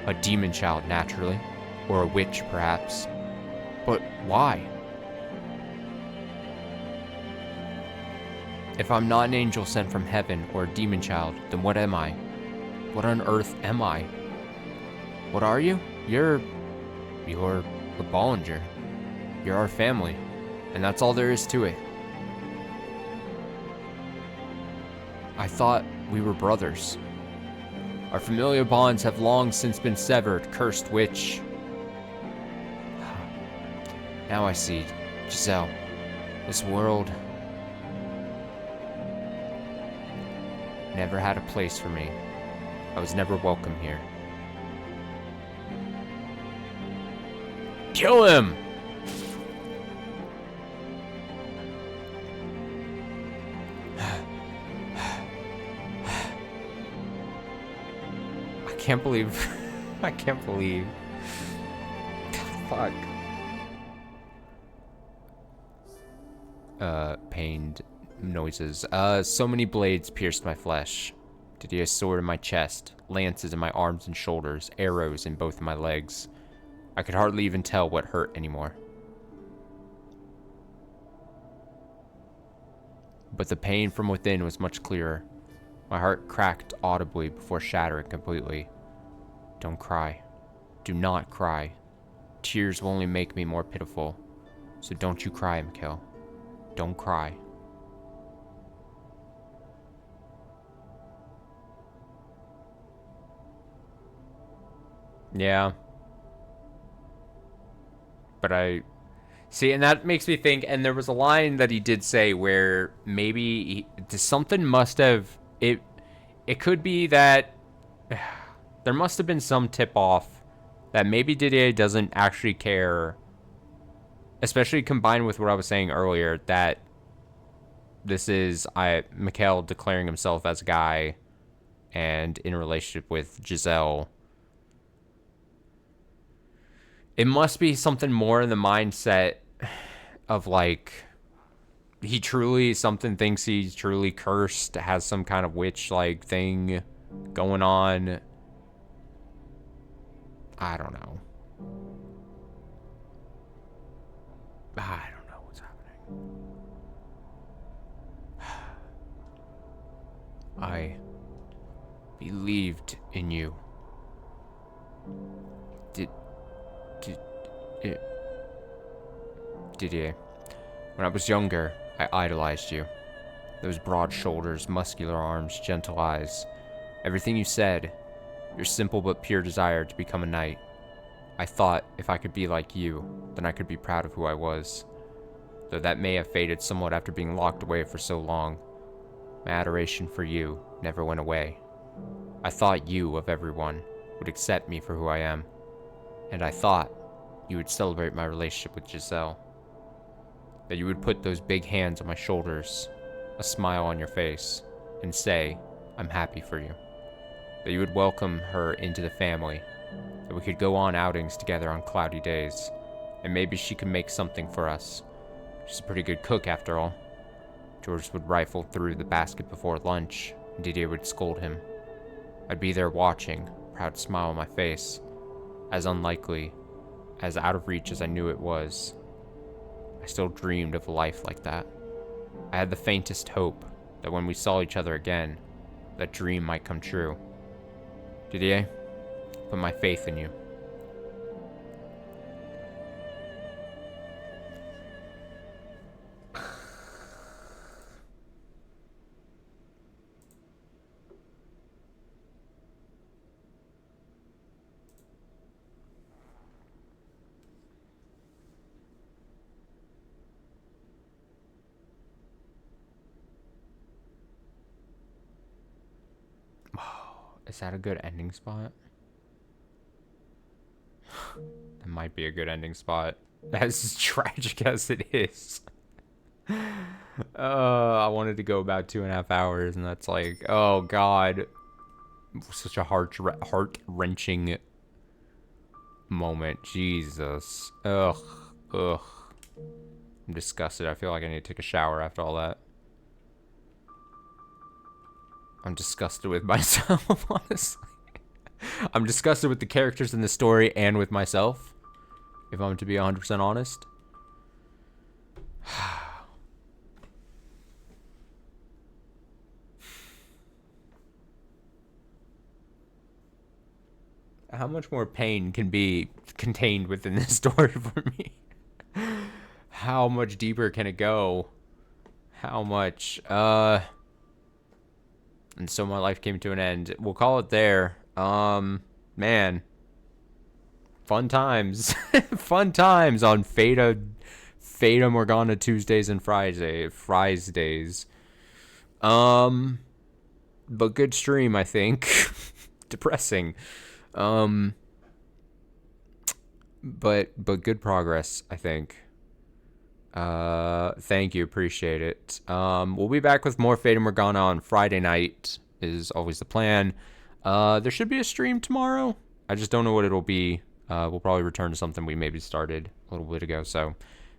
a demon child, naturally, or a witch, perhaps. But why? If I'm not an angel sent from heaven or a demon child, then what am I? What on earth am I? What are you? You're a Bollinger. You're our family, and that's all there is to it. I thought we were brothers. Our familial bonds have long since been severed, cursed witch. Now I see, Giselle, this world never had a place for me. I was never welcome here. Kill him! I can't believe. Fuck. Pained noises. So many blades pierced my flesh. Didier's sword in my chest, lances in my arms and shoulders, arrows in both of my legs. I could hardly even tell what hurt anymore. But the pain from within was much clearer. My heart cracked audibly before shattering completely. Don't cry. Do not cry. Tears will only make me more pitiful. So don't you cry, Mikhail. Don't cry. Yeah. But see, and that makes me think, and there was a line that he did say where maybe something must have, it could be that there must have been some tip-off that maybe Didier doesn't actually care, especially combined with what I was saying earlier, that this is Mikhail declaring himself as a guy and in a relationship with Giselle. It must be something more in the mindset of, like, he truly, something thinks he's truly cursed, has some kind of witch-like thing going on. I don't know. I don't know what's happening. I believed in you. Didier, when I was younger, I idolized you. Those broad shoulders, muscular arms, gentle eyes. Everything you said. Your simple but pure desire to become a knight. I thought if I could be like you, then I could be proud of who I was. Though that may have faded somewhat after being locked away for so long. My adoration for you never went away. I thought you, of everyone, would accept me for who I am. And I thought you would celebrate my relationship with Giselle. That you would put those big hands on my shoulders, a smile on your face, and say, I'm happy for you. That you would welcome her into the family. That we could go on outings together on cloudy days. And maybe she could make something for us. She's a pretty good cook after all. George would rifle through the basket before lunch, and Didier would scold him. I'd be there watching, a proud smile on my face. As unlikely, as out of reach as I knew it was. I still dreamed of a life like that. I had the faintest hope that when we saw each other again, that dream might come true. Didier, put my faith in you. Is that a good ending spot? That might be a good ending spot. As tragic as it is. I wanted to go about 2.5 hours, and that's like, oh god. Such a heart-wrenching moment. Jesus. Ugh. I'm disgusted. I feel like I need to take a shower after all that. I'm disgusted with myself, honestly. I'm disgusted with the characters in the story and with myself, if I'm to be 100% honest. How much more pain can be contained within this story for me? How much deeper can it go? How much? And so my life came to an end. We'll call it there. Man. Fun times. Fun times on Fata Morgana Tuesdays and Fridays. But good stream, I think. Depressing. But good progress, I think. Thank you, appreciate it. We'll be back with more Fata Morgana on Friday night, is always the plan. There should be a stream tomorrow. I just don't know what it'll be. We'll probably return to something we maybe started a little bit ago, so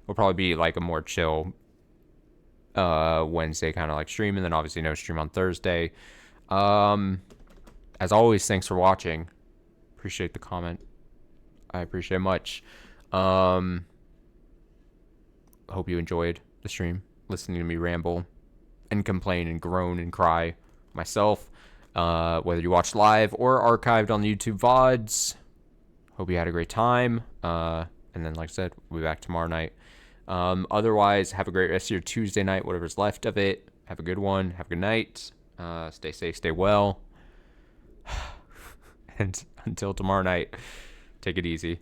we'll probably be like a more chill Wednesday kind of like stream, and then obviously no stream on Thursday. As always, thanks for watching. Appreciate the comment. I appreciate it much. Hope you enjoyed the stream, listening to me ramble and complain and groan and cry myself. Whether you watched live or archived on the YouTube VODs, hope you had a great time. And then, like I said, we'll be back tomorrow night. Otherwise, have a great rest of your Tuesday night, whatever's left of it. Have a good one. Have a good night. Stay safe, stay well. And until tomorrow night, take it easy.